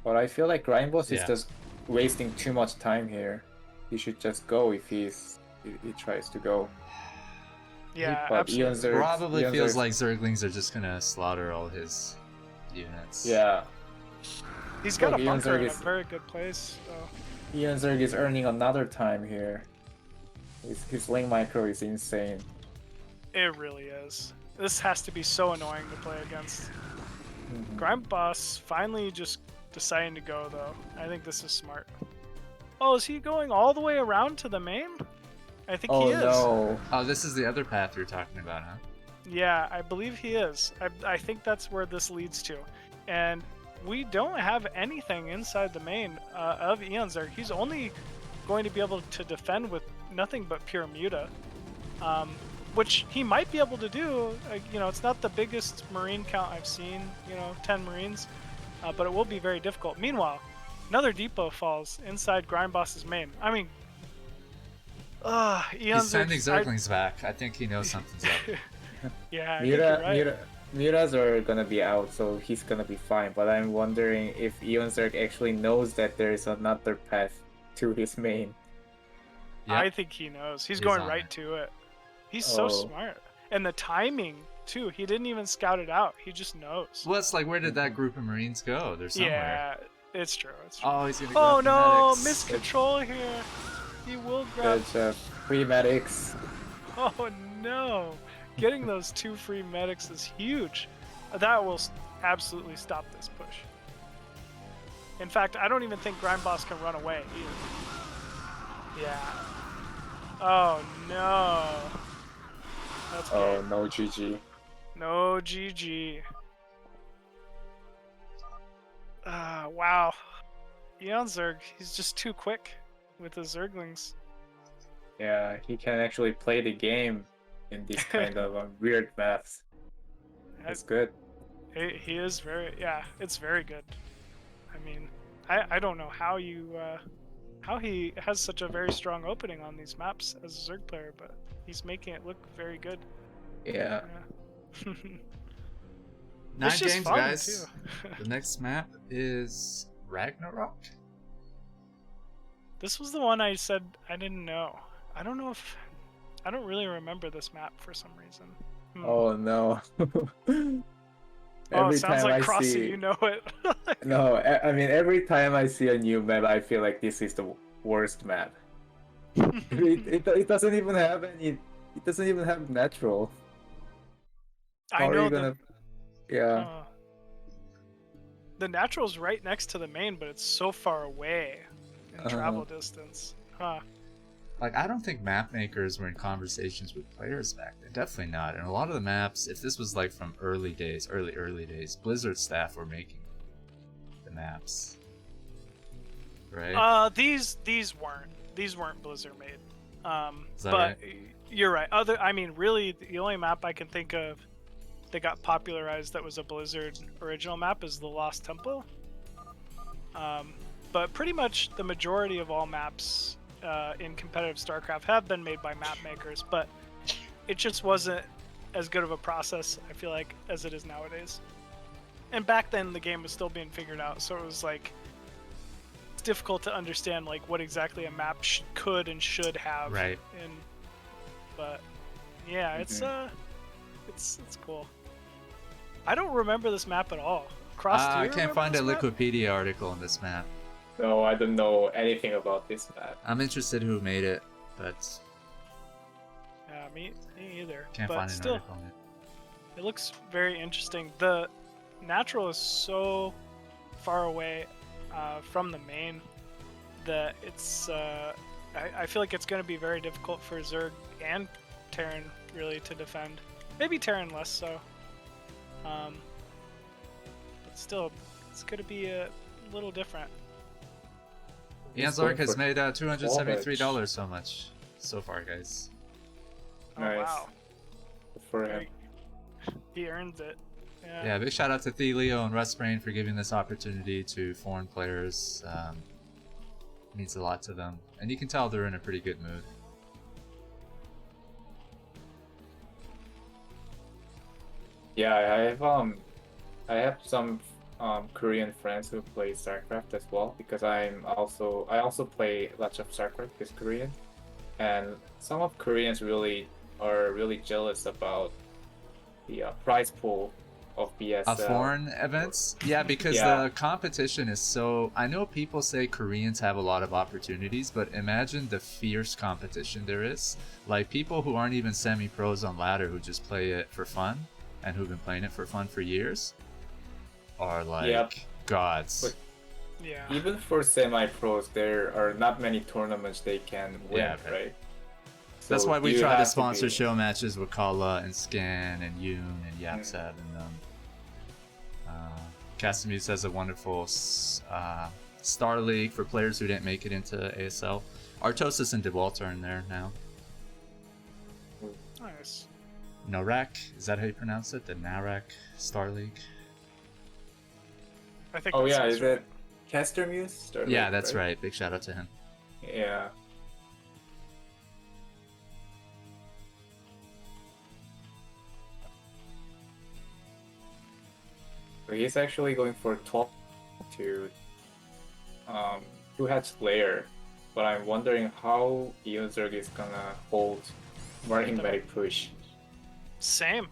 But I feel like Grindboss is just wasting too much time here. He should just go if he tries to go. Yeah, but absolutely. Probably feels like Zerglings are just gonna slaughter all his units. Yeah. He's got Look, a bunker in a Eonzerg very good place. So. Eonzerg is earning another time here. His link micro is insane. It really is. This has to be so annoying to play against. Mm-hmm. Grind Boss finally just deciding to go though. I think this is smart. Oh, is he going all the way around to the main? I think he is. No. Oh, this is the other path you're talking about, huh? Yeah, I believe he is. I think that's where this leads to. And we don't have anything inside the main of Eonzerg. He's only going to be able to defend with nothing but pure Muta, which he might be able to do. You know, it's not the biggest Marine count I've seen, you know, 10 Marines, but it will be very difficult. Meanwhile, another depot falls inside Grindboss's main. I mean, He's sending Eonzerg... Zerglings back. I think he knows something's up. Yeah, I think you're right. Mutas are gonna be out, so he's gonna be fine. But I'm wondering if Eonzerg actually knows that there is another path to his main. Yeah, I think he knows. He's going on right it. to it. He's so Oh. smart. And the timing, too. He didn't even scout it out. He just knows. Well, it's like, where did that group of Marines go? They're somewhere. Yeah, it's true. It's true. Oh, he's gonna Oh grab no, medics. miscontrol here. He will grab... There's free medics. Oh no. Getting those 2 free medics is huge. That will absolutely stop this push. In fact, I don't even think Grindboss can run away either. Yeah. Oh no. That's Oh good. no, GG. No GG. Wow. Eonzerg, he's just too quick with the Zerglings. Yeah, he can actually play the game in these kind of weird maps. It's good. He is very, yeah, it's very good. I mean, I don't know how how he has such a very strong opening on these maps as a Zerg player, but he's making it look very good. Yeah. Yeah. 9 It's just games, fun, guys. too. The next map is Ragnarok. This was the one I said I didn't know. I don't know if... I don't really remember this map for some reason. Oh no. Oh, it sounds like I Crossy, see... you know it. No, I mean, every time I see a new map, I feel like this is the worst map. It doesn't even have any... It doesn't even have natural. I How are know you gonna... Yeah. The natural's right next to the main, but it's so far away in travel distance. Huh. Like, I don't think map makers were in conversations with players back then. Definitely not. And a lot of the maps, if this was like from early days, early days, Blizzard staff were making the maps, right? These weren't Blizzard made. Is that But right? you're right. I mean, really, the only map I can think of that got popularized that was a Blizzard original map is the Lost Temple. But pretty much the majority of all maps in competitive StarCraft have been made by map makers, but it just wasn't as good of a process, I feel like, as it is nowadays. And back then the game was still being figured out, so it was like it's difficult to understand like what exactly a map could and should have. Right. But yeah, it's cool. I don't remember this map at all. Cross, do you I can't remember find a this map? Wikipedia article on this map. No, I don't know anything about this map. I'm interested who made it, but Me either. can't but find an still, article on it. it looks very interesting. The natural is so far away from the main that it's. I feel like it's going to be very difficult for Zerg and Terran really to defend. Maybe Terran less so. But still, it's going to be a little different. Eonzerg has made $273 Showmatch. so much so far, guys. Oh, Nice. wow. Good for him. He earned it. Yeah, big shout out to Leo and Rustbrain for giving this opportunity to foreign players. Means a lot to them, and you can tell they're in a pretty good mood. Yeah, I have some Korean friends who play StarCraft as well, because I also play lots of StarCraft with Korean, and some of Koreans are really jealous about the prize pool of BSL. Foreign events? Yeah, because Yeah. the competition is so... I know people say Koreans have a lot of opportunities, but imagine the fierce competition there is. Like, people who aren't even semi-pros on ladder who just play it for fun, and who've been playing it for fun for years, are like Yep. gods. But Yeah. even for semi-pros, there are not many tournaments they can win, Yeah, right. right? That's why do we you try to have sponsor be- show matches with Kala and Scan and Yoon and Yapsat and them. Casimir says a wonderful Star League for players who didn't make it into ASL. Artosis and DeWalt are in there now. Nice. Narak, is that how you pronounce it? The Narak Star League? I think. Oh that yeah, sounds is right. it Casper Muse? Yeah, that's right. Big shout out to him. Yeah. So he's actually going for 12 to two-head Slayer, but I'm wondering how Eonzerg is gonna hold Marine Medic push. Same.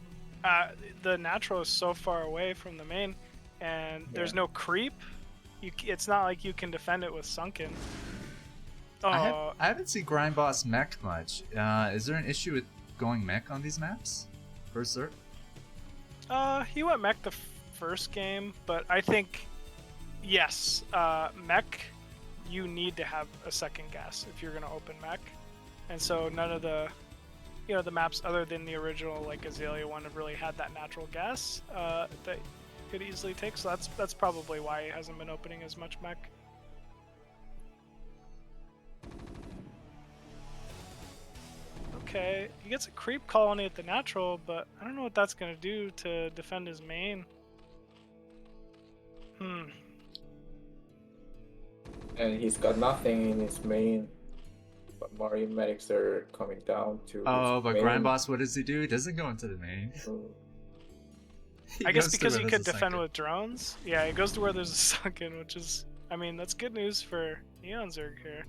The natural is so far away from the main, and there's Yeah. no creep. It's not like you can defend it with sunken. I haven't seen Grind Boss mech much. Is there an issue with going mech on these maps? For Zerg? He went mech the first game, but I think yes, mech. You need to have a second gas if you're gonna open mech, and so none of the, the maps other than the original like Azalea one have really had that natural gas that could easily take. So that's probably why he hasn't been opening as much mech. Okay, he gets a creep colony at the natural, but I don't know what that's gonna do to defend his main. And he's got nothing in his main, but Marine Medics are coming down to Oh, his but main. Grind Boss, what does he do? He doesn't go into the main. I guess goes to because where he there's could a defend sunken. with drones. Yeah, it goes to where there's a sunken, which is, I mean, that's good news for Eonzerg here.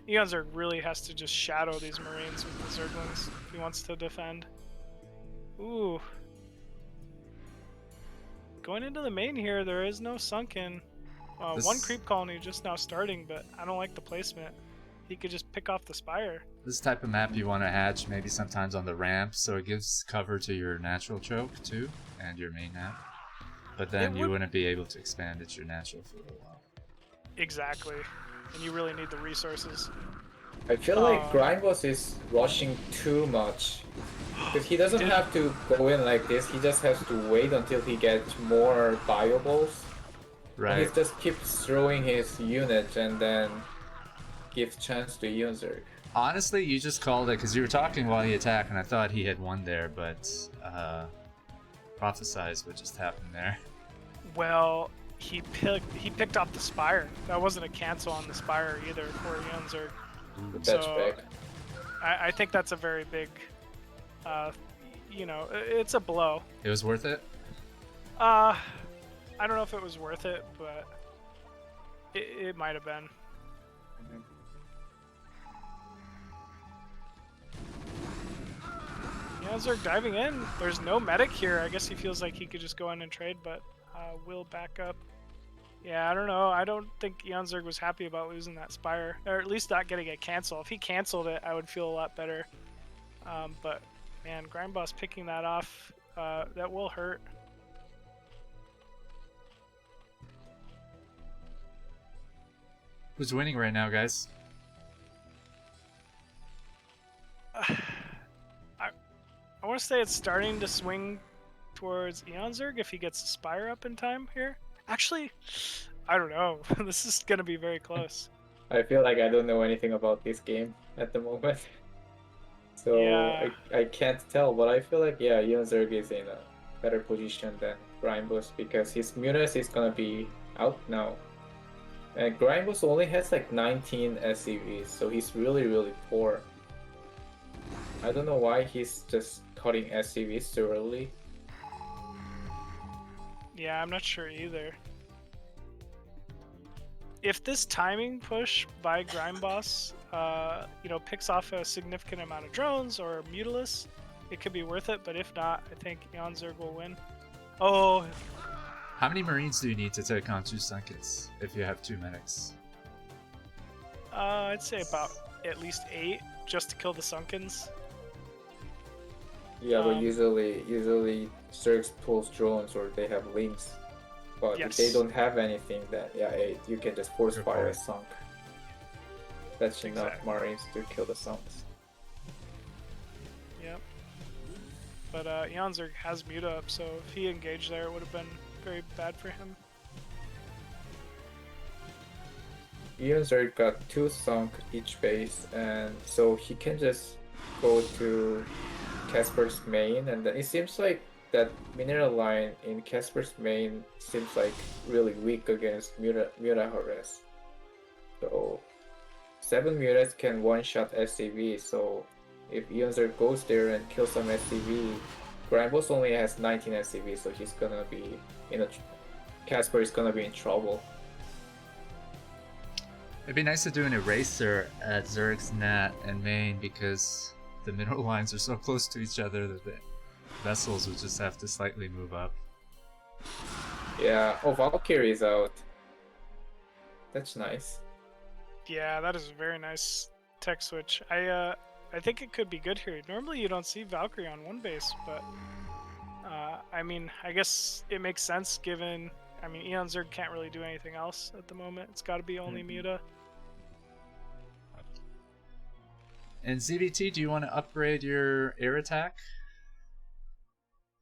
Eonzerg really has to just shadow these Marines with the Zerglings if he wants to defend. Ooh. Going into the main here, there is no sunken. One creep colony just now starting, but I don't like the placement. He could just pick off the Spire. This type of map you want to hatch maybe sometimes on the ramp, so it gives cover to your natural choke too, and your main map. But then you wouldn't be able to expand it your natural for a while. Exactly. And you really need the resources. I feel like Grind Boss is rushing too much. Because he doesn't have to go in like this, he just has to wait until he gets more bioballs. Right. And he just keeps throwing his units and then gives chance to Eonzerg. Honestly, you just called it because you were talking while he attacked, and I thought he had won there, but prophesize what just happened there. Well, he picked off the Spire. That wasn't a cancel on the Spire either for Eonzerg. So I think that's a very big, it's a blow. It was worth it? I don't know if it was worth it, but it might have been. Eonzerg diving in. There's no medic here. I guess he feels like he could just go in and trade, but will back up. Yeah, I don't know. I don't think Eonzerg was happy about losing that Spire, or at least not getting a cancel. If he canceled it, I would feel a lot better. But man, Grind Boss picking that off, that will hurt. Who's winning right now, guys? I want to say it's starting to swing towards Eonzerg if he gets the Spire up in time here. Actually, I don't know. This is going to be very close. I feel like I don't know anything about this game at the moment. So Yeah. I can't tell, but I feel like, yeah, Eonzerg is in a better position than Grindboss because his Munis is gonna be out now. And Grindboss only has like 19 SCVs, so he's really, really poor. I don't know why he's just cutting SCVs so early. Yeah, I'm not sure either. If this timing push by Grind Boss, picks off a significant amount of drones or Mutalisk, it could be worth it. But if not, I think Eonzerg will win. Oh. How many Marines do you need to take on 2 Sunkets if you have 2 medics? I'd say about at least 8 just to kill the Sunkens. Yeah, but usually Zergs pulls drones or they have links. But if they don't have anything, then yeah, you can just force fire a sunk. That's enough Marines to kill the sunks. But Eonzerg has Muta up, so if he engaged there, it would have been very bad for him. Eonzerg got 2 sunk each base, and so he can just go to Casper's main, and then it seems like that mineral line in Casper's main seems like really weak against Muta Harass. So 7 Mutas can one-shot SCV, so if Eonzerg goes there and kills some SCV, Grindboss only has 19 SCV, so he's gonna be in a... Casper is gonna be in trouble. It'd be nice to do an eraser at Zerg's Nat and main because the mineral lines are so close to each other that the vessels would just have to slightly move up. Yeah, oh, Valkyrie's out. That's nice. Yeah, that is a very nice tech switch. I think it could be good here. Normally you don't see Valkyrie on one base, but I mean, I guess it makes sense given, I mean, Eonzerg can't really do anything else at the moment. It's got to be only Muta. And ZVT, do you want to upgrade your air attack?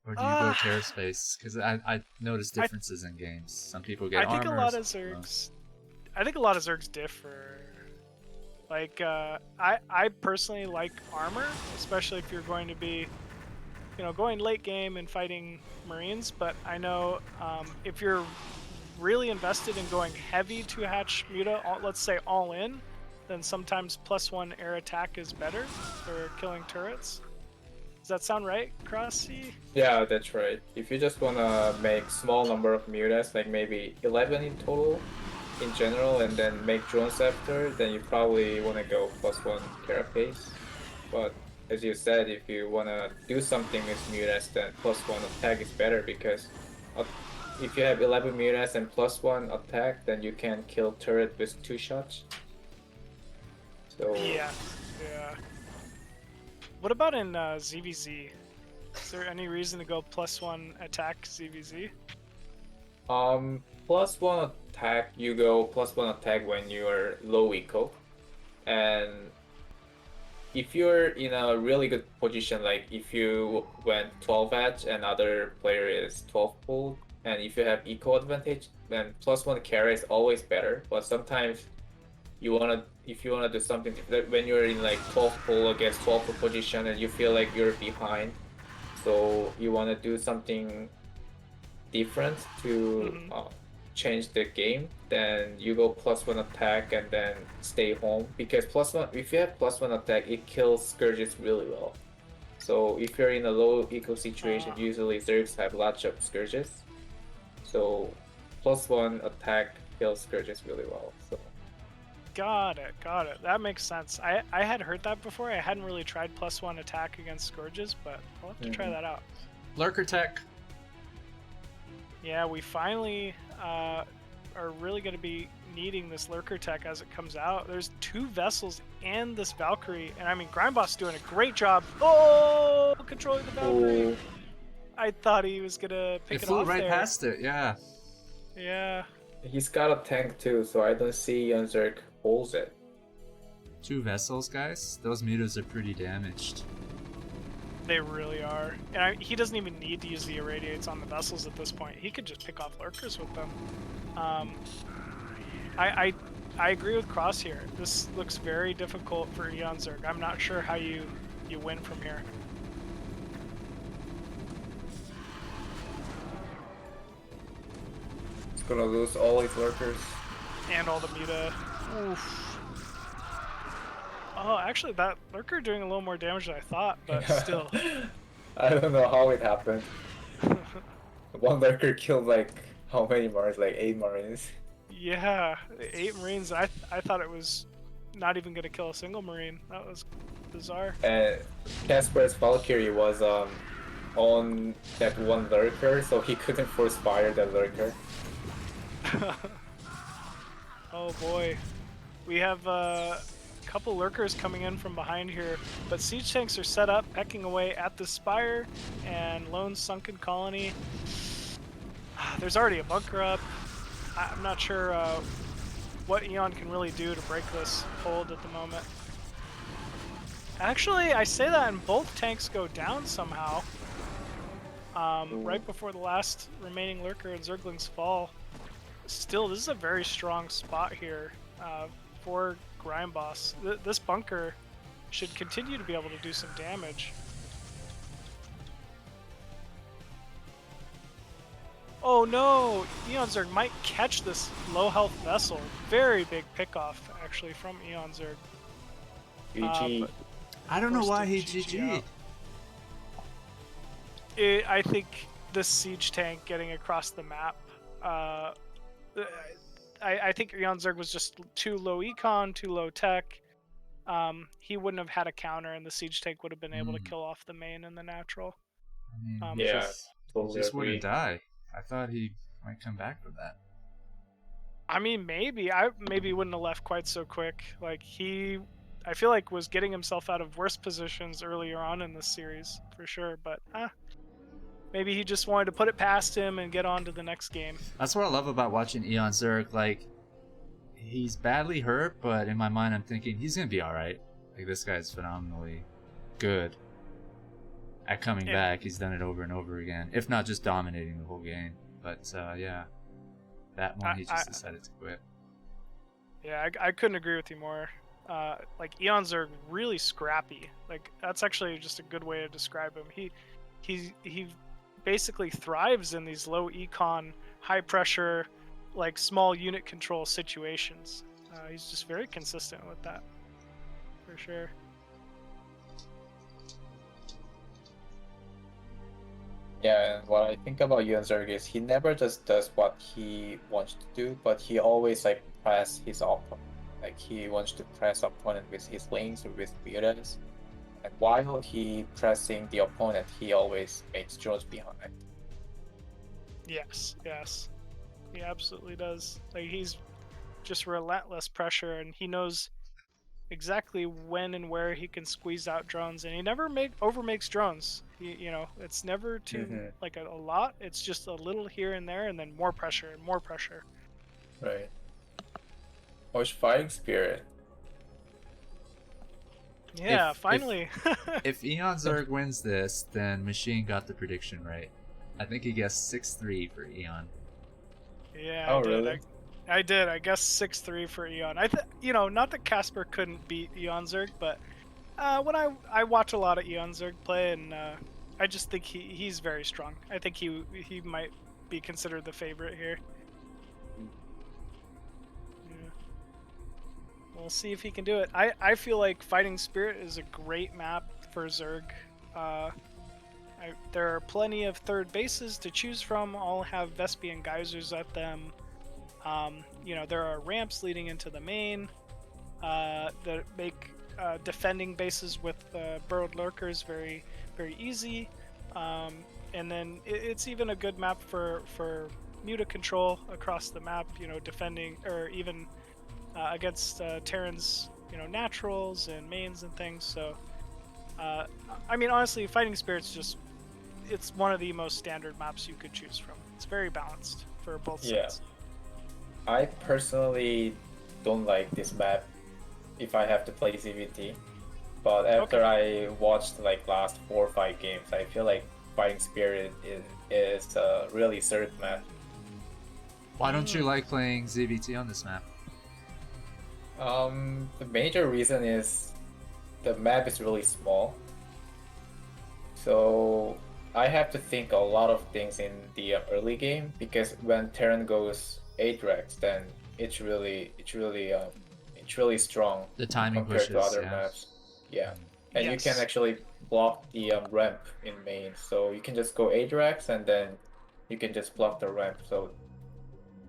Or do you go Terra Space? Because I noticed differences in games. Some people get I think armor. a lot of Zergs. I think a lot of Zergs differ. Like, I personally like armor, especially if you're going to be, you know, going late game and fighting Marines. But I know if you're really invested in going heavy to hatch Muta, let's say all in, then sometimes +1 air attack is better for killing turrets. Does that sound right, Crossy? Yeah, that's right. If you just wanna make small number of mutas, like maybe 11 in total, in general, and then make drones after, then you probably wanna go +1 carapace. But as you said, if you wanna do something with mutas, then +1 attack is better because if you have 11 mutas and +1 attack, then you can kill turret with 2 shots. So Yeah. What about in ZVZ? Is there any reason to go +1 attack ZVZ? +1 attack, you go +1 attack when you are low eco, and if you're in a really good position, like if you went 12 edge and other player is 12 pulled, and if you have eco advantage, then +1 carry is always better. But sometimes if you wanna do something when you're in like 12 pull against 12 pull position and you feel like you're behind, so you wanna do something different to change the game, then you go +1 attack and then stay home, because +1, if you have +1 attack, it kills Scourges really well. So if you're in a low eco situation, usually Zergs have lots of Scourges, so +1 attack kills Scourges really well. So Got it. That makes sense. I had heard that before. I hadn't really tried +1 attack against Scourges, but I'll have to try that out. Lurker tech. Yeah, we finally are really going to be needing this Lurker tech as it comes out. There's 2 vessels and this Valkyrie, and I mean, Grindboss doing a great job. Oh, controlling the Valkyrie. oh, I thought he was going to pick it flew off right there. past it, yeah. Yeah. he's got a tank too, so I don't see Eonzerg holds it. 2 vessels, guys. Those mutas are pretty damaged. They really are. And he doesn't even need to use the irradiates on the vessels at this point. He could just pick off lurkers with them. I agree with Cross here. This looks very difficult for Eonzerg. I'm not sure how you win from here. He's gonna lose all his lurkers. And all the Muta. Oof. Oh, actually, that lurker doing a little more damage than I thought, but still. I don't know how it happened. One lurker killed like how many Marines? Like 8 Marines. Yeah, 8 Marines. I thought it was not even going to kill a single Marine. That was bizarre. And Casper's Valkyrie was on that one lurker, so he couldn't force fire that lurker. Oh boy. We have a couple lurkers coming in from behind here, but siege tanks are set up, pecking away at the spire, and lone sunken colony. There's already a bunker up. I'm not sure what Eon can really do to break this hold at the moment. Actually, I say that and both tanks go down somehow. right before the last remaining lurker in Zergling's Fall. Still, this is a very strong spot here for Grime Boss. This bunker should continue to be able to do some damage. Oh no! Eonzerg might catch this low health vessel. Very big pickoff, actually, from Eonzerg. GG. I don't know Forced why to he GG GG'd. I think this siege tank getting across the map. I think Eonzerg was just too low econ, too low tech. He wouldn't have had a counter, and the siege tank would have been able to kill off the main and the natural. I mean, Yeah, he totally just agree. wouldn't die. I thought he might come back from that. I mean, maybe I wouldn't have left quite so quick. Like I feel like was getting himself out of worse positions earlier on in this series for sure. But maybe he just wanted to put it past him and get on to the next game. That's what I love about watching Eonzerg. Like, he's badly hurt, but in my mind, I'm thinking he's gonna be all right. Like, this guy's phenomenally good at coming back. He's done it over and over again, if not just dominating the whole game. But yeah, that one he just decided to quit. Yeah, I couldn't agree with you more. Like Eonzerg really scrappy. Like that's actually just a good way to describe him. He basically thrives in these low econ, high pressure, like small unit control situations. He's just very consistent with that, for sure. Yeah, and what I think about Eonzerg is he never just does what he wants to do, but he always like press his opponent. Like he wants to press opponent with his links or with mutas. And while he pressing the opponent, he always makes drones behind. Yes, he absolutely does. Like he's just relentless pressure, and he knows exactly when and where he can squeeze out drones, and he never overmakes drones. It's never too like a lot. It's just a little here and there, and then more pressure and more pressure. Right. Which fighting spirit? Yeah, finally. If Eonzerg wins this, then Machine got the prediction right. I think he guessed 6-3 for Eon. Yeah, Oh, I did. really? I did. I guess 6-3 for Eon. Not that Casper couldn't beat Eonzerg, but when I watch a lot of Eonzerg play, and I just think he's very strong. I think he might be considered the favorite here. Yeah. We'll see if he can do it. I feel like Fighting Spirit is a great map for Zerg. There are plenty of third bases to choose from. All have Vespian geysers at them. There are ramps leading into the main that make defending bases with burrowed lurkers very, very easy. And then it's even a good map for muta control across the map. Defending or even against Terran's naturals and mains and things. So honestly, Fighting Spirit's it's one of the most standard maps you could choose from. It's very balanced for both sides. I personally don't like this map if I have to play ZVT. But after I watched like last 4 or 5 games, I feel like Fighting Spirit is a really Zerg map. Why don't you like playing ZVT on this map? The major reason is the map is really small. So I have to think a lot of things in the early game, because when Terran goes 8 Rex, then it's really strong The timing compared to pushes, other yeah. maps. Yeah, and Yes. you can actually block the ramp in main, so you can just go 8 Rex and then you can just block the ramp. So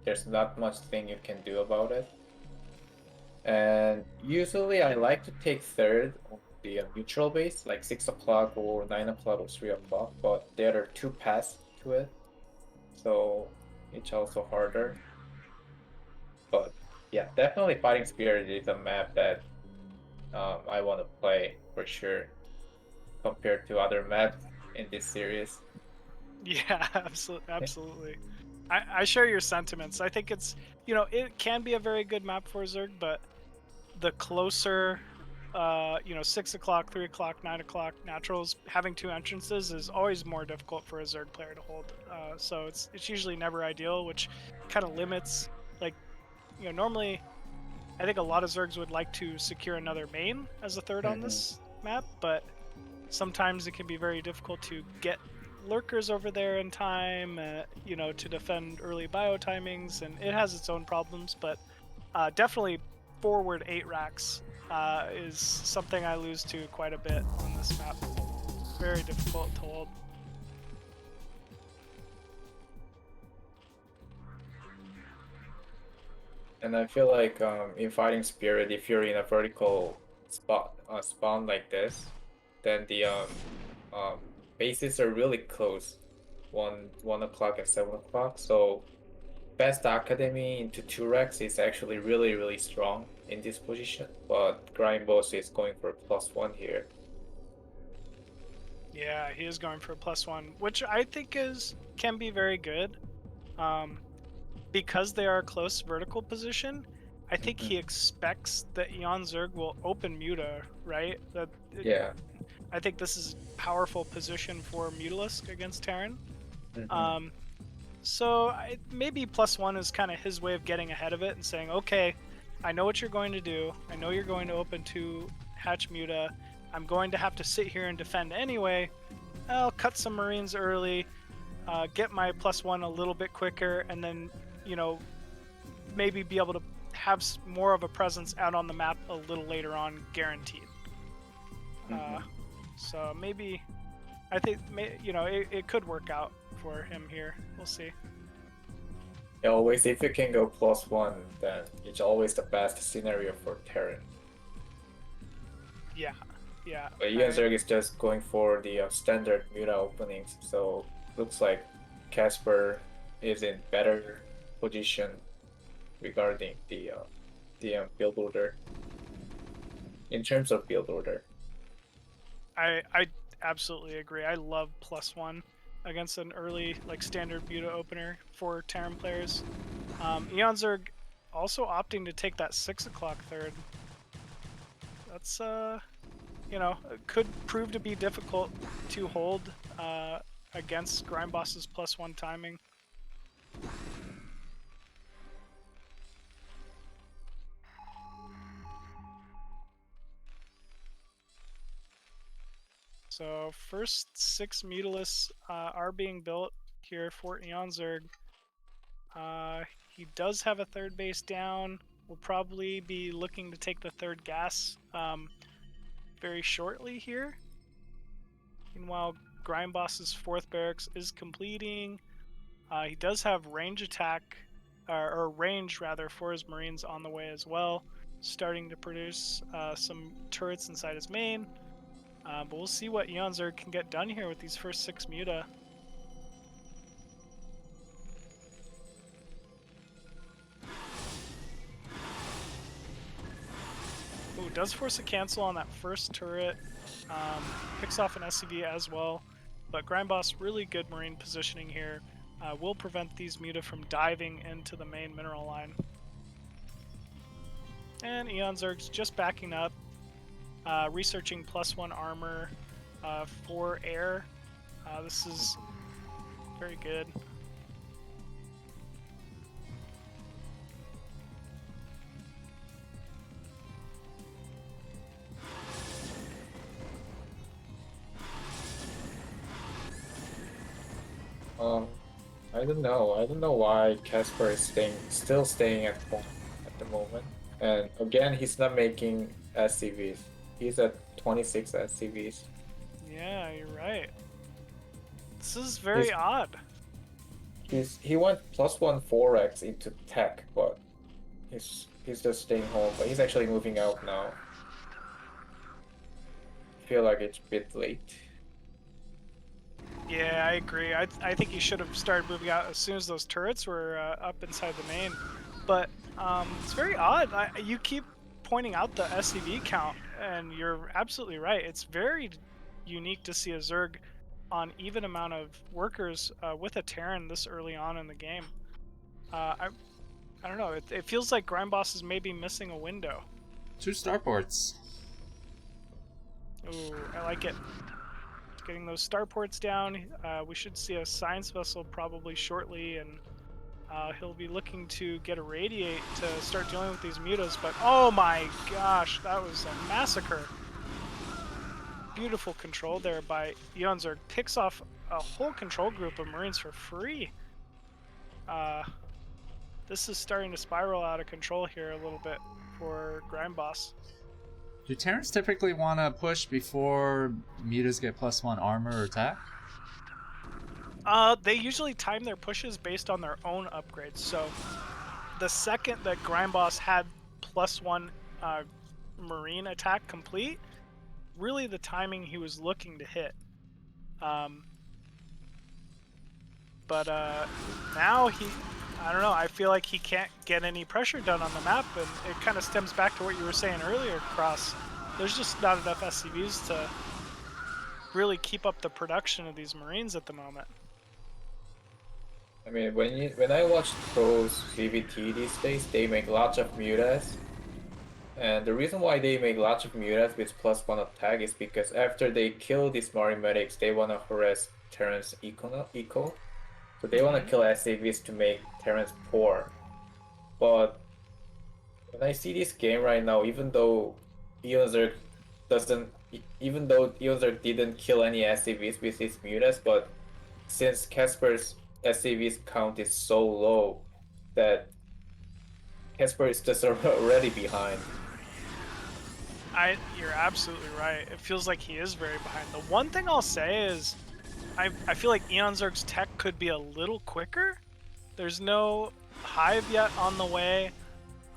there's not much thing you can do about it. And usually I like to take third on the neutral base, like 6 o'clock or 9 o'clock or 3 o'clock, but there are 2 paths to it, so it's also harder. But yeah, definitely Fighting Spirit is a map that I want to play for sure compared to other maps in this series. Yeah, absolutely. I share your sentiments. I think it's it can be a very good map for Zerg, but the closer you know, 6 o'clock, 3 o'clock, 9 o'clock naturals, having 2 entrances is always more difficult for a Zerg player to hold. So it's usually never ideal, which kind of limits, like, you know, normally I think a lot of Zergs would like to secure another main as a third on Mhm. this map, but sometimes it can be very difficult to get lurkers over there in time, you know, to defend early bio timings, and it has its own problems, but definitely forward 8 racks is something I lose to quite a bit on this map. Very difficult to hold. And I feel like in Fighting Spirit, if you're in a vertical spawn like this, then the bases are really close, 1 o'clock and 7 o'clock. So best academy into 2 racks is actually really strong in this position. But Grind Boss is going for +1 here. Yeah, he is going for a +1, which I think can be very good. Um, because they are a close vertical position, I think he expects that Eonzerg will open Muta, right? Yeah. I think this is a powerful position for Mutalisk against Terran. Mhm. Um, so maybe +1 is kind of his way of getting ahead of it and saying, okay, I know what you're going to do. I know you're going to open 2 hatch Muta. I'm going to have to sit here and defend anyway. I'll cut some Marines early, get my +1 a little bit quicker, and then, you know, maybe be able to have more of a presence out on the map a little later on, guaranteed. Mhm. So maybe, I think, you know, it could work out for him here. We'll see. Always, if you can go +1, then it's always the best scenario for Terran. Yeah, yeah. But Eonzerg is just going for the standard Muta openings, so looks like Casper is in better position regarding the build order. In terms of build order. I absolutely agree. I love +1 against an early, like, standard Muta opener for Terran players. Eonzerg also opting to take that 6 o'clock third. That's you know, could prove to be difficult to hold against Grindboss's +1 timing. So first 6 Mutalisks are being built here for Eonzerg. He does have a third base down. We'll probably be looking to take the third gas very shortly here. Meanwhile, Grindboss's 4th barracks is completing. He does have range attack, or range rather, for his Marines on the way as well, starting to produce some turrets inside his main. But we'll see what Eonzerg can get done here with these first 6 Muta. Ooh, does force a cancel on that first turret. Picks off an SCV as well. But Grindboss, really good Marine positioning here. Will prevent these Muta from diving into the main mineral line. And Eonzerg's just backing up, researching +1 armor for air. This is very good. I don't know. I don't know why Casper is still staying at home at the moment. And again, he's not making SCVs. He's at 26 SCVs. Yeah, you're right. This is very He's odd. he went +1 4x into tech, but he's just staying home. But he's actually moving out now. I feel like it's a bit late. Yeah, I agree. I think he should have started moving out as soon as those turrets were up inside the main. But it's very odd. You keep pointing out the SCV count, and you're absolutely right. It's very unique to see a Zerg on even amount of workers with a Terran this early on in the game. I don't know. It feels like Grindboss is maybe missing a window. 2 starports. Ooh, I like it. Getting those starports down. We should see a science vessel probably shortly, and he'll be looking to get a radiate to start dealing with these mutas. But oh my gosh, that was a massacre. Beautiful control there by Eonzerg. Picks off a whole control group of Marines for free. This is starting to spiral out of control here a little bit for Grindboss. Do Terrans typically want to push before mutas get +1 armor or attack? They usually time their pushes based on their own upgrades. So the second that Grindboss had +1 Marine attack complete, really the timing he was looking to hit. But now I don't know, I feel like he can't get any pressure done on the map, and it kind of stems back to what you were saying earlier, Cross. There's just not enough SCVs to really keep up the production of these Marines at the moment. I mean, when I watch pros CVT these days, they make lots of mutas. And the reason why they make lots of mutas with +1 attack is because after they kill these Marine medics, they want to harass Terran's eco. So they want to kill SAVs to make Terrans poor. But when I see this game right now, even though Eonzerg didn't kill any SAVs with his mutas, but since Casper's SAVs count is so low that Casper is just already behind. You're absolutely right. It feels like he is very behind. The one thing I'll say is I feel like Eonzerg's tech could be a little quicker. There's no hive yet on the way.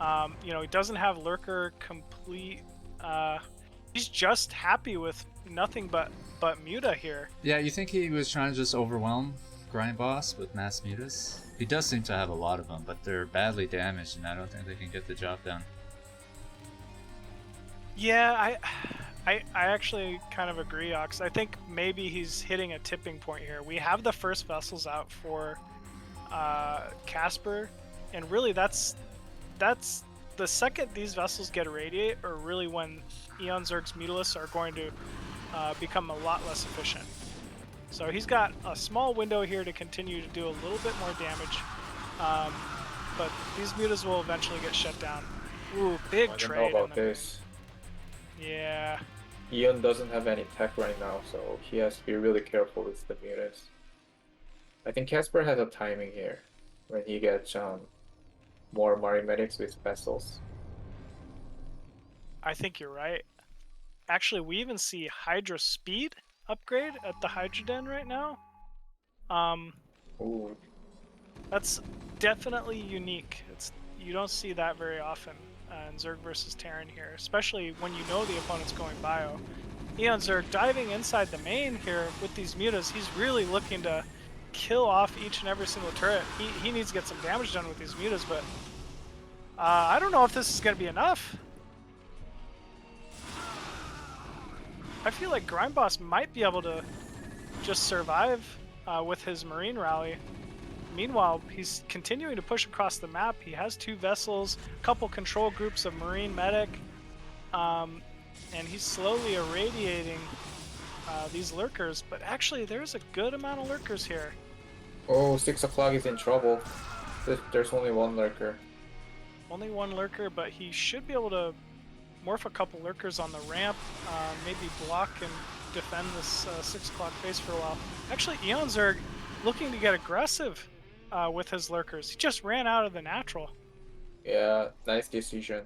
You know, he doesn't have Lurker complete. He's just happy with nothing but Muta here. Yeah, you think he was trying to just overwhelm Grindboss with mass mutas? He does seem to have a lot of them, but they're badly damaged, and I don't think they can get the job done. Yeah, I actually kind of agree, Ox. I think maybe he's hitting a tipping point here. We have the first vessels out for Casper, and really that's the second these vessels get irradiate, or really when Eonzerg's Mutalisks are going to become a lot less efficient. So he's got a small window here to continue to do a little bit more damage, but these mutas will eventually get shut down. Ooh, big trade. I don't know about this. Yeah. Eon doesn't have any tech right now, so he has to be really careful with the mutas. I think Casper has a timing here when he gets more Marine medics with vessels. I think you're right. Actually, we even see Hydra speed upgrade at the Hydra Den right now. Ooh. That's definitely unique. You don't see that very often in Zerg versus Terran here, especially when you know the opponent's going bio. Eonzerg diving inside the main here with these mutas. He's really looking to kill off each and every single turret. He needs to get some damage done with these mutas, but I don't know if this is going to be enough. I feel like Grindboss might be able to just survive with his Marine rally. Meanwhile, he's continuing to push across the map. He has 2 vessels, a couple control groups of Marine medic, and he's slowly irradiating these lurkers. But actually, there's a good amount of lurkers here. Oh, 6 o'clock is in trouble. There's only 1 lurker. Only 1 lurker, but he should be able to morph a couple lurkers on the ramp, maybe block and defend this 6 o'clock base for a while. Actually, Eonzerg looking to get aggressive with his lurkers. He just ran out of the natural. Yeah, nice decision.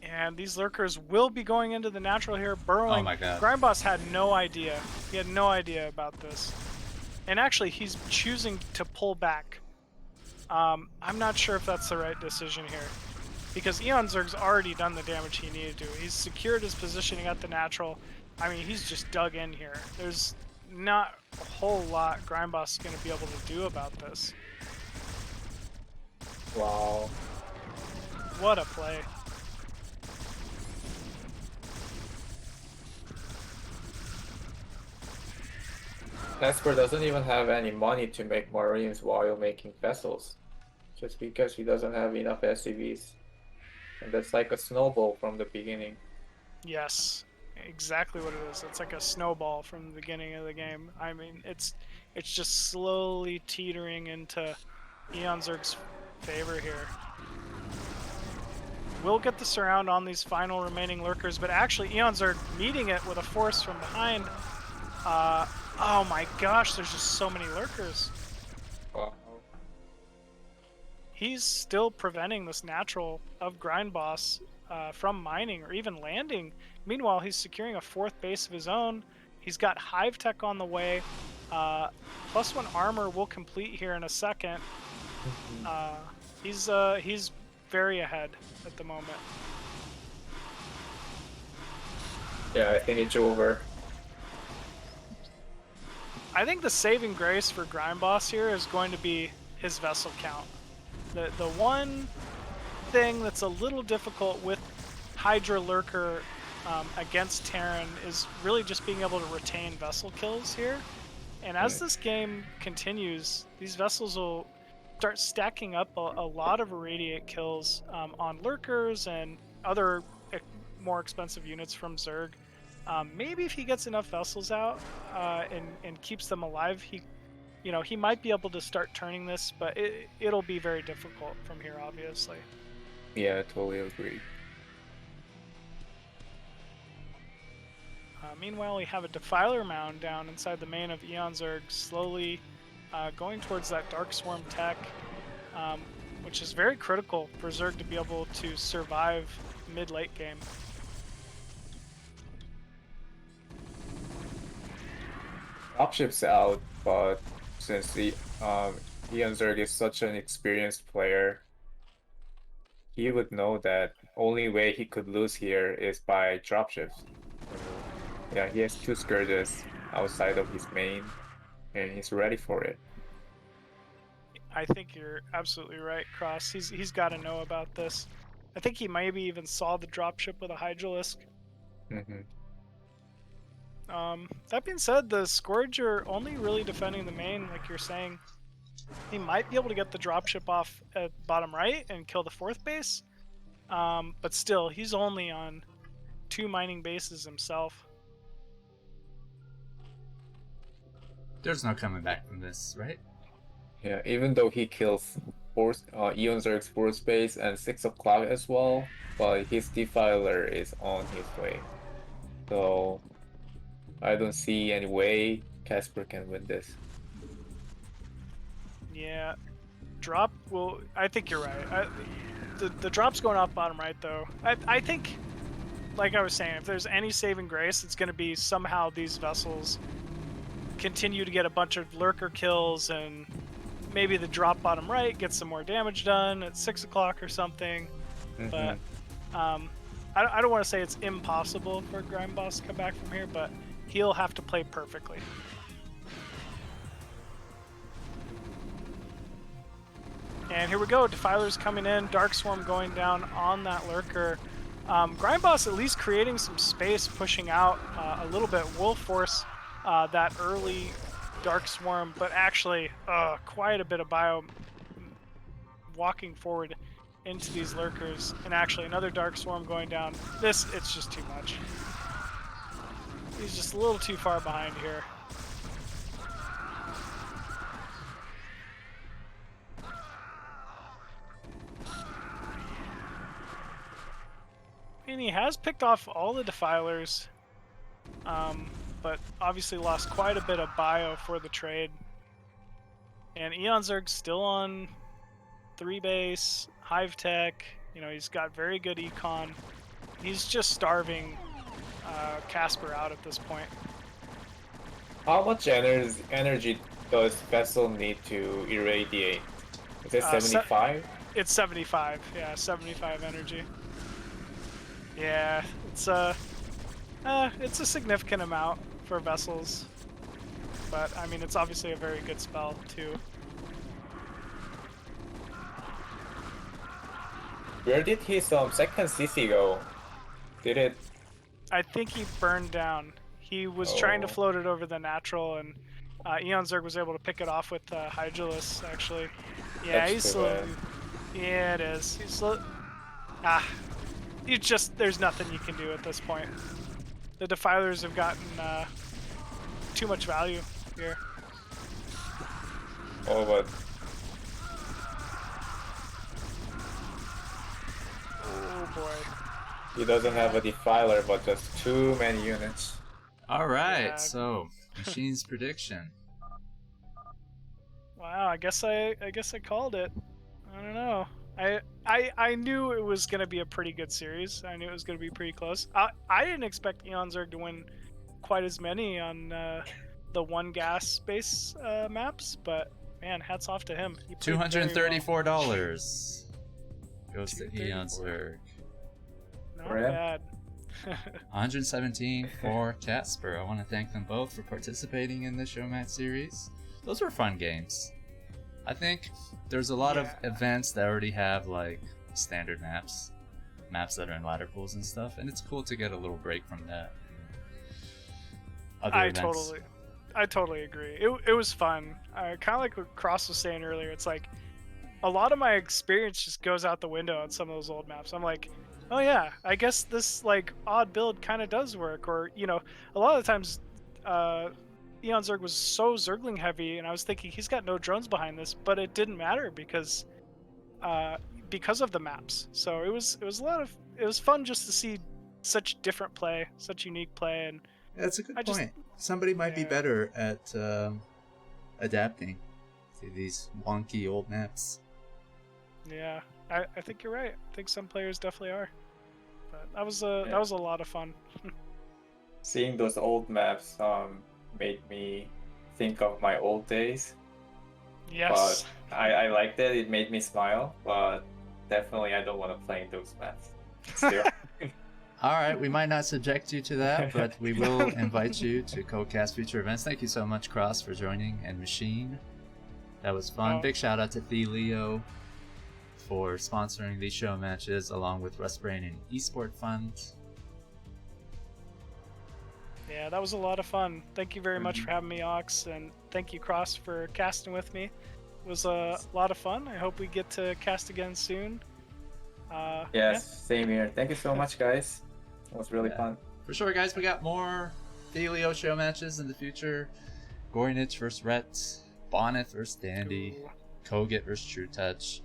And these lurkers will be going into the natural here, burrowing. Oh my god. Grindboss had no idea. He had no idea about this. And actually, he's choosing to pull back. I'm not sure if that's the right decision here, because Eonzerg's already done the damage he needed to. He's secured his positioning at the natural. I mean, he's just dug in here. There's not a whole lot Grindboss is going to be able to do about this. Wow. What a play. Casper doesn't even have any money to make Marines while making vessels, just because he doesn't have enough SCVs. And that's like a snowball from the beginning. Yes, exactly what it is. It's like a snowball from the beginning of the game. I mean, it's just slowly teetering into Eonzerg's favor here. We'll get the surround on these final remaining lurkers, but actually Eonzerg meeting it with a force from behind. Oh my gosh, there's just so many lurkers. Wow. He's still preventing this natural of Grind Boss from mining or even landing. Meanwhile, he's securing a 4th base of his own. He's got Hive Tech on the way. +1 armor will complete here in a second. He's very ahead at the moment. Yeah, I think it's over. I think the saving grace for Grind Boss here is going to be his vessel count. The one thing that's a little difficult with Hydra Lurker against Terran is really just being able to retain vessel kills here. And as this game continues, these vessels will start stacking up a lot of irradiate kills on Lurkers and other more expensive units from Zerg. Maybe if he gets enough vessels out and keeps them alive, he might be able to start turning this, but it'll be very difficult from here, obviously. Yeah, I totally agree. Meanwhile, we have a Defiler Mound down inside the main of Eonzerg, slowly going towards that Dark Swarm tech, which is very critical for Zerg to be able to survive mid-late game. Dropship's out, but since Eonzerg is such an experienced player, he would know that only way he could lose here is by dropships. Yeah, he has 2 Scourges outside of his main, and he's ready for it. I think you're absolutely right, Cross. He's got to know about this. I think he maybe even saw the dropship with a Hydralisk. That being said, the Scourge are only really defending the main, like you're saying. He might be able to get the dropship off at bottom right and kill the 4th base, but still, he's only on 2 mining bases himself. There's no coming back from this, right? Yeah, even though he kills Eonzerg's 4th base and 6 o'clock as well, but his Defiler is on his way. So I don't see any way Casper can win this. Yeah, drop will. I think you're right. The drop's going off bottom right though. I think, like I was saying, if there's any saving grace, it's going to be somehow these vessels continue to get a bunch of lurker kills and maybe the drop bottom right gets some more damage done at 6 o'clock or something. But I don't want to say it's impossible for Grind Boss to come back from here, but he'll have to play perfectly. And here we go, Defiler's coming in, Dark Swarm going down on that Lurker. Grind Boss at least creating some space, pushing out a little bit. Wolf Force that early Dark Swarm, but actually quite a bit of bio walking forward into these Lurkers. And actually another Dark Swarm going down. It's just too much. He's just a little too far behind here. And he has picked off all the Defilers, but obviously lost quite a bit of bio for the trade. And Eonzerg's still on 3 base, Hive Tech, he's got very good econ. He's just starving Casper out at this point. How much energy does Vessel need to irradiate? Is it 75? It's 75, yeah, 75 energy. Yeah, it's a significant amount for vessels, but I mean it's obviously a very good spell too. Where did his second CC go? Did it? I think he burned down. He was trying to float it over the natural, and Eonzerg was able to pick it off with Hydralisk, actually. Yeah, he's slow. Yeah, it is. He's slow. there's nothing you can do at this point. The Defilers have gotten too much value here. Oh, but Oh boy. he doesn't have a Defiler, but just too many units. All right, Yeah. so Machine's prediction. Wow, I guess I called it. I don't know. I knew it was gonna be a pretty good series. I knew it was gonna be pretty close. I didn't expect Eonzerg to win quite as many on the one gas space maps, but man, hats off to him. He played very well. $234 goes to Eonzerg. Not For him? bad. 117 for Casper. I want to thank them both for participating in the Showmatch series. Those were fun games. I think there's a lot of events that already have like standard maps that are in ladder pools and stuff, and it's cool to get a little break from that. Other events. I totally agree. It was fun. Kind of like what Cross was saying earlier. It's like a lot of my experience just goes out the window on some of those old maps. I'm like, oh yeah, I guess this like odd build kind of does work. Or a lot of the times, Eonzerg was so Zergling heavy, and I was thinking he's got no drones behind this, but it didn't matter because of the maps. So it was fun just to see such different play, such unique play, and That's a good point. Somebody might be better at adapting to these wonky old maps. Yeah, I think you're right. I think some players definitely are. But that was a lot of fun. Seeing those old maps made me think of my old days. Yes. But I liked it. It made me smile. But definitely, I don't want to play those maps. Still. All right, we might not subject you to that, but we will invite you to co-cast future events. Thank you so much, Cross, for joining, and Machine. That was fun. Big shout out to Leo for sponsoring these show matches, along with Rusbrain and Esport Fund. Yeah, that was a lot of fun. Thank you very much for having me, Ox, and thank you, Cross, for casting with me. It was a lot of fun. I hope we get to cast again soon. Same here. Thank you so much, guys. It was really fun. For sure, guys. We got more Leo show matches in the future. Gorinich versus Rhett, Bonnet versus Dandy, Koget versus True Touch,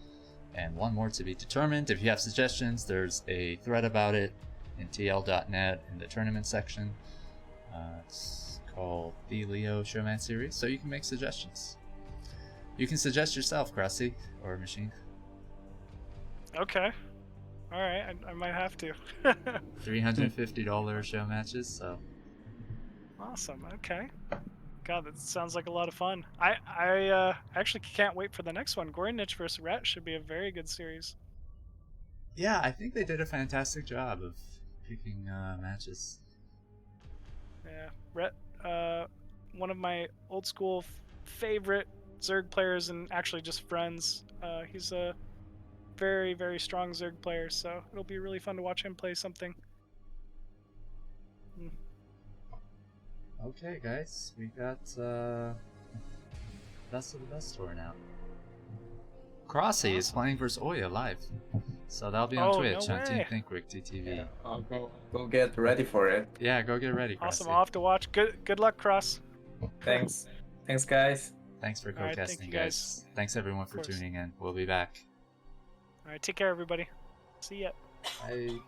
and one more to be determined. If you have suggestions, there's a thread about it in TL.net in the tournament section. It's called the Leo Showmatch series, so you can make suggestions. You can suggest yourself, Crossy or Machine. Okay. All right, I might have to. $350 show matches, so. Awesome. Okay. God, that sounds like a lot of fun. I actually can't wait for the next one. Gorinich versus Rat should be a very good series. Yeah, I think they did a fantastic job of picking matches. Yeah, Rat, one of my old school favorite Zerg players, and actually just friends. He's a very, very strong Zerg player, so it'll be really fun to watch him play something. Okay, guys, we got Best of the Best tour now. Crossy is playing versus Oya live, so that'll be on Twitch on TeamThinkQuickTTV. Yeah, I'll go get ready for it. Yeah, go get ready, Crossy. Awesome, I'll have to watch. Good luck, Cross. Thanks, guys. Thanks for All co-casting, right, guys. Thanks everyone for tuning in. We'll be back. All right, take care, everybody. See ya. Bye.